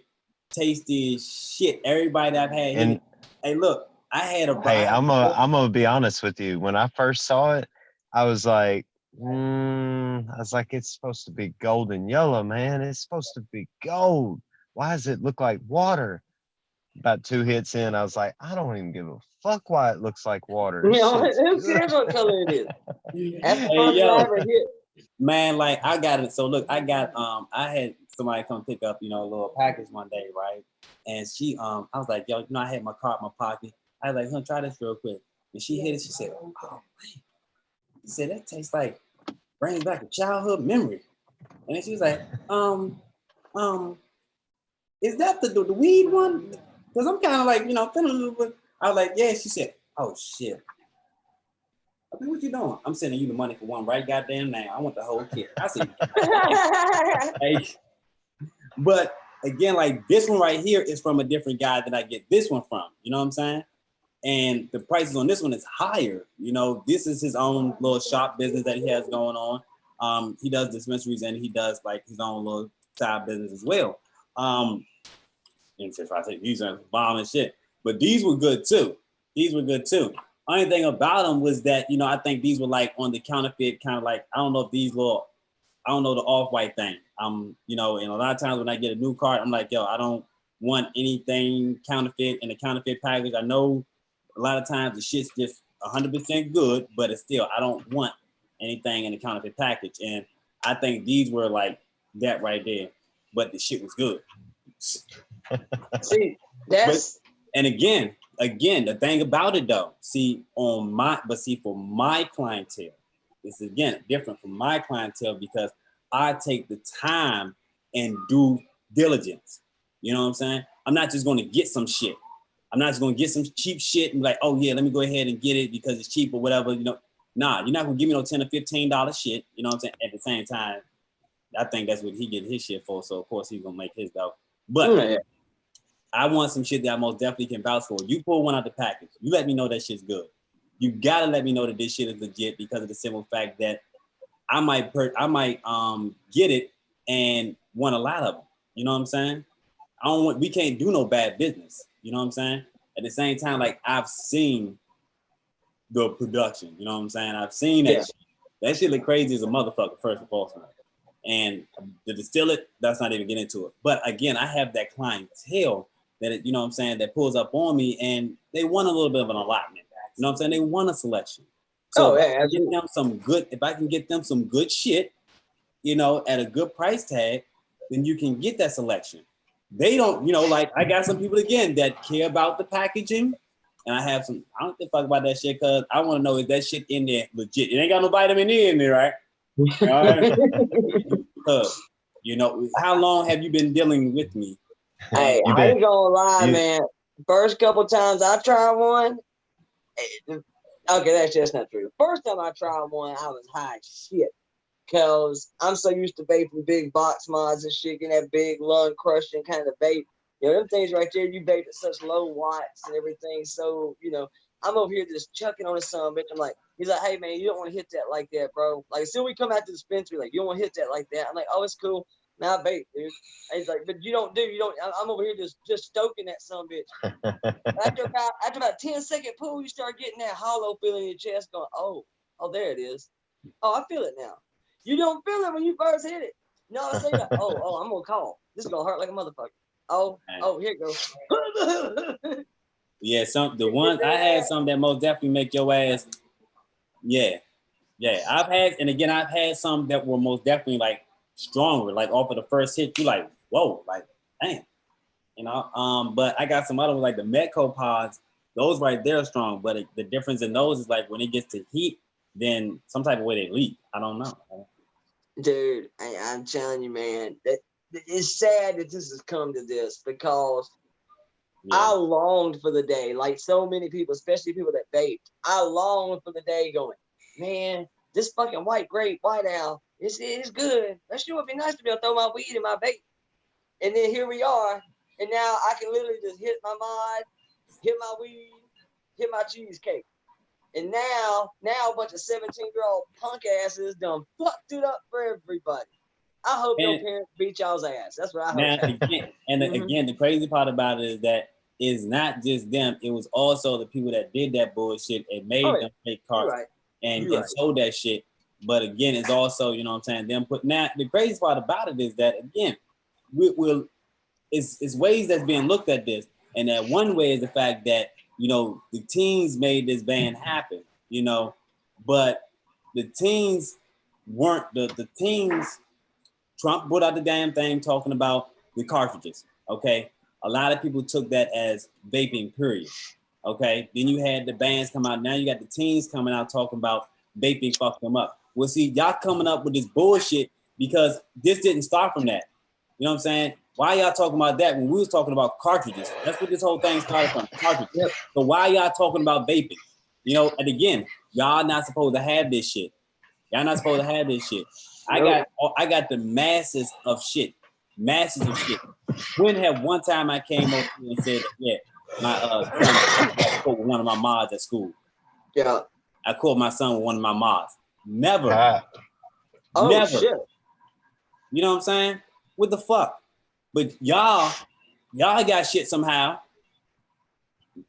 Speaker 1: Tasty shit. Everybody that I've had here. Hey, look, I had a.
Speaker 3: Hey, I'm gonna be honest with you. When I first saw it, I was like, it's supposed to be golden yellow, man. It's supposed to be gold. Why does it look like water? About 2 hits in, I was like, I don't even give a fuck why it looks like water.
Speaker 2: Who cares what color it is? That's the first one I ever hit.
Speaker 1: Man, like I got it. So look, I had somebody come pick up, a little package one day, right? And she, I was like, yo, I had my card in my pocket. I was like, try this real quick. And she hit it. She said, oh man. She said that tastes like brings back a childhood memory. And then she was like, is that the weed one? Because I'm kind of like, feeling a little bit. I was like, yeah. She said, oh shit. I mean, what you doing? I'm sending you the money for one right goddamn now. I want the whole kit. I said, hey. But again, like this one right here is from a different guy that I get this one from. You know what I'm saying? And the prices on this one is higher. This is his own little shop business that he has going on. He does dispensaries and he does like his own little side business as well. And if I say these are bomb and shit, but these were good too. Only thing about them was that, I think these were like on the counterfeit kind of like, I don't know if these little, I don't know the off-white thing. And a lot of times when I get a new card, I'm like, yo, I don't want anything counterfeit in a counterfeit package. I know a lot of times the shit's just 100% good, but it's still, I don't want anything in a counterfeit package. And I think these were like that right there, but the shit was good.
Speaker 2: See, that's...
Speaker 1: And again, the thing about it though, for my clientele, it's again different from my clientele because I take the time and do diligence. You know what I'm saying? I'm not just going to get some shit. I'm not just going to get some cheap shit and be like, oh yeah, let me go ahead and get it because it's cheap or whatever. Nah, you're not going to give me no $10 or $15 shit. You know what I'm saying? At the same time, I think that's what he get his shit for. So of course he's going to make his though. But I want some shit that I most definitely can vouch for. You pull one out the package. You let me know that shit's good. You gotta let me know that this shit is legit because of the simple fact that I might get it and want a lot of them. You know what I'm saying? We can't do no bad business. You know what I'm saying? At the same time, like I've seen the production. You know what I'm saying? I've seen that shit. That shit look crazy as a motherfucker, first and foremost. And to distill it, that's not even getting into it. But again, I have that clientele that, you know what I'm saying, that pulls up on me and they want a little bit of an allotment. You know what I'm saying? They want a selection. So if I can get them some good shit, at a good price tag, then you can get that selection. They don't, like I got some people again that care about the packaging. And I have some, I don't give a fuck about that shit because I want to know is that shit in there legit. It ain't got no vitamin E in there, right? All right. Because, how long have you been dealing with me?
Speaker 2: Hey, I ain't gonna lie, man. First couple times I tried one, okay, that's just not true. First time I tried one, I was high as shit. Cause I'm so used to vaping big box mods and shit, getting that big lung crushing kind of vape. Them things right there, you vape at such low watts and everything. So, I'm over here just chucking on this son of a bitch. I'm like, he's like, hey man, you don't want to hit that like that, bro. Like, as soon as we come out to the dispensary, like, you don't want to hit that like that. I'm like, oh, it's cool. Now I vape, dude. And he's like, but you don't. I'm over here just stoking that son of a bitch. after about 10-second pull, you start getting that hollow feeling in your chest going, oh, there it is. Oh, I feel it now. You don't feel it when you first hit it. No, I say that. Oh, I'm gonna call. This is gonna hurt like a motherfucker. Oh, here it goes.
Speaker 1: Yeah, the ones I had some that most definitely make your ass. Yeah. I've had some that were most definitely like stronger, like off of the first hit. You like, whoa, like damn, But I got some other ones like the Metco pods. Those right there are strong, but the difference in those is like when it gets to heat, then some type of way they leak. I don't know.
Speaker 2: Dude, I'm telling you, man, that it's sad that this has come to this because I longed for the day, like so many people, especially people that vape. I longed for the day going, man, this fucking white grape, white owl, it's good. That sure would be nice to be able to throw my weed in my vape. And then here we are, and now I can literally just hit my mod, hit my weed, hit my cheesecake. And now a bunch of 17-year-old punk asses done fucked it up for everybody. I hope your parents beat y'all's ass. That's what I hope.
Speaker 1: Again, the crazy part about it is that it's not just them. It was also the people that did that bullshit and made them fake cards and sold that shit. But again, it's also, you know what I'm saying, them put. Now, the crazy part about it is that, again, it's ways that's being looked at this. And that one way is the fact that, the teens made this ban happen, but the teens weren't the teens. Trump brought out the damn thing talking about the cartridges. Okay. A lot of people took that as vaping, period. Okay. Then you had the bands come out. Now you got the teens coming out talking about vaping fucked them up. Well, see, y'all coming up with this bullshit because this didn't start from that. You know what I'm saying? Why y'all talking about that when we was talking about cartridges? That's what this whole thing started from, cartridges. Yep. So why y'all talking about vaping? And again, y'all not supposed to have this shit. Y'all not supposed to have this shit. Nope. I got the masses of shit. When have one time I came over here and said, my son caught with one of my mods at school.
Speaker 2: Yeah.
Speaker 1: I caught my son with one of my mods. Never.
Speaker 2: Oh,
Speaker 1: Never.
Speaker 2: Shit.
Speaker 1: You know what I'm saying? What the fuck? But y'all got shit somehow.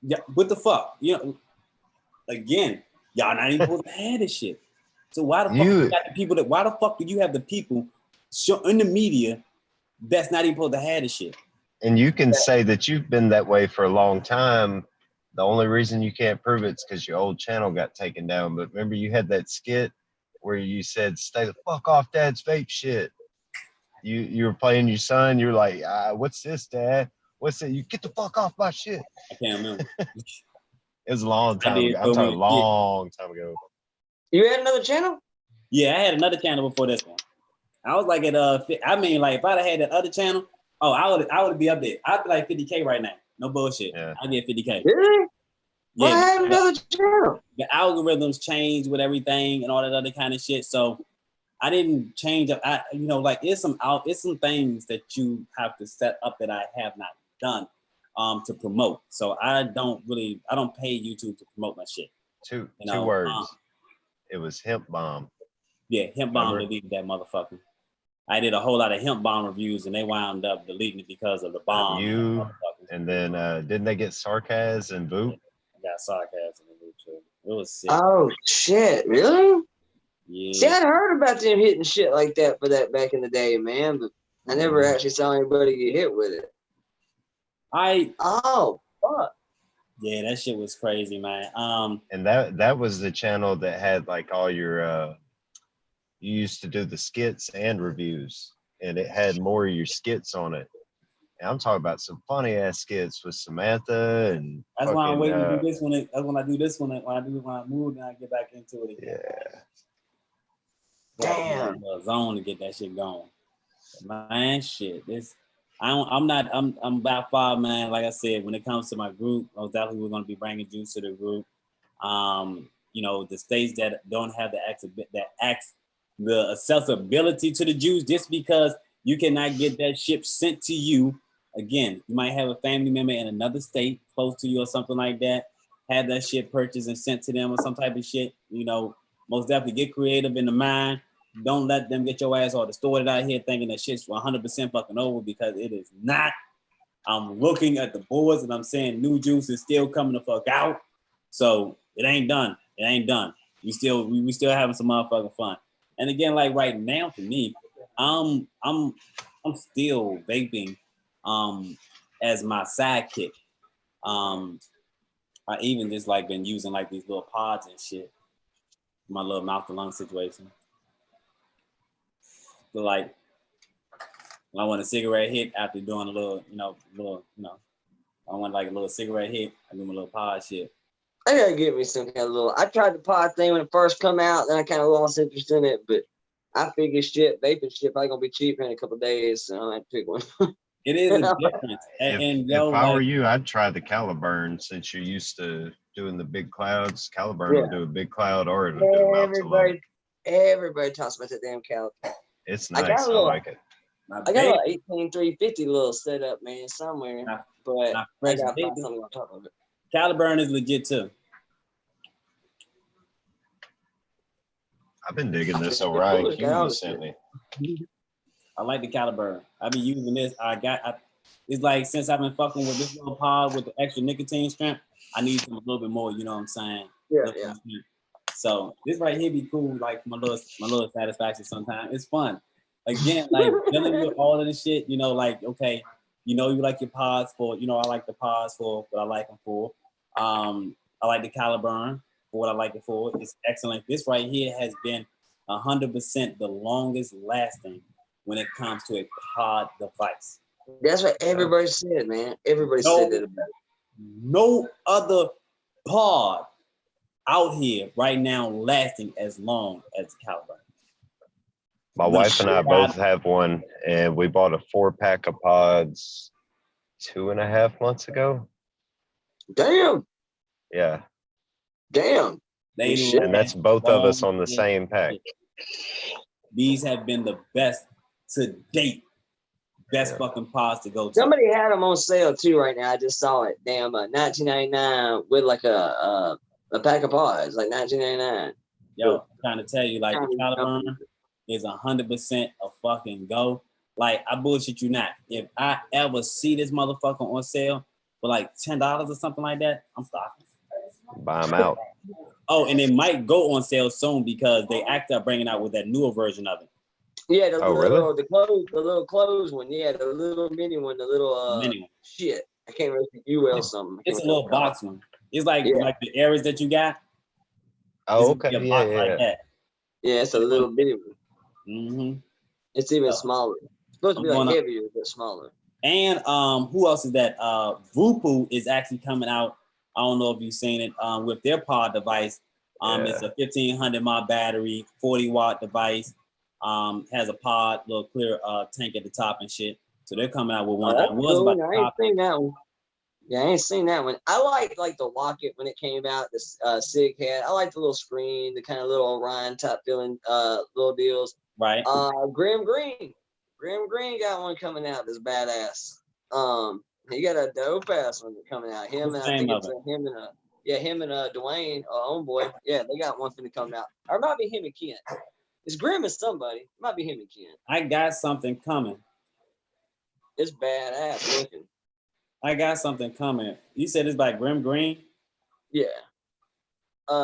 Speaker 1: Yeah, what the fuck? You know, again, y'all not even supposed to have this shit. So why the fuck you got the people that? Why the fuck do you have the people in the media that's not even supposed to have this shit?
Speaker 3: And you can say that you've been that way for a long time. The only reason you can't prove it's because your old channel got taken down. But remember, you had that skit where you said, "Stay the fuck off Dad's vape shit." You were playing your son. You're like, "What's this, Dad? What's it? You get the fuck off my shit."
Speaker 1: I can't remember.
Speaker 3: It was a long time ago. I'm talking a long time ago.
Speaker 2: You had another channel?
Speaker 1: Yeah, I had another channel before this one. I was like at I mean, like if I'd have had that other channel, oh, I would be up there. I'd be like 50K right now. No bullshit.
Speaker 3: Yeah.
Speaker 1: I'd be at 50K.
Speaker 2: Really?
Speaker 1: Yeah.
Speaker 2: I had another channel.
Speaker 1: The algorithms change with everything and all that other kind of shit. So I didn't change up. You know, like it's some things that you have to set up that I have not done to promote. So I don't pay YouTube to promote my shit.
Speaker 3: Two words. It was hemp bomb.
Speaker 1: Yeah, hemp bomb deleted that motherfucker. I did a whole lot of hemp bomb reviews and they wound up deleting it because of the bomb.
Speaker 3: And then didn't they get sarcasm and boot?
Speaker 1: I got sarcasm and boot too. It was sick.
Speaker 2: Oh shit, really?
Speaker 1: Yeah.
Speaker 2: See, I'd heard about them hitting shit like that for that back in the day, man, but I never actually saw anybody get hit with it. Oh fuck.
Speaker 1: Yeah, that shit was crazy, man.
Speaker 3: And that was the channel that had like all your you used to do the skits and reviews, and it had more of your skits on it. And I'm talking about some funny ass skits with Samantha and
Speaker 1: that's why I'm waiting to do this one. That's when I do this one. When I move and I get back into it again.
Speaker 2: Yeah.
Speaker 1: Damn. A zone to get that shit going. Man, shit. I'm by far, man. Like I said, when it comes to my group, most definitely we're gonna be bringing juice to the group. You know, the states that don't have the accessibility to the juice, just because you cannot get that ship sent to you. Again, you might have a family member in another state close to you or something like that, have that shit purchased and sent to them or some type of shit. You know, most definitely get creative in the mind. Don't let them get your ass all distorted out here thinking that shit's 100% fucking over, because it is not. I'm looking at the boards and I'm saying new juice is still coming the fuck out. So it ain't done. It ain't done. We still having some motherfucking fun. And again, like right now for me, I'm still vaping as my sidekick. I even just like been using like these little pods and shit. My little mouth to lung situation. So like when I want a cigarette hit after doing a little, I want like a little cigarette hit, I do my little pod shit.
Speaker 2: I gotta get me some kind of little. I tried the pod thing when it first come out, then I kind of lost interest in it. But I figured vaping shit probably gonna be cheaper in a couple of days, so I have to pick one.
Speaker 1: It is a difference.
Speaker 3: If I were you, I'd try the Caliburn, since you're used to doing the big clouds. Caliburn will do a big cloud, or it'll do a mouth to lung.
Speaker 2: Everybody talks about that damn Caliburn.
Speaker 3: It's nice. I like it.
Speaker 2: I got a 18350 little setup, man, somewhere. But I got to find something on top of it.
Speaker 1: Caliburn is legit too.
Speaker 3: I've been digging this Orion Q you sent me.
Speaker 1: I like the Caliburn. I've been using this. It's like since I've been fucking with this little pod with the extra nicotine strength, I need a little bit more. You know what I'm saying?
Speaker 2: Yeah.
Speaker 1: So this right here be cool, like my little satisfaction sometimes. It's fun. Again, like dealing with all of this shit, you know, like, okay, you know, you like your pods for, you know, I like the pods for what I like them for. I like the Caliburn for what I like it for. It's excellent. This right here has been 100% the longest lasting when it comes to a pod device.
Speaker 2: That's what everybody said, man. Everybody said that about it.
Speaker 1: No other pod out here right now lasting as long as Caliburn.
Speaker 3: My wife and I both have one, and we bought a 4-pack of pods 2.5 months ago.
Speaker 2: Damn.
Speaker 3: Yeah.
Speaker 2: Damn.
Speaker 3: And that's both of us on the same pack.
Speaker 1: These have been the best to date. Best fucking pods to go to.
Speaker 2: Somebody had them on sale too right now. I just saw it. Damn, $19.99 with like a pack of pods, like $19.99.
Speaker 1: Yo, I'm trying to tell you, like the is 100% a fucking go. Like, I bullshit you not. If I ever see this motherfucker on sale for like $10 or something like that, I'm stocking.
Speaker 3: Buy them out.
Speaker 1: Oh, and it might go on sale soon because they act up bringing out with that newer version of it.
Speaker 2: Yeah, the little clothes one. Yeah, the little mini one, the little
Speaker 1: mini one.
Speaker 2: Shit. I can't remember UL something.
Speaker 1: It's a little box one. It's like the areas that you got.
Speaker 3: Oh, okay. Yeah.
Speaker 1: Like that.
Speaker 2: Yeah, it's a little bitty one.
Speaker 1: Mm-hmm.
Speaker 2: It's even smaller. It's supposed to be like heavier, but smaller.
Speaker 1: And who else is that? Vupu is actually coming out. I don't know if you've seen it with their pod device. It's a 1500 mAh battery, 40-watt device. Has a pod, little clear tank at the top and shit. So they're coming out with one.
Speaker 2: I ain't seen that one. Yeah, I ain't seen that one. I like the Locket when it came out. The Sig had. I like the little screen, the kind of little Orion type feeling little deals.
Speaker 1: Right.
Speaker 2: Grim Green got one coming out that's badass. He got a dope ass one coming out. Him and Dwayne, homeboy. Yeah, they got one finna come out. Or it might be him and Ken. It's Grim and somebody. It might be him and Ken.
Speaker 1: I got something coming.
Speaker 2: It's badass looking.
Speaker 1: I got something coming. You said it's by Grim Green?
Speaker 2: Yeah.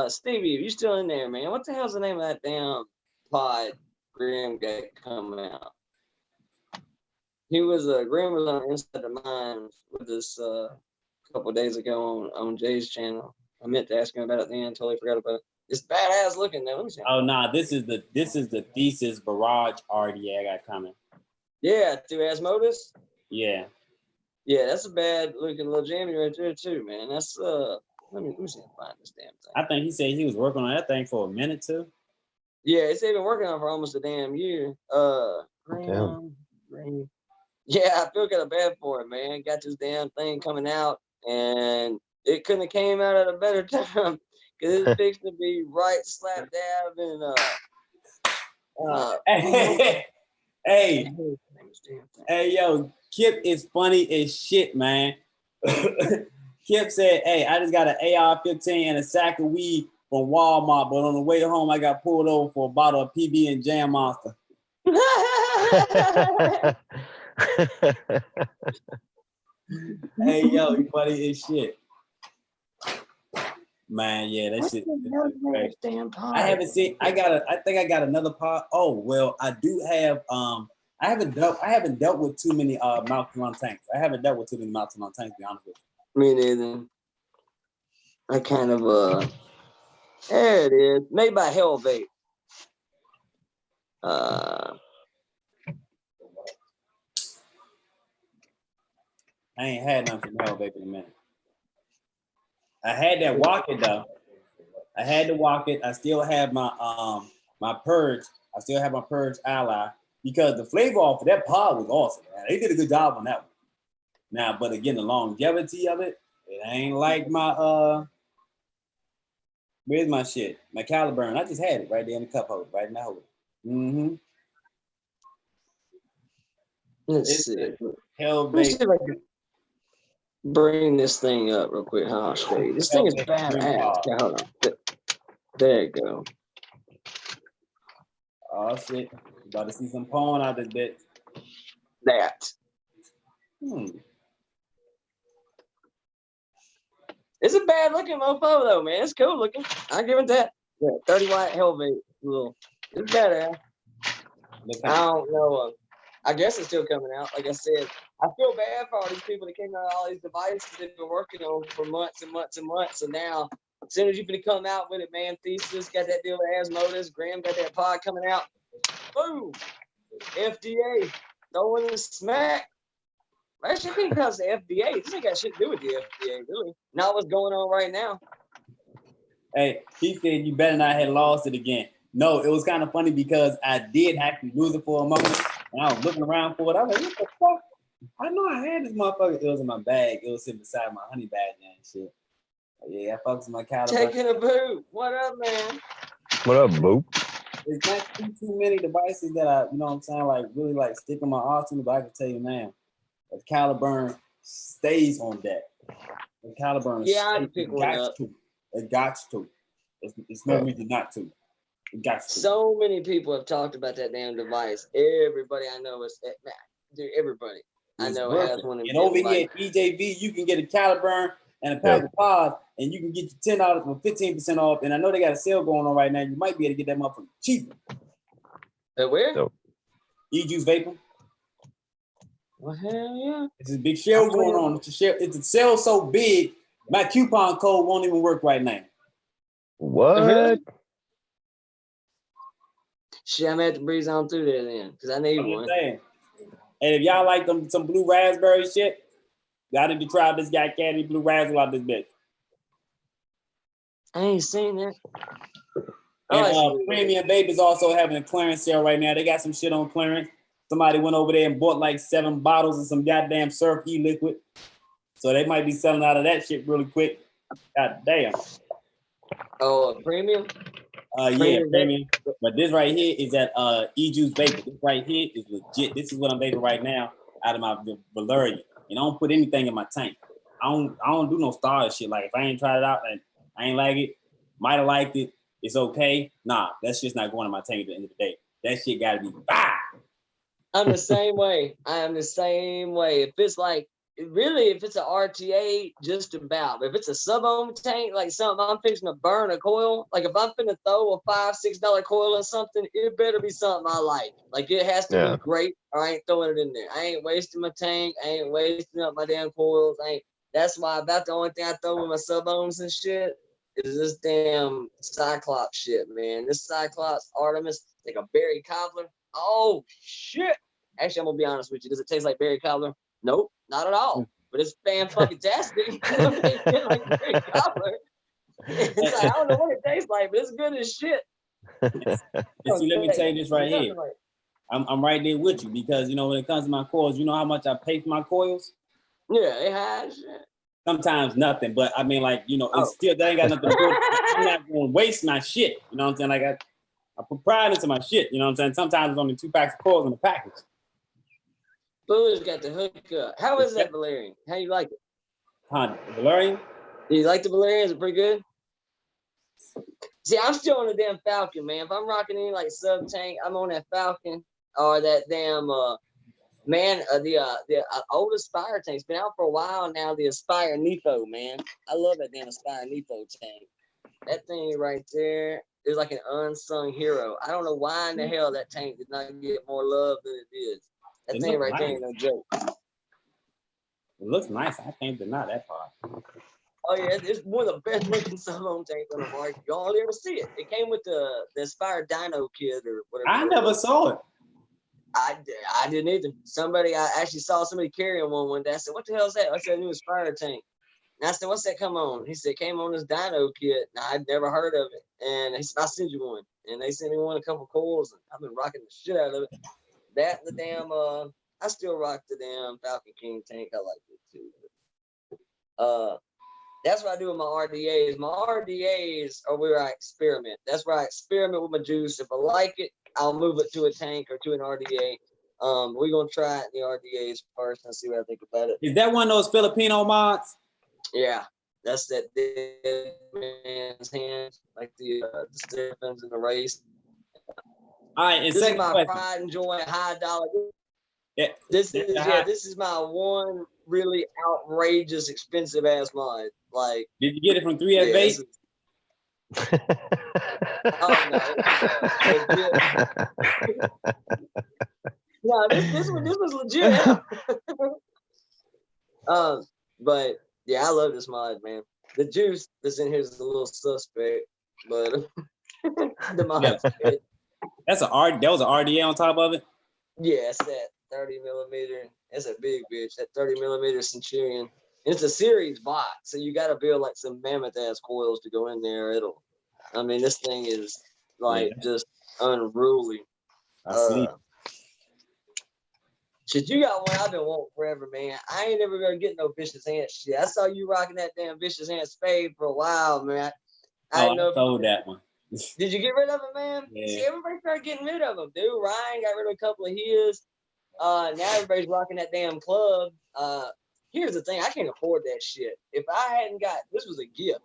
Speaker 2: Stevie, you still in there, man? What the hell's the name of that damn pod Grim got coming out? He was Grim was on Inside the Mind with us a couple of days ago on Jay's channel. I meant to ask him about it then, totally forgot about it. It's badass looking though. Let me see.
Speaker 1: Oh nah, this is the Thesis Barrage RD I got coming.
Speaker 2: Yeah, through Asmodus?
Speaker 1: Yeah.
Speaker 2: Yeah, that's a bad looking little jammy right there too, man. That's let me see if I find this damn thing.
Speaker 1: I think he said he was working on that thing for a minute too.
Speaker 2: Yeah, it's been working on it for almost a damn year. Green. Yeah, I feel kind of bad for it, man. Got this damn thing coming out, and it couldn't have came out at a better time because it's fixing to be right slap dab and
Speaker 1: Hey, yo, Kip is funny as shit, man. Kip said, "Hey, I just got an AR-15 and a sack of weed from Walmart, but on the way home, I got pulled over for a bottle of PB and Jam Monster." Hey, yo, you funny as shit. Man, yeah, that shit. I haven't seen. I think I got another pot. Oh well, I do have. I haven't dealt with too many mouth-to-lung tanks. I haven't dealt with too many mouth-to-lung tanks, to be honest with you.
Speaker 2: Me neither. I kind of there it is. Made by Hell Vape.
Speaker 1: I ain't had nothing from Hell Vape in a minute. I had that Walk-It though. I had to Walk-It. I still have my my Purge. I still have my Purge Ally because the flavor off of that pod was awesome. Man. They did a good job on that one. Now, but again, the longevity of it, it ain't like my where's my shit? My Caliburn. I just had it right there in the cup holder, right now. Mm-hmm.
Speaker 2: Let's see.
Speaker 1: Hell Vape.
Speaker 2: Bring this thing up real quick. Huh? I'll show you. This thing is badass. Okay, hold on. There you go.
Speaker 1: Oh shit! About to see some porn out this bitch.
Speaker 2: That. It's a bad looking mofo though, man. It's cool looking. I give it that. Yeah, 30-watt Hell Vape. Little. It's badass. I don't know. I guess it's still coming out. Like I said, I feel bad for all these people that came out with all these devices they've been working on for months and months and months. And now, as soon as you're going to come out with it, man, Thesis got that deal with Asmodus, Graham got that pod coming out. Boom! FDA. Throwing the smack. Actually, I think because the FDA. This ain't got shit to do with the FDA, really. Not what's going on right now.
Speaker 1: Hey, he said you better not have lost it again. No, it was kind of funny because I did actually lose it for a moment. And I was looking around for it. I was like, what the fuck? I know I had this motherfucker. It was in my bag. It was sitting beside my honey bag and shit. Yeah, I fucks with my caliber.
Speaker 2: Taking a boot. What up, man?
Speaker 3: What up, Boop?
Speaker 1: It's not too many devices that I, you know what I'm saying, like really like sticking my arsenal, but I can tell you now, the Caliburn stays on deck. The Caliburn
Speaker 2: I had to pick one up.
Speaker 1: It got to. It's no reason not to.
Speaker 2: So many people have talked about that damn device. Everybody I know is, dude, everybody I know has one.
Speaker 1: And over here at EJV, you can get a Caliburn and a pack of pods, and you can get you $10 for 15% off. And I know they got a sale going on right now. You might be able to get that motherfucker cheaper.
Speaker 2: At where?
Speaker 1: E-Juice Vaping.
Speaker 2: Well, hell yeah.
Speaker 1: It's a big sale going on. It's a sale so big, my coupon code won't even work right now.
Speaker 3: What?
Speaker 2: Really? Shit, I'm gonna have to breeze on through there then, because I need one.
Speaker 1: And if y'all like some blue raspberry shit, y'all need to try this guy Caddy Blue Raspberry out this bitch.
Speaker 2: I ain't seen that.
Speaker 1: And Premium Vape is also having a clearance sale right now. They got some shit on clearance. Somebody went over there and bought like 7 bottles of some goddamn Surf E-liquid. So they might be selling out of that shit really quick. God damn.
Speaker 2: Oh, Premium?
Speaker 1: Yeah, Premium. But this right here is at E-Juice Vapor. This right here is legit. This is what I'm vaping right now out of my Valerian. And I don't put anything in my tank. I don't do no star shit. Like if I ain't tried it out and I ain't like it, might have liked it, it's okay. Nah, that's just not going in my tank at the end of the day. That shit gotta be
Speaker 2: I'm the same way. I am the same way. If it's like, really, if it's an RTA, just about. But if it's a sub-ohm tank, like something I'm fixing to burn a coil, like if I'm finna throw a $5-6 coil or something, it better be something I like. Like it has to be great, or I ain't throwing it in there. I ain't wasting my tank. I ain't wasting up my damn coils. That's why about the only thing I throw with my sub-ohms and shit is this damn Cyclops shit, man. This Cyclops Artemis, like a berry cobbler. Oh shit! Actually, I'm gonna be honest with you. Does it taste like berry cobbler? Nope, not at all. But it's fan-fucking-tastic. Like berry cobbler. It's like, I don't know what it tastes like, but it's good as shit.
Speaker 1: See, let me tell you this right here. I'm right there with you because, you know, when it comes to my coils, you know how much I pay for my coils?
Speaker 2: Yeah, it has.
Speaker 1: Sometimes nothing, but I mean, like, you know, it's still, they ain't got nothing to do. I'm not going to waste my shit. You know what I'm saying? Like, I put pride into my shit. You know what I'm saying? Sometimes it's only 2 packs of coils in the package.
Speaker 2: Foolish got the hookup. How is that Valerian? How you like it?
Speaker 1: Huh, Valerian?
Speaker 2: Do you like the Valerian? Is it pretty good? See, I'm still on the damn Falcon, man. If I'm rocking any like sub tank, I'm on that Falcon or that damn the old Aspire tank's been out for a while now. The Aspire Nepo, man. I love that damn Aspire Nepo tank. That thing right there is like an unsung hero. I don't know why in the hell that tank did not get more love than it did. That thing right there ain't no joke.
Speaker 1: It looks nice. I can't deny that part.
Speaker 2: Oh yeah, it's one of the best looking sub-ohm tanks on the market. Y'all ever see it? It came with the Aspire Dino kit or whatever.
Speaker 1: I never saw it.
Speaker 2: I didn't either. I actually saw somebody carrying one day. I said, "What the hell is that?" I said, "A new Aspire tank." And I said, "What's that come on?" He said, "It came on this Dino kit." Now, I'd never heard of it, and he said, "I'll send you one." And they sent me one, a couple coils, and I've been rocking the shit out of it. That the damn I still rock the damn Falcon King tank. I like it too. That's what I do with my RDAs. My RDAs are where I experiment. That's where I experiment with my juice. If I like it, I'll move it to a tank or to an RDA. We're gonna try it in the RDAs first and see what I think about it.
Speaker 1: Is that one of those Filipino mods?
Speaker 2: Yeah, that's that dead man's hand, like the Stephens in the race.
Speaker 1: All right,
Speaker 2: this is my pride and joy, $high dollar. Yeah, this is my one really outrageous, expensive ass mod. Like,
Speaker 1: did you get it from 3F Base?
Speaker 2: No, this was legit. But yeah, I love this mod, man. The juice that's in here is a little suspect, but the mod's good.
Speaker 1: That was an RDA on top of it?
Speaker 2: Yeah, it's that 30 millimeter. It's a big bitch. That 30 millimeter Centurion. It's a series box, so you got to build like some mammoth ass coils to go in there. I mean, this thing is like just unruly.
Speaker 1: I see.
Speaker 2: Shit, you got one I've been wanting forever, man. I ain't never gonna get no Vicious Ant shit. I saw you rocking that damn Vicious Ant spade for a while, man.
Speaker 1: I sold that one.
Speaker 2: Did you get rid of it, man?
Speaker 1: Yeah.
Speaker 2: See, everybody started getting rid of them, dude. Ryan got rid of a couple of his. Now everybody's rocking that damn club. Here's the thing, I can't afford that shit. If I hadn't got, this was a gift.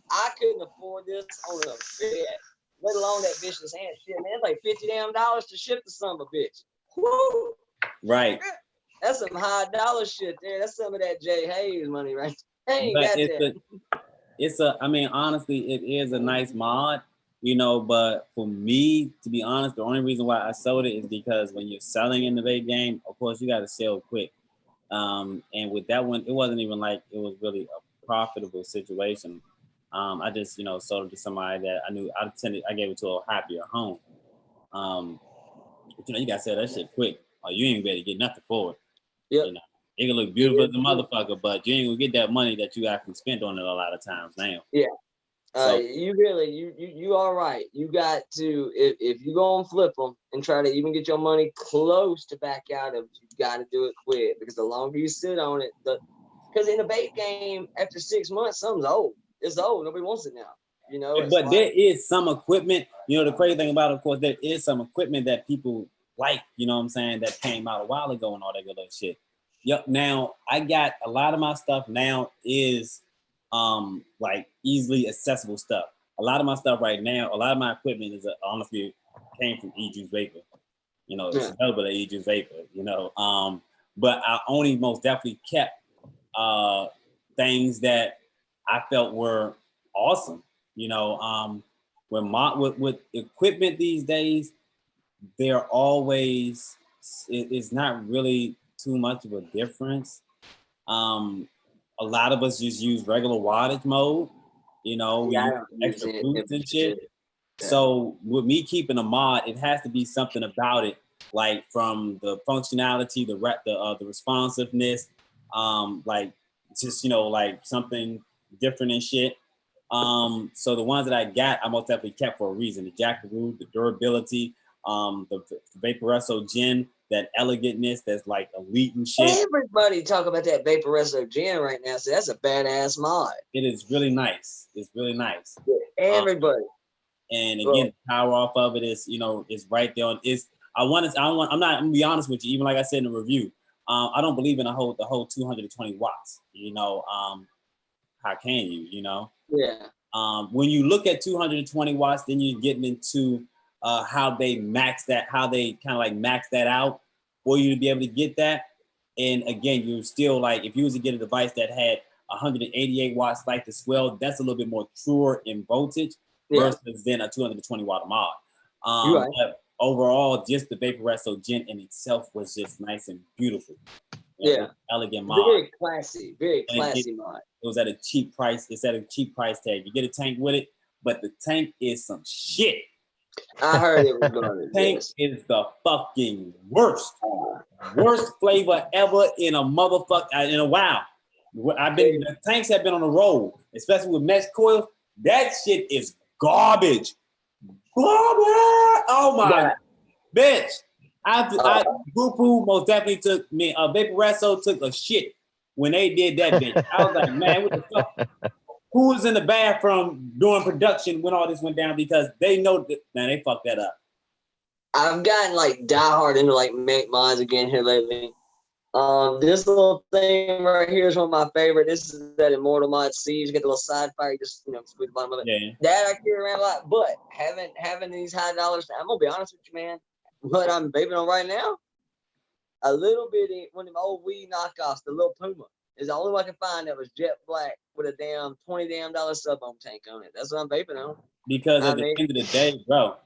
Speaker 2: I couldn't afford this on a bet. let alone that vicious hand shit, man. It's like $50 damn to ship to some of a bitch. Woo!
Speaker 1: Right.
Speaker 2: That's some high dollar shit there. That's some of that Jay Hayes money, right? Hey,
Speaker 1: But it's a, I mean, honestly, it is a nice mod, you know, but for me, to be honest, the only reason why I sold it is because when you're selling in the vape game, of course, you got to sell quick. And with that one, it wasn't even like it was really a profitable situation. I just, you know, sold it to somebody that I knew. I gave it to a happier home. But, you know, you got to sell that shit quick, or you ain't ready to get nothing for it.
Speaker 2: Yep.
Speaker 1: You know, it can look beautiful as a motherfucker, but you ain't gonna get that money that you actually spent on it a lot of times now.
Speaker 2: Yeah.
Speaker 1: So,
Speaker 2: you really, you are right. You got to, if you go and flip them and try to even get your money close to back out of, you got to do it quick, because the longer you sit on it, because in the vape game, after 6 months, something's old. It's old. Nobody wants it now. You know,
Speaker 1: but there is some equipment. You know, the crazy thing about it, of course, there is some equipment that people like. You know what I'm saying? That came out a while ago and all that good little shit. Yep. Now I got a lot of my stuff now is like easily accessible stuff. A lot of my stuff right now, a lot of my equipment is honestly came from E-Juice Vapor. You know, it's available at E-Juice Vapor, you know. But I only most definitely kept things that I felt were awesome. You know, with equipment these days, they're always, it's not really too much of a difference. A lot of us just use regular wattage mode, you know, we use extra boosts and shit. Yeah. So with me keeping a mod, it has to be something about it, like from the functionality, the responsiveness, like just, you know, like something different and shit. So the ones that I got, I most definitely kept for a reason. The Jackaroo, the durability, the Vaporesso Gin, that elegantness that's like elite and shit.
Speaker 2: Everybody talk about that Vaporesso Gin right now, so that's a badass mod.
Speaker 1: It is really nice. It's really nice.
Speaker 2: Yeah, everybody.
Speaker 1: And again, the power off of it is, you know, is right there on. I'm gonna be honest with you. Even like I said in the review, I don't believe in the whole 220 watts. You know, how can you? You know.
Speaker 2: Yeah.
Speaker 1: When you look at 220 watts, then you're getting into how they max that, how they kind of like max that out for you to be able to get that. And again, you're still like, if you was to get a device that had 188 watts like the Swell, that's a little bit more truer in voltage versus than a 220 watt mod.
Speaker 2: Right.
Speaker 1: But overall, just the Vaporesso Gin in itself was just nice and beautiful.
Speaker 2: Yeah.
Speaker 1: Elegant mod.
Speaker 2: Very classy mod.
Speaker 1: It was at a cheap price. It's at a cheap price tag. You get a tank with it, but the tank is some shit.
Speaker 2: I heard it was garbage.
Speaker 1: Tank is the fucking worst flavor ever in a motherfucker in a while. The tanks have been on the road, especially with mesh coils. That shit is garbage. Oh my bitch. Boo most definitely took me. Vaporesso took a shit when they did that bitch. I was like, man, what the fuck? Who was in the bathroom doing production when all this went down? Because they know that, man, they fucked that up.
Speaker 2: I've gotten like diehard into like make mods again here lately. This little thing right here is one of my favorite. This is that Immortal Mod C. You get the little side fire, you just squeeze the bottom of it. Yeah. That I carry around a lot, but having these high dollars, I'm gonna be honest with you, man. What I'm vaping on right now, a little bitty one of them old weed knockoffs, the little Puma, is the only one I can find that was jet black with a damn $20 sub ohm tank on it. That's what I'm vaping on.
Speaker 1: Because at the end of the day, bro,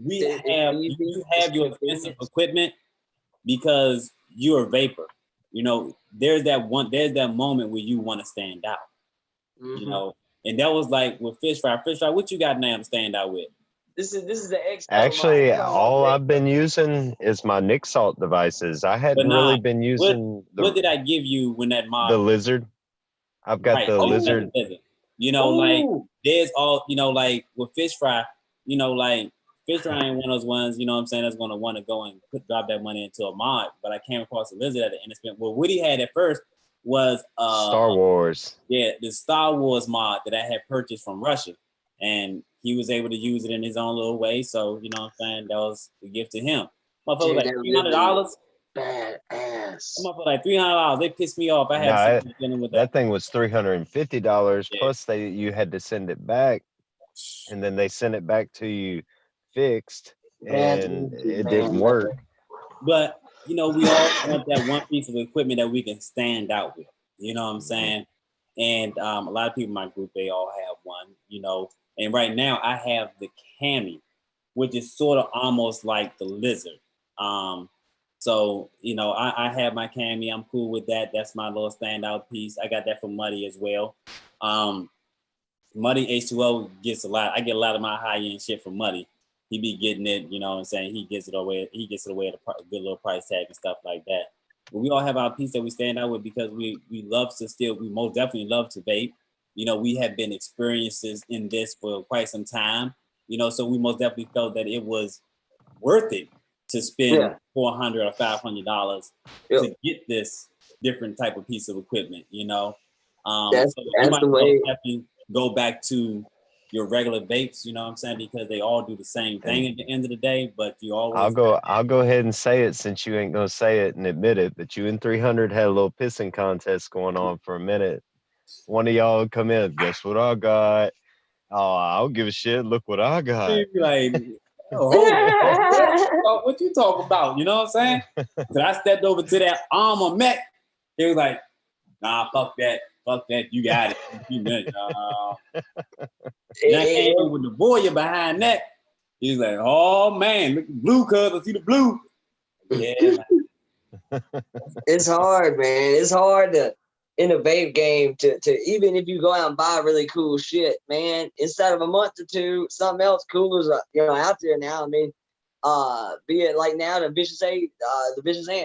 Speaker 1: you have your expensive equipment because you're a vapor. You know, there's that moment where you want to stand out. Mm-hmm. You know, and that was like with Fish Fry. Fish Fry, what you got now to stand out with?
Speaker 2: This is the X.
Speaker 3: Actually, all I've been using is my Nick Salt devices. I hadn't really been using.
Speaker 1: What did I give you when that mod?
Speaker 3: The Lizard. I've got the Lizard.
Speaker 1: You know, like there's all, you know, like with Fish Fry, you know, like Fish Fry ain't one of those ones, you know what I'm saying, that's going to want to go and drop that money into a mod. But I came across the Lizard at the end of spin. Well, what he had at first was
Speaker 3: Star Wars.
Speaker 1: Yeah, the Star Wars mod that I had purchased from Russia. And he was able to use it in his own little way. So, you know what I'm saying? That was the gift to him. Motherfucker was like $300.
Speaker 2: Badass.
Speaker 1: Motherfucker like $300. They pissed me off. I had
Speaker 3: that thing was $350. Yeah. Plus you had to send it back. and then they sent it back to you fixed, and it didn't work.
Speaker 1: But you know, we all want that one piece of equipment that we can stand out with. You know what I'm saying? And a lot of people in my group, they all have one. You know, and right now I have the Cami, which is sort of almost like the Lizard. So you know, I have my Cami. I'm cool with that. That's my little standout piece. I got that from Muddy as well. Muddy H2O gets a lot. I get a lot of my high end shit from Muddy. He be getting it, you know what I'm saying? He gets it away. He gets it away at a good little price tag and stuff like that. But we all have our piece that we stand out with because we love to still, we most definitely love to vape. You know, we have been experiences in this for quite some time, you know, so we most definitely felt that it was worth it to spend $400 or $500 to get this different type of piece of equipment, you know?
Speaker 2: That's the way.
Speaker 1: Definitely go back to your regular vapes, you know what I'm saying? Because they all do the same thing at the end of the day, but you always...
Speaker 3: I'll go ahead and say it since you ain't gonna say it and admit it, but you and 300 had a little pissing contest going on for a minute. One of y'all come in, guess what I got? Oh, I don't give a shit, look what I got.
Speaker 1: Like, oh, what you talking about? You know what I'm saying? So I stepped over to that arm of mech. He was like, nah, fuck that, you got it. And I came in with the voyeur behind that. He's like, oh man, look at the blue, cuz I see the blue. Yeah.
Speaker 2: It's hard, man. It's hard to in a vape game to even if you go out and buy really cool shit, man, inside of a month or two, something else cool is out there now. I mean, be it like now the Vicious Aint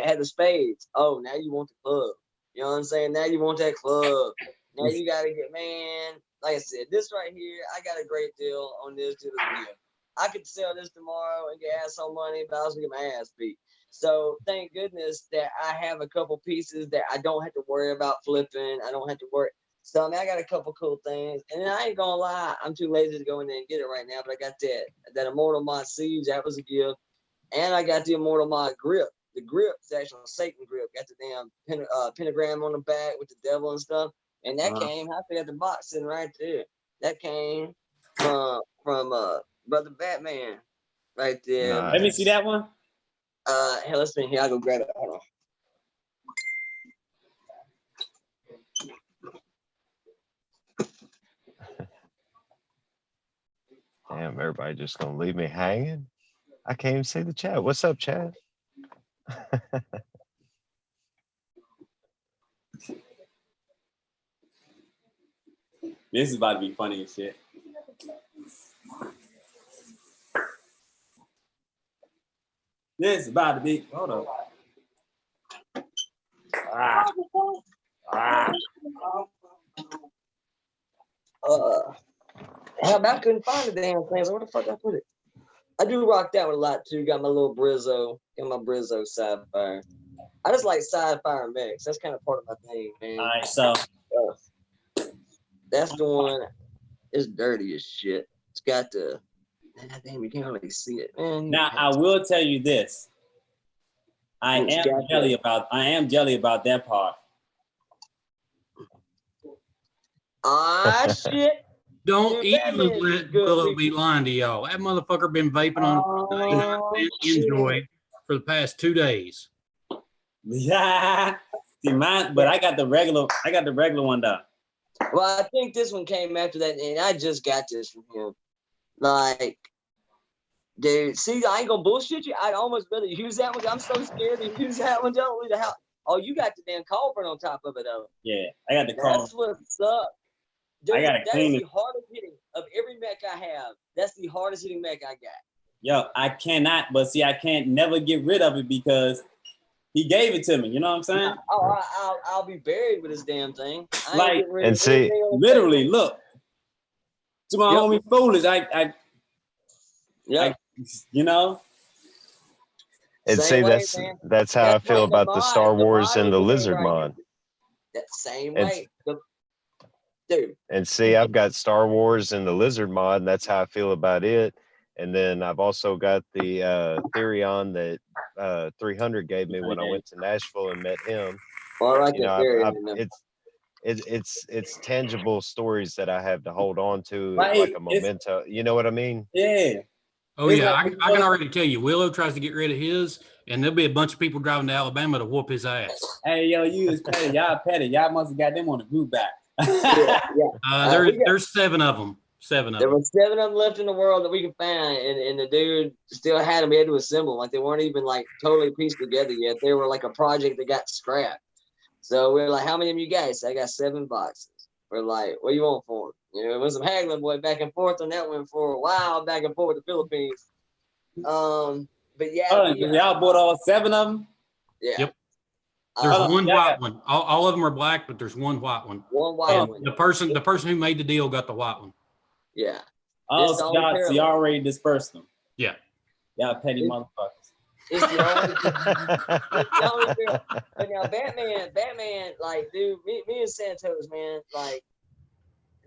Speaker 2: had the spades. Oh, now you want the club. You know what I'm saying? Now you want that club. Now you gotta get, man. Like I said, this right here, I got a great deal on this to the deal. I could sell this tomorrow and get asshole money, but I was gonna get my ass beat. So thank goodness that I have a couple pieces that I don't have to worry about flipping. I don't have to worry. So I mean, I got a couple cool things, and I ain't gonna lie, I'm too lazy to go in there and get it right now. But I got that Immortal Mod Siege, that was a gift, and I got the Immortal Mod Grip. The grip is actually a Satan grip. Got the damn pentagram on the back with the devil and stuff. And that came, I got the box sitting right there. That came from Brother Batman right there.
Speaker 1: Nice. Let me see that one.
Speaker 2: Hell, let's see here. I'll go grab it. Hold
Speaker 3: on. Damn, everybody just gonna leave me hanging? I can't even see the chat. What's up, chat?
Speaker 1: This is about to be funny as shit. This is about to be. Hold on.
Speaker 2: Hell, I couldn't find the damn thing. So where the fuck I put it? I do rock that one a lot too. Got my little Brizzo. Got my Brizzo Side-Fire. I just like Side-Fire mix. That's kind of part of my thing, man.
Speaker 1: All right, so
Speaker 2: that's the one. It's dirty as shit. It's got the. Damn, you can't really see it, man.
Speaker 1: Now I will tell you this. I am jelly about that part.
Speaker 2: Ah shit.
Speaker 4: Don't even let Willow be lying to y'all. That motherfucker been vaping on Enjoy for the past 2 days.
Speaker 1: Yeah. See mine, but I got the regular one though.
Speaker 2: Well, I think this one came after that, and I just got this from him. Like, dude, see, I ain't gonna bullshit you. I'd almost better use that one. I'm so scared to use that one. Don't leave the house. Oh, you got the damn culprit on top of it, though.
Speaker 1: Yeah, I got the culprit.
Speaker 2: That's what's up. Dude,
Speaker 1: I gotta clean it.
Speaker 2: That's the hardest hitting of every mech I have. That's the hardest hitting mech I got.
Speaker 1: Yo, I cannot, but see, I can't never get rid of it because he gave it to me. You know what I'm saying?
Speaker 2: Oh, I'll be buried with this damn thing.
Speaker 1: Like, and see, literally, look to my homie Foolish. You know.
Speaker 3: And see, that's how I feel about the Star Wars and the Lizard mod.
Speaker 2: That same way. Dude.
Speaker 3: And see, I've got Star Wars and the Lizard mod, and that's how I feel about it. And then I've also got the Therion that 300 gave me when I went to Nashville and met him.
Speaker 2: Well, I like the Therion.
Speaker 3: it's tangible stories that I have to hold on to,
Speaker 1: Right.
Speaker 3: like a memento. You know what I mean?
Speaker 1: Yeah.
Speaker 4: Oh yeah, I can already tell you. Willow tries to get rid of his, and there'll be a bunch of people driving to Alabama to whoop his ass.
Speaker 1: Hey yo, you is petty. Y'all petty. Y'all must have got them on the group back.
Speaker 4: There's 7 of them. 7 of them.
Speaker 2: There were 7 of them left in the world that we can find, and the dude still had them. He had to assemble. Like they weren't even like totally pieced together yet. They were like a project that got scrapped. So we were like, "How many of you guys?" I got 7 boxes. We're like, "What do you want for them?" You know, it was some haggling boy back and forth on that one for a while, back and forth with the Philippines. But yeah,
Speaker 1: y'all bought all 7 of them.
Speaker 2: Yeah.
Speaker 4: Yep. There's one white one. All of them are black, but there's one white one.
Speaker 2: One white one.
Speaker 4: The person who made the deal got the white one.
Speaker 2: Yeah.
Speaker 1: Oh, so y'all already dispersed them.
Speaker 4: Yeah.
Speaker 1: Y'all petty motherfuckers.
Speaker 2: It's the only real. But now Batman, like, dude, me and Santos, man, like,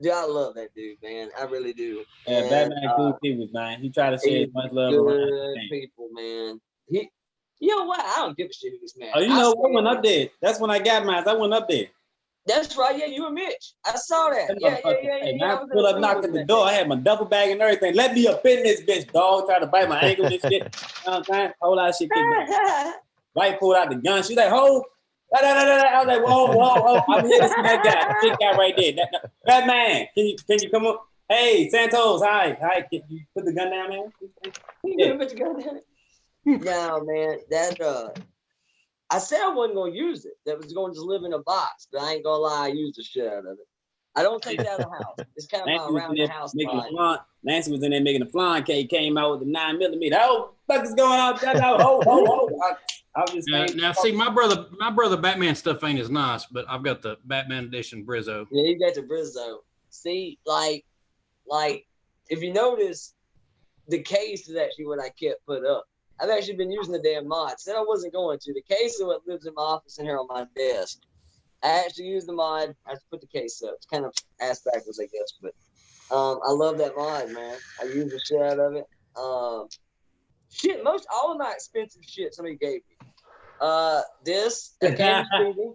Speaker 2: dude, I love that dude, man. I really do.
Speaker 1: Yeah, and, Batman cool people, man. He tried to share as much love around
Speaker 2: people, man. You know what? I don't give a shit who's mad.
Speaker 1: Oh, you know what? When I did, that's when I got mine. I went up there.
Speaker 2: That's right. Yeah, you and Mitch. I saw that.
Speaker 1: I pulled up, knocked at the door. I had my duffel bag and everything. Let me up in this bitch, dog. Tried to bite my ankle and shit. You know what I'm saying? Whole lot of shit kicked back. White pulled out the gun. She's like, "Hold." I was like, whoa. I'm here to see that guy. That big guy right there. Batman, can you come up? Hey, Santos, hi. Can you put the gun down, man?
Speaker 2: Yeah. Put the gun down. No, man, that I said I wasn't gonna use it. That was going to just live in a box, but I ain't gonna lie, I used the shit out of it. I don't take it out of the house. It's kind of my around the house.
Speaker 1: Nancy was in there making a flying cake, came out with the 9mm. Oh, what is going on? I was just
Speaker 4: now see, my brother Batman stuff ain't as nice, but I've got the Batman edition Brizzo.
Speaker 2: Yeah, you got the Brizzo. See, like if you notice, the case is actually what I kept put up. I've actually been using the damn mod. Said I wasn't going to. The case is what lives in my office in here on my desk. I actually used the mod. I just put the case up. It's kind of ass backwards, I guess, but I love that mod, man. I use the shit out of it. All of my expensive shit somebody gave me. That came from Stevie.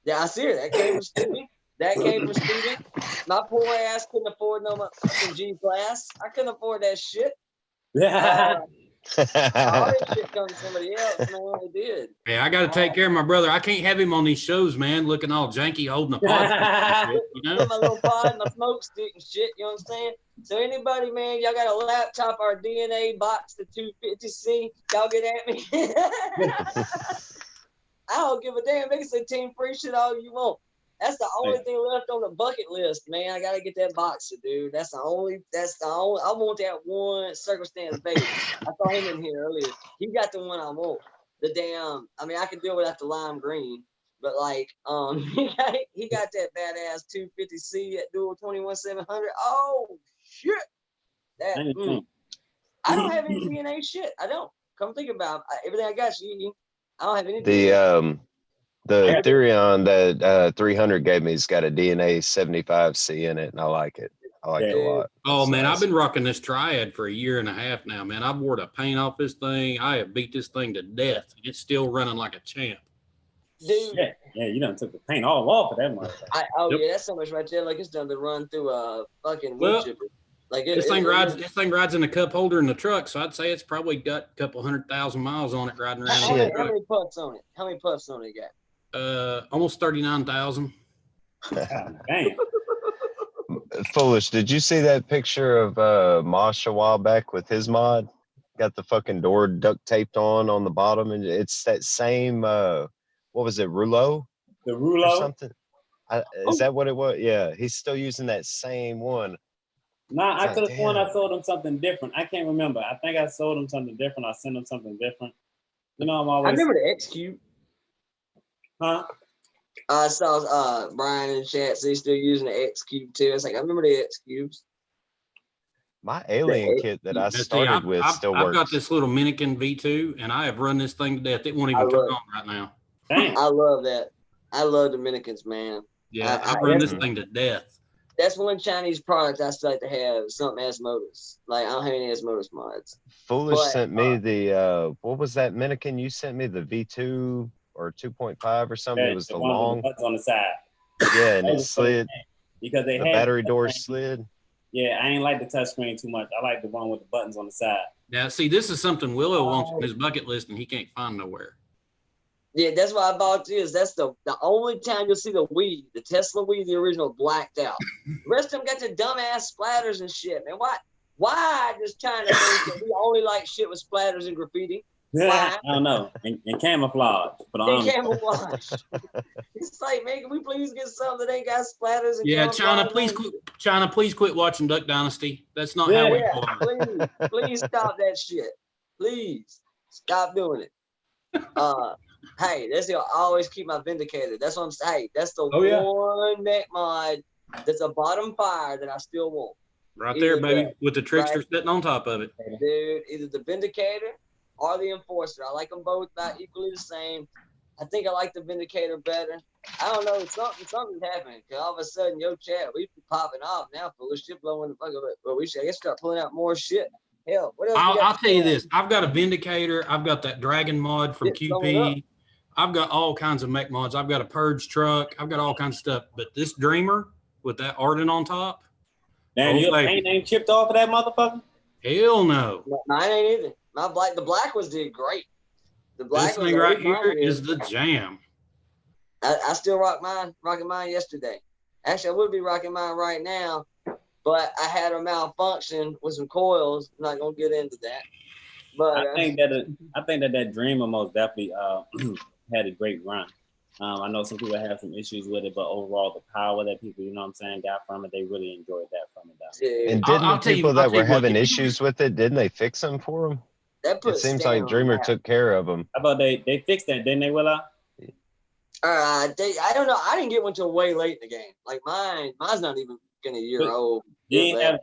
Speaker 2: Yeah, I see it. That came from Stevie. That came from Stevie. My poor ass couldn't afford no fucking G-Class. I couldn't afford that shit. All this shit comes from somebody else, man. It did.
Speaker 4: Yeah, I got to take care of my brother. I can't have him on these shows, man, looking all janky, holding a pod. Shit, you know?
Speaker 2: My little pod, my smoke stick and shit. You know what I'm saying? So anybody, man, y'all got a laptop or a DNA box, the 250C, y'all get at me. I don't give a damn. They can say team free shit all you want. That's the only thing left on the bucket list, man. I gotta get that boxer, dude. That's the only. I want that one circumstance baby. I saw him in here earlier. He got the one I want. The damn. I mean, I could deal without the lime green, but like, he got that badass 250C at dual 21700. Oh shit! That. I don't have any DNA shit. I don't. Come think about it. Everything I got, you. I don't have any.
Speaker 3: The Therion that 300 gave me has got a DNA 75C in it, and I like it. I like it a lot.
Speaker 4: Oh, man, I've been rocking this Triad for 1.5 years now, man. I've wore the paint off this thing. I have beat this thing to death. It's still running like a champ.
Speaker 2: Dude.
Speaker 1: Yeah, you done took the paint all off of that motherfucker.
Speaker 2: Yeah, that's so much right there. Like it's done to run through a fucking wood chipper. Like
Speaker 4: this thing rides in the cup holder in the truck, so I'd say it's probably got a couple 100,000 miles on it riding around.
Speaker 2: How many puffs on it? How many puffs on it you got?
Speaker 4: Almost 39,000.
Speaker 1: Damn.
Speaker 3: Foolish, did you see that picture of Mosh a while back with his mod? Got the fucking door duct taped on the bottom, and it's that same what was it, rouleau?
Speaker 1: The rouleau
Speaker 3: or something. Is that what it was? Yeah, he's still using that same one.
Speaker 1: Nah, I could have sworn I sold him something different. I can't remember. I think I sold him something different. I sent him something different. You know, I'm always.
Speaker 2: I remember the X Cube.
Speaker 1: Huh?
Speaker 2: I saw Brian in chat, so he's still using the X Cube too. It's like I remember the X Cubes.
Speaker 3: My alien kit that I started with still works.
Speaker 4: I've got this little Minikin V2, and I have run this thing to death. It won't even turn on right now.
Speaker 1: Dang.
Speaker 2: I love that. I love the Minikins, man.
Speaker 4: Yeah, I run this thing to death.
Speaker 2: That's one Chinese product I still like to have. Something Asmodus. Like I don't have any Asmodus mods.
Speaker 3: Foolish sent me the what was that Minikin you sent me? The V2 or 2.5 or something. It was the long
Speaker 1: on the side.
Speaker 3: Yeah, and it slid.
Speaker 1: Because they
Speaker 3: the
Speaker 1: had
Speaker 3: battery door slid.
Speaker 1: Yeah, I ain't like the touch screen too much. I like the one with the buttons on the side.
Speaker 4: Now, see, this is something Willow wants on his bucket list, and he can't find nowhere.
Speaker 2: Yeah, that's why I bought this. That's the only time you'll see the Wii, the Tesla Wii, the original, blacked out. The rest of them got the dumbass splatters and shit, man. Why just trying to think that we only like shit with splatters and graffiti? Why?
Speaker 1: I don't know. And camouflage.
Speaker 2: And camouflage. It's like, man, can we please get something that ain't got splatters and
Speaker 4: yeah,
Speaker 2: camouflage?
Speaker 4: China, please quit watching Duck Dynasty. That's not how we
Speaker 2: please stop that shit. Please stop doing it. Hey, that's the I always keep my Vindicator. That's what I'm saying. Hey, that's the one mech mod that's a bottom fire that I still want.
Speaker 4: Right there, baby, with the Trickster sitting on top of it.
Speaker 2: Dude, either the Vindicator or the Enforcer. I like them both about equally the same. I think I like the Vindicator better. I don't know. Something's happening. Cause all of a sudden, your chat, we be popping off now. Foolish shit blowing the fuck up. But we should, I guess, start pulling out more shit. Hell, what else?
Speaker 4: I'll tell you this. I've got a Vindicator. I've got that Dragon mod from QP. I've got all kinds of mech mods. I've got a Purge truck. I've got all kinds of stuff. But this Dreamer with that Ardent on top.
Speaker 1: Man, your paint ain't chipped off of that motherfucker?
Speaker 4: Hell no.
Speaker 2: Mine ain't either. The black was did great. The black
Speaker 4: this thing right here is the jam.
Speaker 2: I still rocking mine yesterday. Actually, I would be rocking mine right now, but I had a malfunction with some coils. I'm not gonna get into that. But
Speaker 1: I think that Dreamer most definitely had a great run. I know some people have some issues with it, but overall the power that people, you know what I'm saying, got from it, they really enjoyed that from it.
Speaker 2: Yeah.
Speaker 3: And didn't the people that were having issues with it, didn't they fix them for them? It seems like Dreamer took care of them.
Speaker 1: How about they fixed that, didn't they, Willow?
Speaker 2: I don't know. I didn't get one till way late in the game. Like mine's not even a year old.
Speaker 1: You ain't have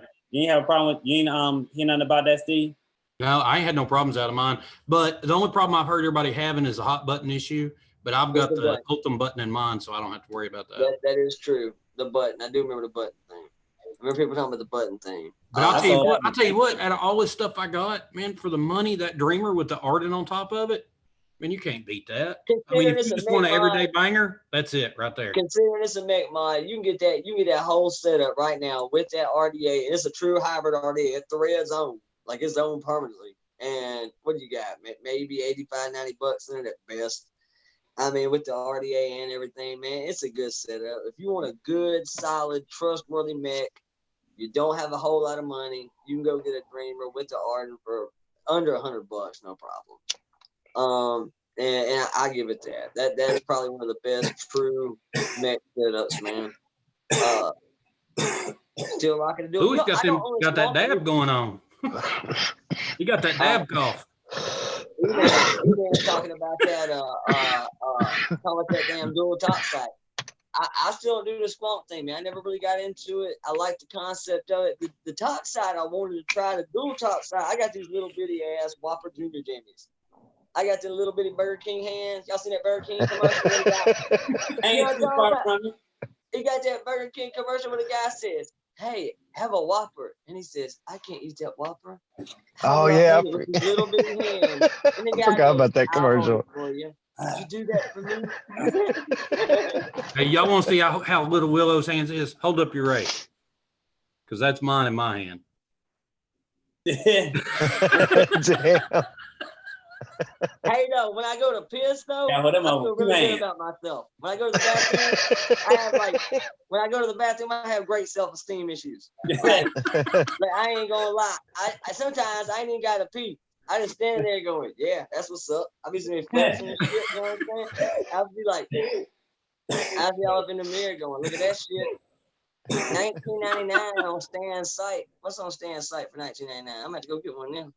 Speaker 1: a problem with you ain't hear nothing about that, Steve?
Speaker 4: No, I ain't had no problems out of mine. But the only problem I've heard everybody having is a hot button issue. But I've got the Ultim button in mine, so I don't have to worry about that.
Speaker 2: That is true. The button. I do remember the button thing. I remember people talking about the button thing.
Speaker 4: But I'll tell you what, out of all this stuff I got, man, for the money, that Dreamer with the Ardent on top of it, man, you can't beat that. I mean, if you just want an everyday banger, that's it right there.
Speaker 2: Considering it's a mech mod, you can get that whole setup right now with that RDA. It's a true hybrid RDA. It threads on, like it's owned permanently. And what do you got? Maybe 85, 90 bucks in it at best. I mean, with the RDA and everything, man, it's a good setup. If you want a good, solid, trustworthy mech, you don't have a whole lot of money, you can go get a Dreamer with the Ardent for under $100 bucks, no problem. And I give it that. That is probably one of the best true mech setups, man. Still rocking to do it.
Speaker 4: Got that dab going on. You got that dab cough.
Speaker 2: We been talking about that damn dual top sight. I still don't do the squonk thing, man. I never really got into it. I like the concept of it. The top side, I wanted to try the dual top side. I got these little bitty ass Whopper Junior Jimmies. I got the little bitty Burger King hands. Y'all seen that Burger King commercial? He got that Burger King commercial where the guy says, "Hey, have a Whopper," and he says, "I can't eat that Whopper."
Speaker 3: Oh yeah,
Speaker 2: little bitty hands. And the guy
Speaker 3: forgot about that commercial.
Speaker 2: Did you do that for me?
Speaker 4: Hey, y'all want to see how little Willow's hands is? Hold up your race, because that's mine in my hand.
Speaker 2: Damn. Hey, no, when I go to piss, though, I feel really good about myself. When I go to the bathroom, I have great self-esteem issues. Like, I ain't gonna lie. I sometimes I ain't even gotta pee. I just stand there going, yeah, that's what's up. I'll be sitting flexing and shit, you know what I'm saying? I'll be like, I'll be all up in the mirror going, look at that shit. $19.99 on Stand Site. What's on Stand Site for $19.99? I'm gonna have to go get one now.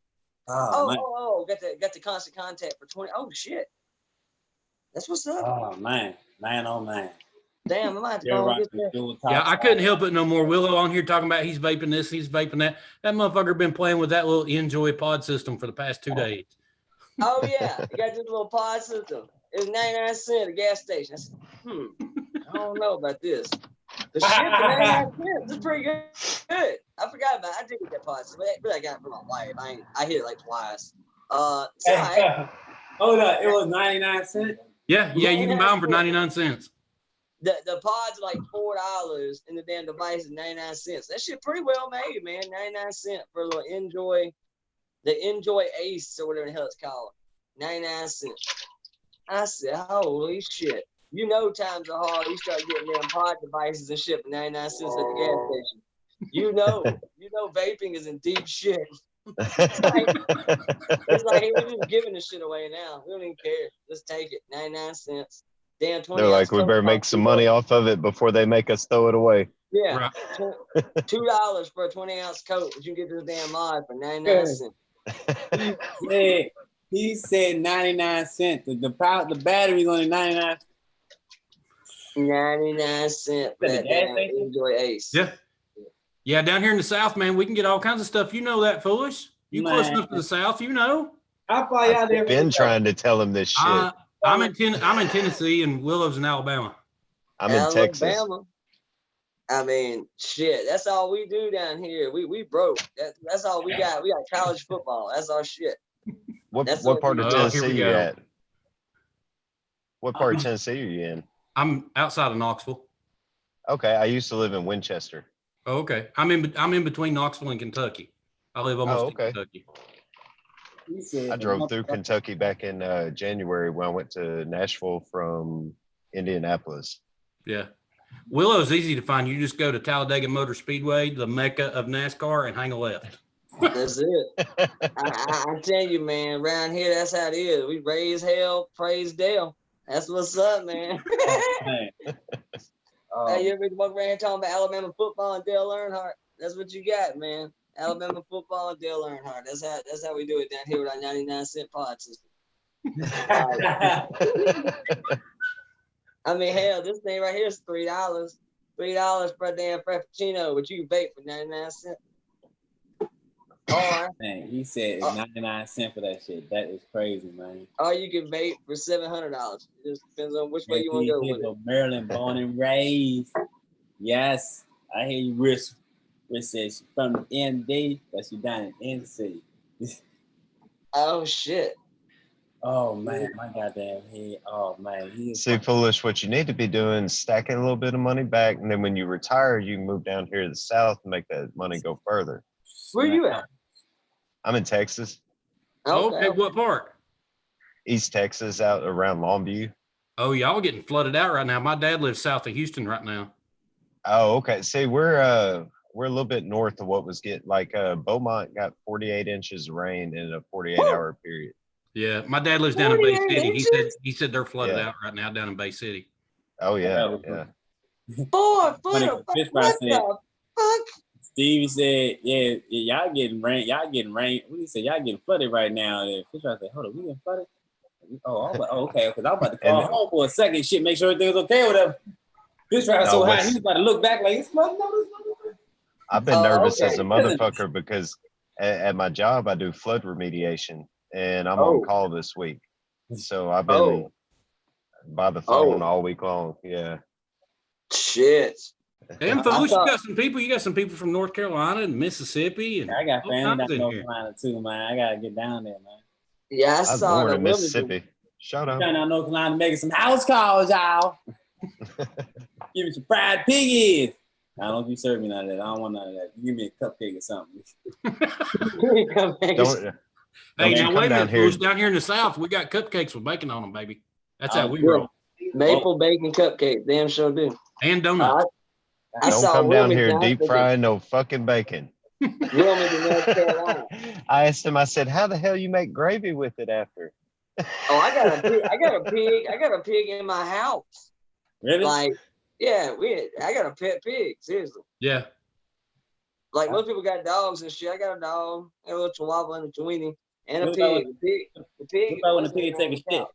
Speaker 2: Got the Constant Contact for 20. Oh shit, that's what's up.
Speaker 1: Oh man.
Speaker 2: Damn, I might have to go get that.
Speaker 4: Yeah, I couldn't help it no more. Willow on here talking about he's vaping this, he's vaping that. That motherfucker been playing with that little Enjoy pod system for the past 2 days.
Speaker 2: Oh yeah, you got this little pod system. It was 99 cents at a gas station. I said, I don't know about this. The shit for 99 cents is pretty good. I forgot about it. I did get that pod system, but I got it for my wife. I hit it like twice.
Speaker 1: Hold on, it was 99 cents.
Speaker 4: Yeah, you can buy them for 99 cents.
Speaker 2: The pods are like $4 and the damn device is 99 cents. That shit pretty well made, man. 99 cents for a little Enjoy Ace or whatever the hell it's called. 99 cents. I said, holy shit. You know times are hard. You start getting them pod devices and shit for 99 cents at the gas station. You know vaping is in deep shit. It's like hey, we're just giving this shit away now. We don't even care. Just take it. 99 cents. Damn, 20.
Speaker 3: They're like, we better make some money off of it before they make us throw it away.
Speaker 2: Yeah. $2 for a 20-ounce coat, but you can get this damn mod for 99 cents.
Speaker 1: He said 99 cents. The battery's only 99.
Speaker 2: 99 cents for that damn Enjoy Ace.
Speaker 4: Yeah. Yeah, down here in the South, man, we can get all kinds of stuff. You know that, Foolish. You close enough to the South, you know.
Speaker 3: I've been trying to tell him this shit.
Speaker 4: I'm in Tennessee and Willow's in Alabama.
Speaker 3: I'm in Texas.
Speaker 2: I mean, shit. That's all we do down here. We broke. That's all we got. We got college football. That's our shit.
Speaker 3: What part of Tennessee you at? What part of Tennessee are you in?
Speaker 4: I'm outside of Knoxville.
Speaker 3: Okay, I used to live in Winchester.
Speaker 4: Oh, okay, I'm in between Knoxville and Kentucky. I live almost in Kentucky.
Speaker 3: I drove through Kentucky back in January when I went to Nashville from Indianapolis.
Speaker 4: Yeah. Willow's easy to find. You just go to Talladega Motor Speedway, the mecca of NASCAR, and hang a left.
Speaker 2: That's it. I tell you, man, around here, that's how it is. We raise hell, praise Dale. That's what's up, man. Hey, you ever walk around here talking about Alabama football and Dale Earnhardt? That's what you got, man. Alabama football and Dale Earnhardt. That's how we do it down here with our 99-cent pod system. I mean, hell, this thing right here is $3. $3 for a damn Frappuccino, but you can vape for 99 cents. Or,
Speaker 1: man, he said it's 99 cents for that shit. That is crazy, man.
Speaker 2: Or you can vape for $700. It just depends on which way you want to go with it.
Speaker 1: Maryland, born and raised. Yes, I hear you, Rich. Rich says she's from the ND, but she's down in NC.
Speaker 2: Oh, shit.
Speaker 1: Oh, man, my goddamn head. Oh, man.
Speaker 3: See, Foolish, what you need to be doing is stacking a little bit of money back, and then when you retire, you move down here to the South and make that money go further.
Speaker 2: Where you at?
Speaker 3: I'm in Texas.
Speaker 4: Okay, what part?
Speaker 3: East Texas, out around Longview.
Speaker 4: Oh, y'all getting flooded out right now. My dad lives south of Houston right now.
Speaker 3: Oh, okay. See, we're a little bit north of what was getting, like Beaumont got 48 inches of rain in a 48-hour period.
Speaker 4: Yeah, my dad lives down in Bay City. He said they're flooded out right now down in Bay City.
Speaker 3: Oh yeah, yeah.
Speaker 2: What the fuck?
Speaker 1: Stevie said, "Yeah, y'all getting rain. What did he say? Y'all getting flooded right now." Fish Fry said, "Hold on, we getting flooded." Okay. Because I was about to call home for a second. Shit, make sure everything was okay with him. Fish Fry so high, he's about to look back like it's flooding.
Speaker 3: I've been nervous as a motherfucker because at my job I do flood remediation, and I'm on call this week, so I've been by the phone all week long. Yeah.
Speaker 2: Shit.
Speaker 4: Damn, Foolish, you got some people from North Carolina and Mississippi, and
Speaker 1: I got family down in North Carolina too, man. I gotta get down there, man.
Speaker 2: Yeah, I
Speaker 3: was born in Mississippi. Shout out.
Speaker 1: Down in North Carolina making some house calls, y'all. Give me some fried piggies. I don't know if you serve me none of that. I don't want none of that. You give me a cupcake or something.
Speaker 4: Hey, now wait a minute, Foolish, down here in the South, we got cupcakes with bacon on them, baby. That's how we roll.
Speaker 2: Maple bacon cupcake, damn sure do.
Speaker 4: And donuts.
Speaker 3: Don't come down here deep frying no fucking bacon.
Speaker 2: I
Speaker 3: asked him, I said, how the hell you make gravy with it after?
Speaker 2: I got a pig in my house.
Speaker 1: Really?
Speaker 2: Like, yeah, I got a pet pig, seriously.
Speaker 4: Yeah.
Speaker 2: Like most people got dogs and shit. I got a dog, a little chihuahua and a tweenie, and a pig. The pig.
Speaker 1: What about when the pig take a shit?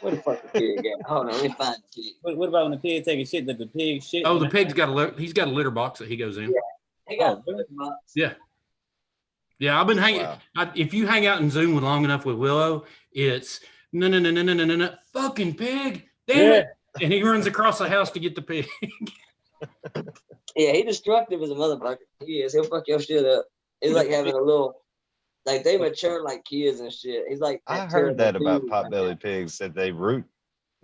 Speaker 2: Where the fuck the pig at? Hold on, let me find the pig.
Speaker 1: What about when the pig take a shit? That the pig shit?
Speaker 4: Oh, the pig's got a litter box that he goes in.
Speaker 2: Yeah, he got a litter box.
Speaker 4: Yeah. Yeah, I've been hanging. Wow. If you hang out in Zoom long enough with Willow, it's no, fucking pig, damn it, and he runs across the house to get the pig.
Speaker 2: Yeah, he destructive as a motherfucker. He is. He'll fuck your shit up. It's like having a little. Like they mature like kids and shit. He's like
Speaker 3: I heard that about potbelly pigs, that they root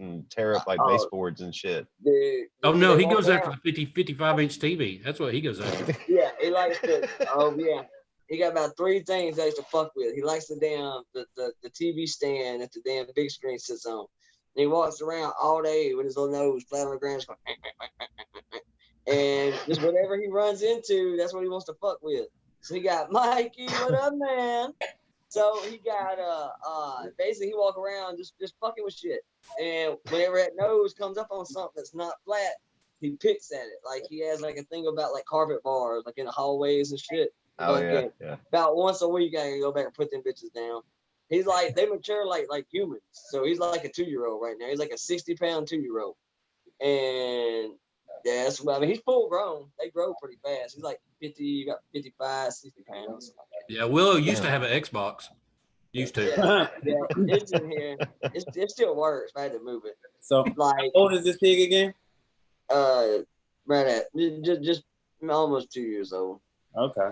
Speaker 3: and tear up like baseboards and shit.
Speaker 2: Dude,
Speaker 4: oh no, he goes after the 55-inch TV. That's what he goes after.
Speaker 2: Yeah, he likes to. Oh yeah, he got about 3 things that he likes to fuck with. He likes the damn the TV stand that the damn big screen sits on. And he walks around all day with his little nose flat on the ground, going, and just whatever he runs into, that's what he wants to fuck with. So he got Mikey, what up, man? So he got basically he walk around just fucking with shit. And whenever that nose comes up on something that's not flat, he picks at it. Like he has like a thing about like carpet bars, like in the hallways and shit.
Speaker 3: Oh yeah.
Speaker 2: About once a week, I gotta go back and put them bitches down. He's like they mature like humans. So he's like a 2-year-old right now. He's like a 60-pound 2-year-old. And yeah, that's what I mean. He's full grown. They grow pretty fast. He's like 50, got 55, 60 pounds.
Speaker 4: Yeah, Willow used to have an Xbox. Used to.
Speaker 2: Yeah, it's in here. It still works. I had to move it.
Speaker 1: So, like, how old is this pig again?
Speaker 2: Right at just almost 2 years old.
Speaker 1: Okay.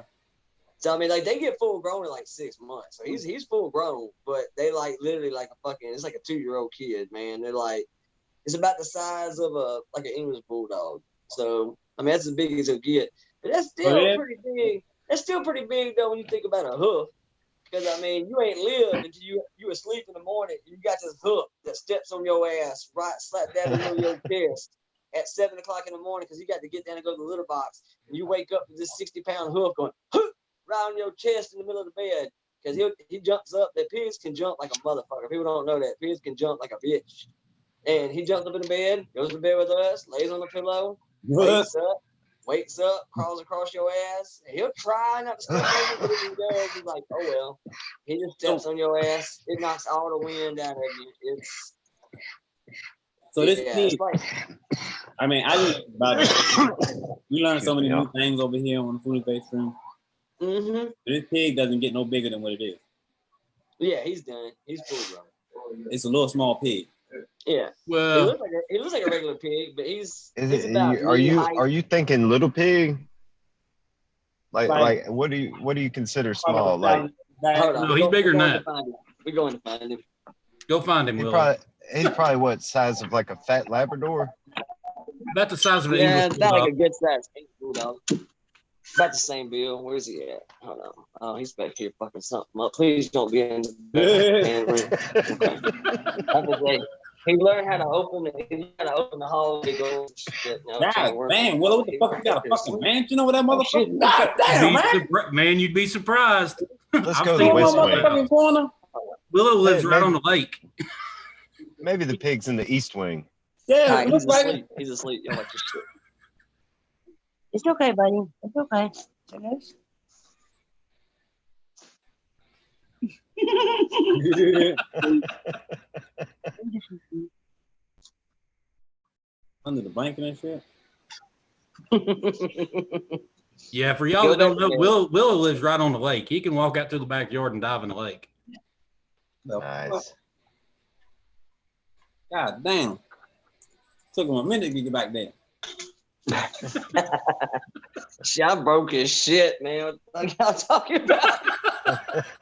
Speaker 2: So I mean, like they get full grown in like 6 months. So he's full grown, but they like literally like a fucking. It's like a 2-year-old kid, man. They're like, it's about the size of like an English bulldog. So I mean, that's as big as it'll get. But that's still pretty big. That's still pretty big though when you think about a hoof. Because I mean, you ain't lived until you asleep in the morning. And you got this hoof that steps on your ass, right, slap down in the middle of your chest at 7 o'clock in the morning because you got to get down and go to the litter box. And you wake up with this 60-pound hoof going right on your chest in the middle of the bed. Because he jumps up. The pigs can jump like a motherfucker. People don't know that. Pigs can jump like a bitch. And he jumps up in the bed, goes to bed with us, lays on the pillow, wakes up, crawls across your ass. And he'll try not to step on you, but if he does, he's like, oh well. He just steps on your ass. It knocks all the wind out of you. It's
Speaker 1: so this pig. I mean, I just about it. We learned so many new things over here on the Foolish Base stream.
Speaker 2: Mm-hmm.
Speaker 1: This pig doesn't get no bigger than what it is.
Speaker 2: Yeah, he's done. He's full grown.
Speaker 1: It's a little small pig.
Speaker 2: Yeah.
Speaker 4: Well,
Speaker 2: he looks like a regular pig, but he's
Speaker 3: are you thinking little pig? Like what do you consider small? Like
Speaker 4: no, he's bigger than that.
Speaker 2: We're going to find him.
Speaker 4: Go find him, Will.
Speaker 3: He's probably what size of like a fat Labrador?
Speaker 4: About the size of an
Speaker 2: it's
Speaker 4: English
Speaker 2: not
Speaker 4: bulldog.
Speaker 2: like a good size bulldog. About the same bill. Where's he at? Hold on. Oh, he's back here fucking something up. Please don't be in the he learned how to open it. He learned how to open the hallway doors.
Speaker 1: God damn, what the fuck? You got a fucking mansion over that motherfucker? God damn, man.
Speaker 4: Man, you'd be surprised.
Speaker 3: Let's go to the west wing.
Speaker 4: Willow lives right on the lake.
Speaker 3: Maybe the pig's in the east wing.
Speaker 1: Yeah,
Speaker 2: he's asleep. He's asleep. You don't like this shit.
Speaker 5: It's okay, buddy. It's okay. It is.
Speaker 1: Under the blanket and shit.
Speaker 4: Yeah, for y'all that don't know, Willow lives right on the lake. He can walk out to the backyard and dive in the lake.
Speaker 3: Nice.
Speaker 1: God damn. Took him a minute to get back there.
Speaker 2: Shit, I broke his shit, man. What y'all talking about?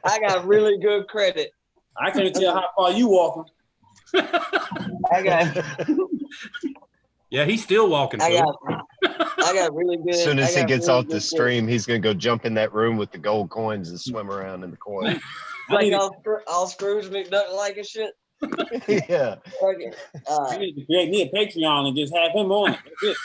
Speaker 2: I got really good credit.
Speaker 1: I can't tell how far you walking.
Speaker 2: I got.
Speaker 4: Yeah, he's still walking.
Speaker 2: I got really good.
Speaker 3: As soon as he gets off the stream, he's gonna go jump in that room with the gold coins and swim around in the coin.
Speaker 2: Like all Scrooge McDuck like and shit.
Speaker 3: Yeah.
Speaker 2: Okay.
Speaker 1: You need to create me a Patreon and just have him on it.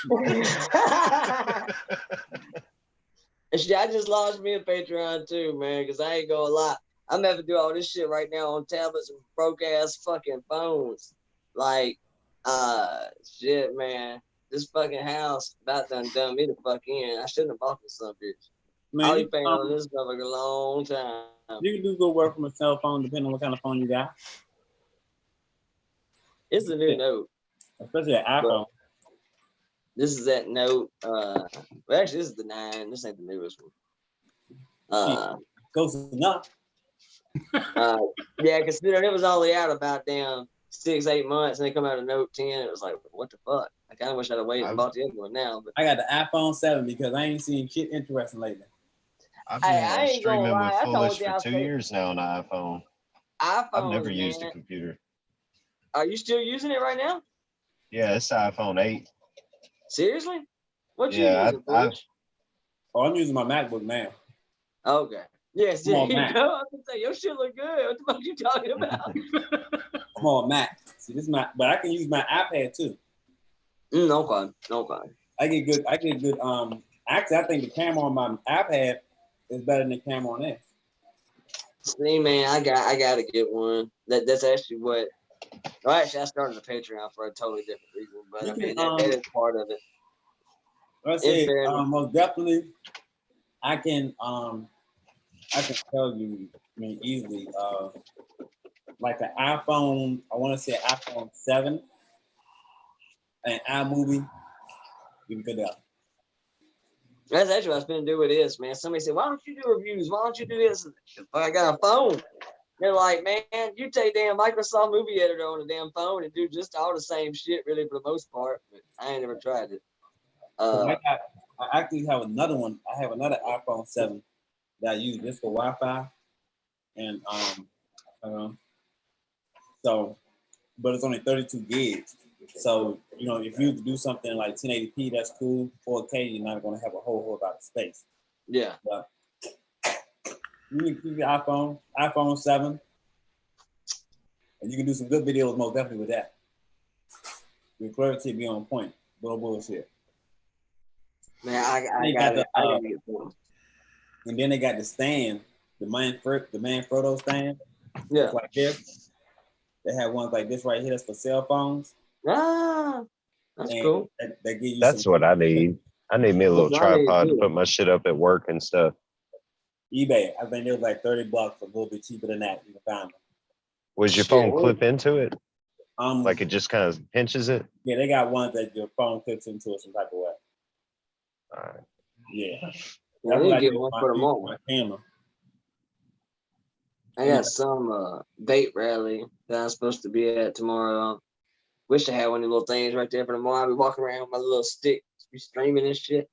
Speaker 2: I just launched me a Patreon too, man, because I ain't gonna lie. I'm having to do all this shit right now on tablets and broke ass fucking phones. Like, shit, man. This fucking house about done me the fuck in. I shouldn't have bought this son bitch.
Speaker 1: Man,
Speaker 2: I'll be paying on this motherfucker a long time.
Speaker 1: You can do good work from a cell phone, depending on what kind of phone you got.
Speaker 2: It's a new Note.
Speaker 1: Especially an iPhone.
Speaker 2: This is that Note. Well, actually, this is the 9. This ain't the newest one.
Speaker 1: Close enough.
Speaker 2: Yeah, considering it was only out about damn 6-8 months, and they come out of Note 10, it was like, what the fuck? I kind of wish I'd have waited and bought the other one now. But
Speaker 1: I got the iPhone 7 because I ain't seen shit interesting lately.
Speaker 3: I've been streaming with Foolish for 2 years now on an iPhone. I've never used a computer.
Speaker 2: Are you still using it right now?
Speaker 3: Yeah, it's iPhone 8.
Speaker 2: Seriously? What you
Speaker 3: Yeah,
Speaker 2: using, Bush?
Speaker 1: I'm using my MacBook now.
Speaker 2: Okay. Yes, yeah,
Speaker 1: Small
Speaker 2: you
Speaker 1: Mac.
Speaker 2: go. I was gonna say your shit look good. What the fuck you talking about?
Speaker 1: Small Mac. See, this is my, but I can use my iPad too.
Speaker 2: Okay.
Speaker 1: I get good. Actually, I think the camera on my iPad is better than the camera on this.
Speaker 2: See, man, I gotta get one. That's actually what. Well, actually, I started a Patreon for a totally different reason, but I mean that is part of it.
Speaker 1: I say most definitely. I can tell you, I mean, easily. Like an iPhone, I want to say iPhone 7 and iMovie, you can go down.
Speaker 2: That's actually what I was going to do with this, man. Somebody said, why don't you do reviews? Why don't you do this? If I got a phone. They're like, man, you take damn Microsoft Movie Editor on a damn phone and do just all the same shit, really, for the most part. But I ain't never tried it.
Speaker 1: I actually have another one. I have another iPhone 7 that I use just for Wi-Fi. And so, but it's only 32 gigs. So, you know, if you do something like 1080p, that's cool. 4K, you're not going to have a whole lot of space.
Speaker 2: Yeah.
Speaker 1: But you can keep your iPhone 7, and you can do some good videos most definitely with that. Your clarity be on point. No bullshit.
Speaker 2: Man, I got it. I got to get one.
Speaker 1: And then they got the stand, the Manfrotto stand.
Speaker 2: Yeah.
Speaker 1: Like this. They have ones like this right here that's for cell phones.
Speaker 2: Ah, that's cool.
Speaker 1: That give you
Speaker 3: That's what I need. I need me a little tripod to put my shit up at work and stuff.
Speaker 1: eBay. I think it was like $30, a little bit cheaper than that. You can find them.
Speaker 3: Was your phone clip into it? Like it just kind of pinches it?
Speaker 1: Yeah, they got ones that your phone clips into it some type of way.
Speaker 3: All right.
Speaker 1: Yeah.
Speaker 2: I need to get one for the moment.
Speaker 1: Camera.
Speaker 2: I got some vape rally that I'm supposed to be at tomorrow. Wish I had one of the little things right there for tomorrow. I'll be walking around with my little stick, be streaming and shit.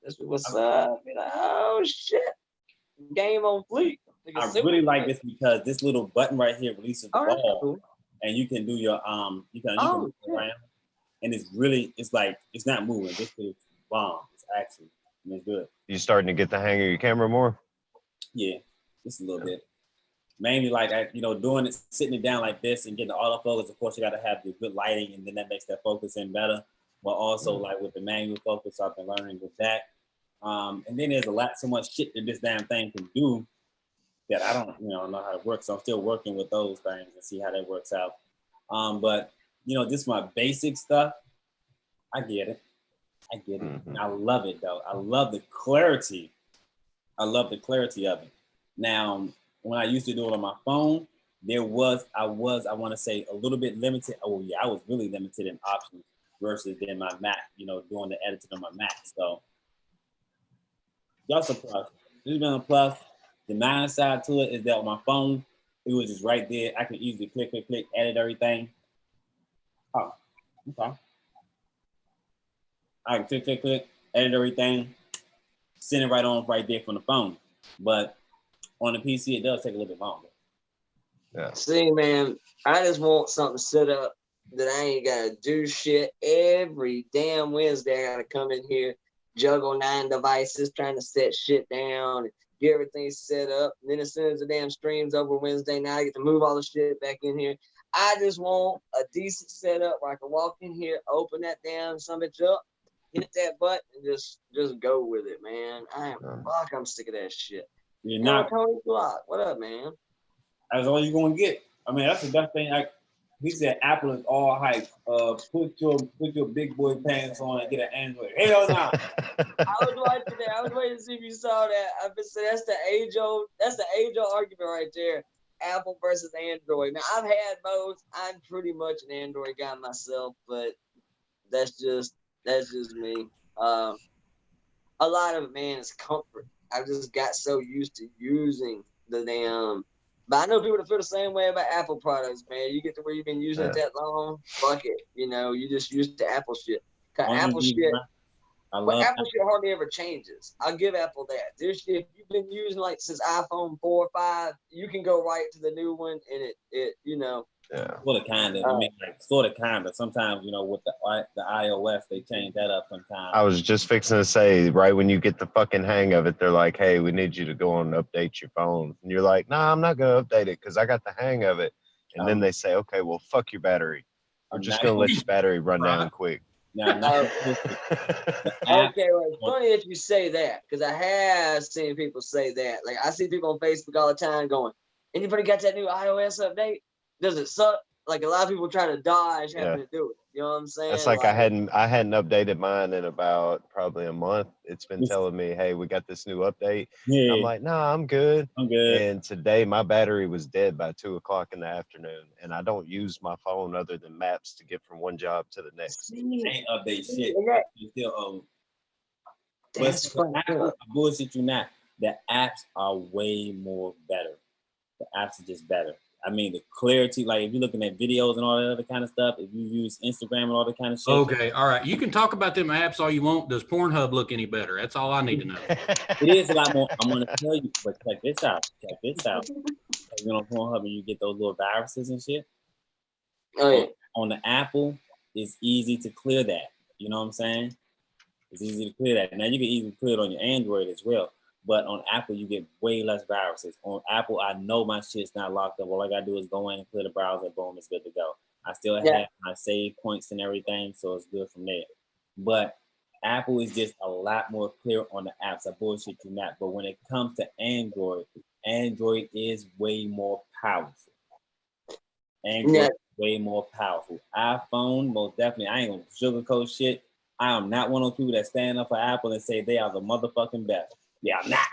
Speaker 2: That's what's up. Be like, oh shit. Game on fleek.
Speaker 1: I really like this because this little button right here releases the ball.
Speaker 2: Cool.
Speaker 1: And you can do your you can move around. And it's like it's not moving. This is bomb. It's actually it's good.
Speaker 3: You starting to get the hang of your camera more?
Speaker 1: Yeah, just a little bit. Mainly like doing it, sitting it down like this and getting the autofocus. Of course, you got to have the good lighting, and then that makes that focus in better. But also like with the manual focus, I've been learning with that. And then there's so much shit that this damn thing can do that I don't know how to work. So I'm still working with those things and see how that works out. But just my basic stuff. I get it. Mm-hmm. I love it though. I love the clarity. I love the clarity of it. Now, when I used to do it on my phone, I want to say a little bit limited. Oh yeah, I was really limited in options versus in my Mac, doing the editing on my Mac. So that's a plus. This has been a plus. The minus side to it is that on my phone, it was just right there. I can easily click, edit everything. Oh, okay. I can click, edit everything, send it right there from the phone. But on the PC, it does take a little bit longer.
Speaker 3: Yeah.
Speaker 2: See, man, I just want something set up that I ain't gotta do shit every damn Wednesday. I gotta come in here, juggle 9 devices, trying to set shit down, and get everything set up. And then as soon as the damn stream's over Wednesday, now I get to move all the shit back in here. I just want a decent setup where I can walk in here, open that damn bitch up, hit that button, and just go with it, man. I'm sick of that shit.
Speaker 1: You're not.
Speaker 2: Tony Block, what up, man?
Speaker 1: That's all you're gonna get. I mean, that's the best thing. He said Apple is all hype. Put your big boy pants on and get an Android. Hell no.
Speaker 2: I was watching that. I was waiting to see if you saw that. I've been saying that's the age old argument right there. Apple versus Android. Now I've had both. I'm pretty much an Android guy myself, but that's just me. A lot of it, man, is comfort. I've just got so used to using the damn. But I know people that feel the same way about Apple products, man. You get to where you've been using it that long, fuck it. You just used to Apple shit. Apple shit hardly ever changes. I'll give Apple that. This shit, if you've been using like since iPhone 4 or 5, you can go right to the new one, and it
Speaker 3: Yeah.
Speaker 1: Sort of, kind of. I mean, like, sort of, kind of. Sometimes, you know, with the iOS, they change that up sometimes.
Speaker 3: I was just fixing to say, right when you get the fucking hang of it, they're like, hey, we need you to go on and update your phone. And you're like, nah, I'm not going to update it because I got the hang of it. And then they say, okay, well, fuck your battery. We're just going to let your battery run down quick.
Speaker 2: Okay, well, it's funny that you say that because I have seen people say that. Like, I see people on Facebook all the time going, anybody got that new iOS update? Does it suck? Like, a lot of people try to dodge having to do it. You know what I'm saying?
Speaker 3: That's like I hadn't updated mine in about probably a month. It's been telling me, hey, we got this new update. Yeah. I'm like, nah, I'm good. And today my battery was dead by 2 o'clock in the afternoon. And I don't use my phone other than maps to get from one job to the next.
Speaker 1: Ain't update shit. You still
Speaker 2: That's funny.
Speaker 1: I bullshit you not. The apps are way more better. The apps are just better. I mean, the clarity, like if you're looking at videos and all that other kind of stuff, if you use Instagram and all that kind of shit.
Speaker 4: Okay, all right. You can talk about them apps all you want. Does Pornhub look any better? That's all I need to know.
Speaker 1: It is a lot more. I'm going to tell you, but check this out. Check this out. You know, on Pornhub and you get those little viruses and shit.
Speaker 2: Oh, yeah.
Speaker 1: On the Apple, it's easy to clear that. You know what I'm saying? It's easy to clear that. Now, you can even clear it on your Android as well. But on Apple, you get way less viruses. On Apple, I know my shit's not locked up. All I got to do is go in and clear the browser. Boom, it's good to go. I still have my save points and everything, so it's good from there. But Apple is just a lot more clear on the apps. I bullshit you not. But when it comes to Android, Android is way more powerful. Android is way more powerful. iPhone, most definitely. I ain't going to sugarcoat shit. I am not one of those people that stand up for Apple and say they are the motherfucking best. Yeah, I'm not.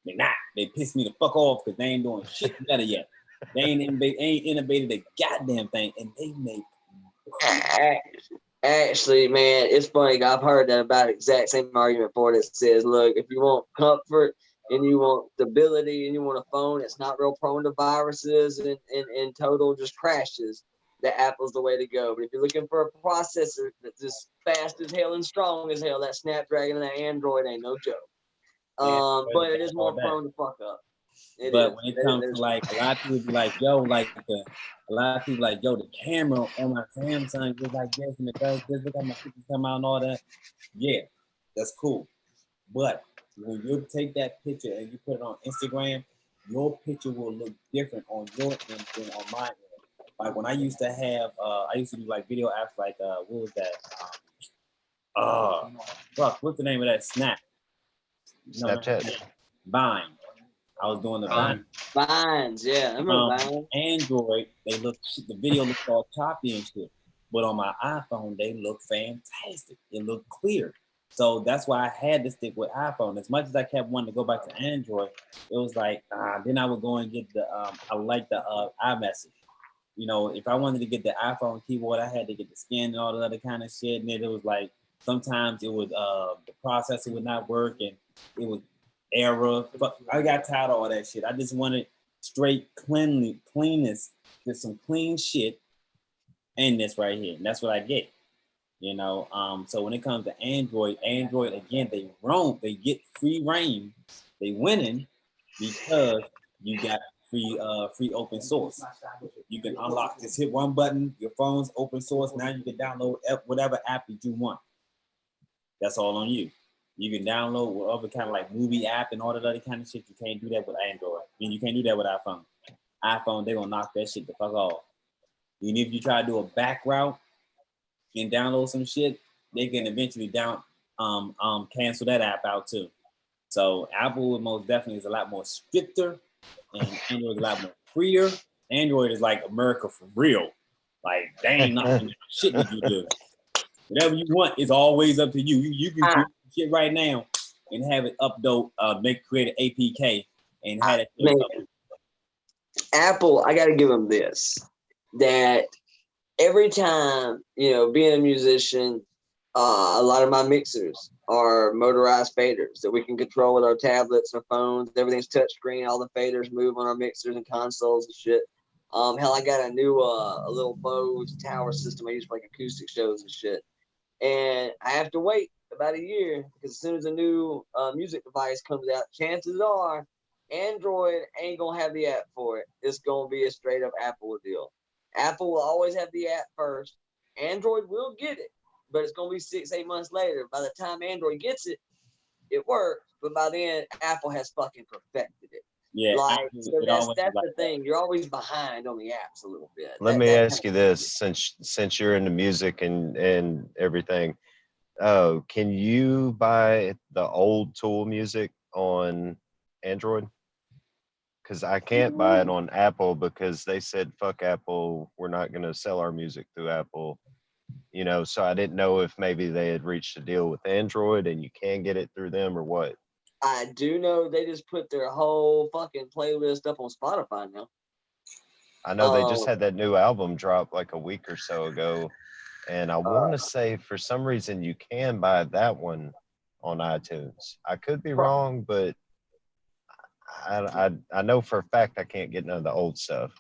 Speaker 1: They're not. They piss me the fuck off because they ain't doing shit better yet. They ain't innovated a goddamn thing, and they make.
Speaker 2: Actually, man, it's funny. I've heard that about the exact same argument for it. It says, look, if you want comfort and you want stability and you want a phone that's not real prone to viruses and total just crashes, the Apple's the way to go. But if you're looking for a processor that's just fast as hell and strong as hell, that Snapdragon and that Android ain't no joke. But it is more prone to fuck up.
Speaker 1: When it comes to like, a lot of people be like, yo, the camera on my Samsung is like this and it does this. Look at my pictures come out and all that. Yeah, that's cool. But when you take that picture and you put it on Instagram, your picture will look different on your end than on my end. Like when I used to have, I used to do like video apps like, what was that? What's the name of that?
Speaker 3: Snapchat.
Speaker 1: Vine. I was doing the
Speaker 2: Vines, yeah. I remember Vine.
Speaker 1: Android, the video looks all choppy and shit. But on my iPhone, they look fantastic. It looked clear. So that's why I had to stick with iPhone. As much as I kept wanting to go back to Android, it was like, then I would go and get I like the iMessage. You know, if I wanted to get the iPhone keyboard, I had to get the skin and all the other kind of shit. And then it was like, sometimes it would, the processor would not work and it would error. But I got tired of all that shit. I just wanted straight cleanness, just some clean shit and this right here. And that's what I get. You know, so when it comes to Android again, they get free reign. They winning because you got free open source. You can unlock, just hit one button, your phone's open source. Now you can download whatever app that you want. That's all on you. You can download whatever kind of like movie app and all that other kind of shit. You can't do that with Android. And you can't do that with iPhone. iPhone, they're gonna knock that shit the fuck off. Even if you try to do a back route and download some shit, they can eventually cancel that app out too. So Apple most definitely is a lot more stricter and Android is a lot more freer. Android is like America for real. Like they ain't nothing shit that you do. Whatever you want is always up to you. You can create shit right now and have it upload, create an APK and have it.
Speaker 2: Apple, I gotta give them this. That every time, you know, being a musician, a lot of my mixers are motorized faders that we can control with our tablets or phones. Everything's touchscreen. All the faders move on our mixers and consoles and shit. Hell, I got a new a little Bose tower system I use for like acoustic shows and shit. And I have to wait about a year because as soon as a new music device comes out, chances are Android ain't gonna have the app for it. It's gonna be a straight up Apple deal. Apple will always have the app first. Android will get it, but it's going to be 6-8 months later. By the time Android gets it, it works. But by then, Apple has fucking perfected it.
Speaker 1: Yeah,
Speaker 2: like so that's the thing. You're always behind on the apps a little bit.
Speaker 3: Let me ask you this, since you're into music and everything, can you buy the old Tool music on Android? Because I can't buy it on Apple because they said fuck Apple, we're not going to sell our music through Apple. You know, so I didn't know if maybe they had reached a deal with Android and you can get it through them or what.
Speaker 2: I do know they just put their whole fucking playlist up on Spotify now.
Speaker 3: I know they just had that new album drop like a week or so ago, and I want to say for some reason you can buy that one on iTunes. I could be wrong, but I know for a fact I can't get none of the old stuff.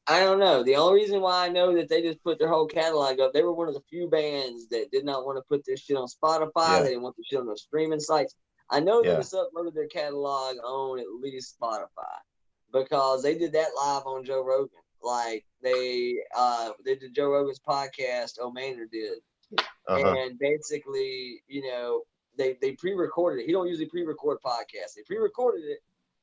Speaker 2: I don't know. The only reason why I know that they just put their whole catalog up, they were one of the few bands that did not want to put their shit on Spotify.
Speaker 3: Yeah.
Speaker 2: They didn't want the shit on the streaming sites. I know they just uploaded their catalog on at least Spotify because they did that live on Joe Rogan. Like they did Joe Rogan's podcast, Maynard did. And basically, you know, they pre-recorded it. He don't usually pre-record podcasts. They pre-recorded it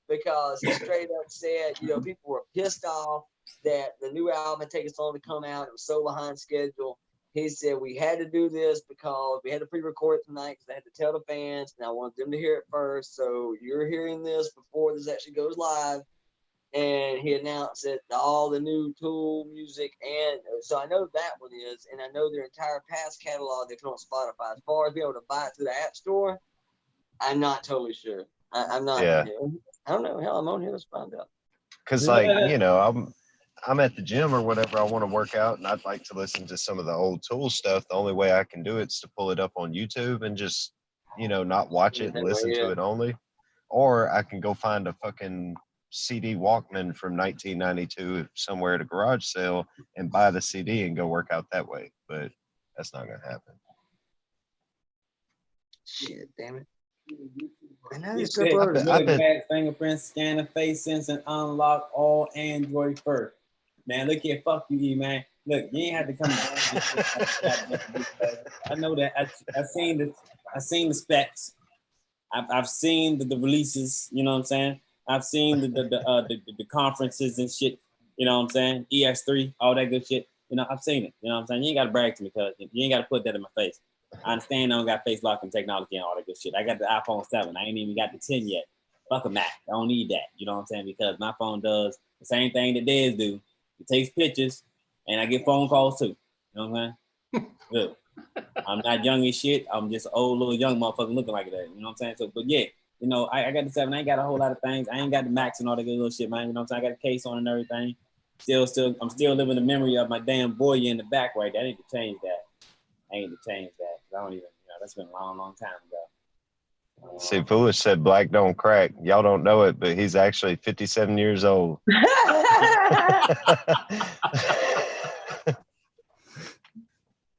Speaker 2: because he straight up said, you know, people were pissed off that the new album had taken so long to come out. It was so behind schedule. He said, we had to do this because we had to pre-record it tonight because I had to tell the fans and I wanted them to hear it first. So you're hearing this before this actually goes live. And he announced that all the new Tool music, and so I know that one is, and I know their entire past catalog they put on Spotify. As far as being able to buy it through the App Store, I'm not totally sure. I'm not.
Speaker 3: Yeah.
Speaker 2: I don't know. Hell, I'm on here. Let's find out.
Speaker 3: Because, like, you know, I'm at the gym or whatever. I want to work out, and I'd like to listen to some of the old Tool stuff. The only way I can do it is to pull it up on YouTube and just, you know, not watch it and listen to it only. Or I can go find a fucking CD Walkman from 1992 somewhere at a garage sale and buy the CD and go work out that way. But that's not going to happen.
Speaker 2: Shit, damn it.
Speaker 1: I bet fingerprint, scanner, face sense, and unlock all Android first. Man, look here, fuck you, man. Look, you ain't have to come down. I know that. I've seen the specs. I've seen the releases. You know what I'm saying? I've seen the conferences and shit. You know what I'm saying? EX3, all that good shit. You know, I've seen it. You know what I'm saying? You ain't got to brag to me, cuz you ain't got to put that in my face. I understand I don't got face locking technology and all that good shit. I got the iPhone 7. I ain't even got the 10 yet. Fuck a Mac. I don't need that. You know what I'm saying? Because my phone does the same thing that theirs do. It takes pictures, and I get phone calls too. You know what I'm saying? Look, I'm not young as shit. I'm just an old little young motherfucker looking like that. You know what I'm saying? So, but yeah, you know, I got the 7. I ain't got a whole lot of things. I ain't got the Max and all that good little shit, man. You know what I'm saying? I got a case on and everything. I'm still living the memory of my damn boy in the back right there. I need to change that. I need to change that. I don't even, you know, that's been a long, long time ago.
Speaker 3: See, Foolish said black don't crack. Y'all don't know it, but he's actually 57 years old.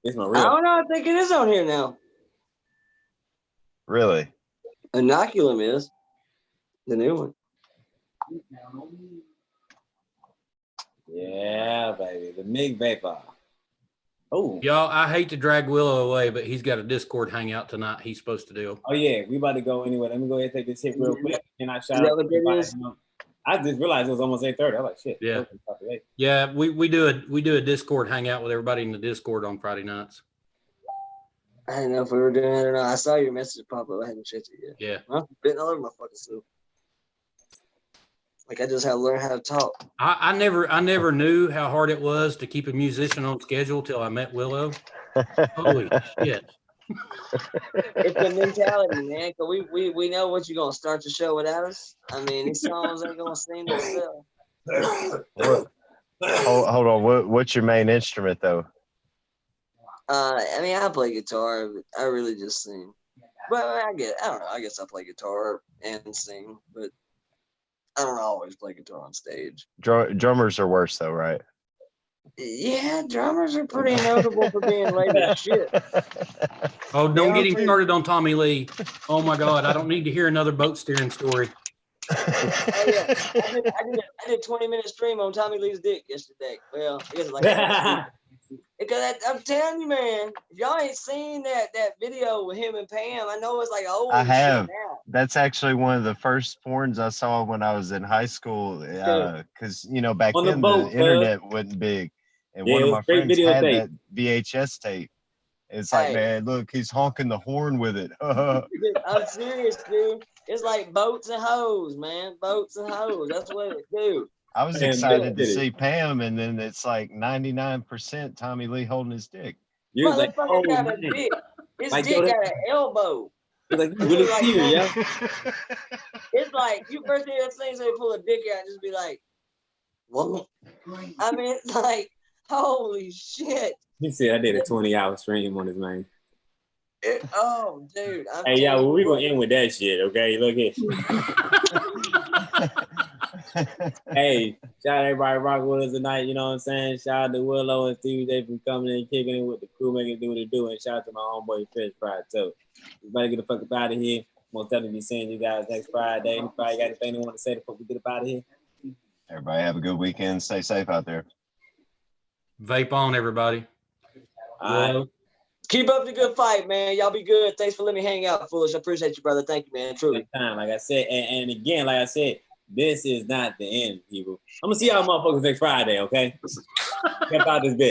Speaker 1: It's my real.
Speaker 2: I don't know. I think it is on here now.
Speaker 3: Really?
Speaker 2: Inoculum is the new one.
Speaker 1: Yeah, baby. The MIG Vapor. Oh.
Speaker 4: Y'all, I hate to drag Willow away, but he's got a Discord hangout tonight he's supposed to do.
Speaker 1: Oh, yeah. We about to go anyway. Let me go ahead and take this hit real quick. And I shout out. I just realized it was almost 8:30. I was like, shit.
Speaker 4: Yeah. Yeah, we do a Discord hangout with everybody in the Discord on Friday nights.
Speaker 2: I didn't know if we were doing it or not. I saw your message pop up. I hadn't checked it yet.
Speaker 4: Yeah.
Speaker 2: I'm bitten all over my fucking soup. Like I just had to learn how to talk.
Speaker 4: I never knew how hard it was to keep a musician on schedule till I met Willow. Holy shit.
Speaker 2: It's the mentality, man. Cause we know what you're gonna start the show without us. I mean, these songs ain't gonna sing themselves.
Speaker 3: Hold on. What's your main instrument though?
Speaker 2: I mean, I play guitar, but I really just sing. But I don't know. I guess I play guitar and sing, but I don't always play guitar on stage.
Speaker 3: Drummers are worse though, right?
Speaker 2: Yeah, drummers are pretty notable for being late as shit.
Speaker 4: Oh, don't get him started on Tommy Lee. Oh my God, I don't need to hear another boat steering story.
Speaker 2: Oh yeah, I did 20-minute stream on Tommy Lee's dick yesterday. Well, I guess it's like because I'm telling you, man, if y'all ain't seen that video with him and Pam, I know it's like
Speaker 3: I have. That's actually one of the first porns I saw when I was in high school. Because back then the internet wasn't big, and one of my friends had that VHS tape. It's like, man, look, he's honking the horn with it.
Speaker 2: I'm serious, dude. It's like boats and hoes, man. Boats and hoes. That's what it do.
Speaker 3: I was excited to see Pam, and then it's like 99% Tommy Lee holding his dick.
Speaker 2: You like, oh, got a dick. His dick got an elbow.
Speaker 1: Like, really serious,
Speaker 2: yeah. It's like you first hear that thing, so they pull a dick out and just be like, what? I mean, it's like, holy shit.
Speaker 1: He said I did a 20-hour stream on his man.
Speaker 2: Oh, dude.
Speaker 1: Hey, yeah, well, we gonna end with that shit, okay? Look here. Hey, shout out everybody rocking with us tonight, you know what I'm saying? Shout out to Willow and Stevie J for coming in, kicking in with the crew, making it do what they do, and shout out to my homeboy Fish Pride too. Everybody get the fuck up out of here. Most definitely be seeing you guys next Friday. Anybody got anything they want to say before we get up out of here?
Speaker 3: Everybody have a good weekend. Stay safe out there.
Speaker 4: Vape on, everybody.
Speaker 1: All right.
Speaker 2: Keep up the good fight, man. Y'all be good. Thanks for letting me hang out, Foolish. I appreciate you, brother. Thank you, man. Truly.
Speaker 1: Like I said, and again, like I said, this is not the end, people. I'm gonna see y'all motherfuckers next Friday, okay? Get out this bitch.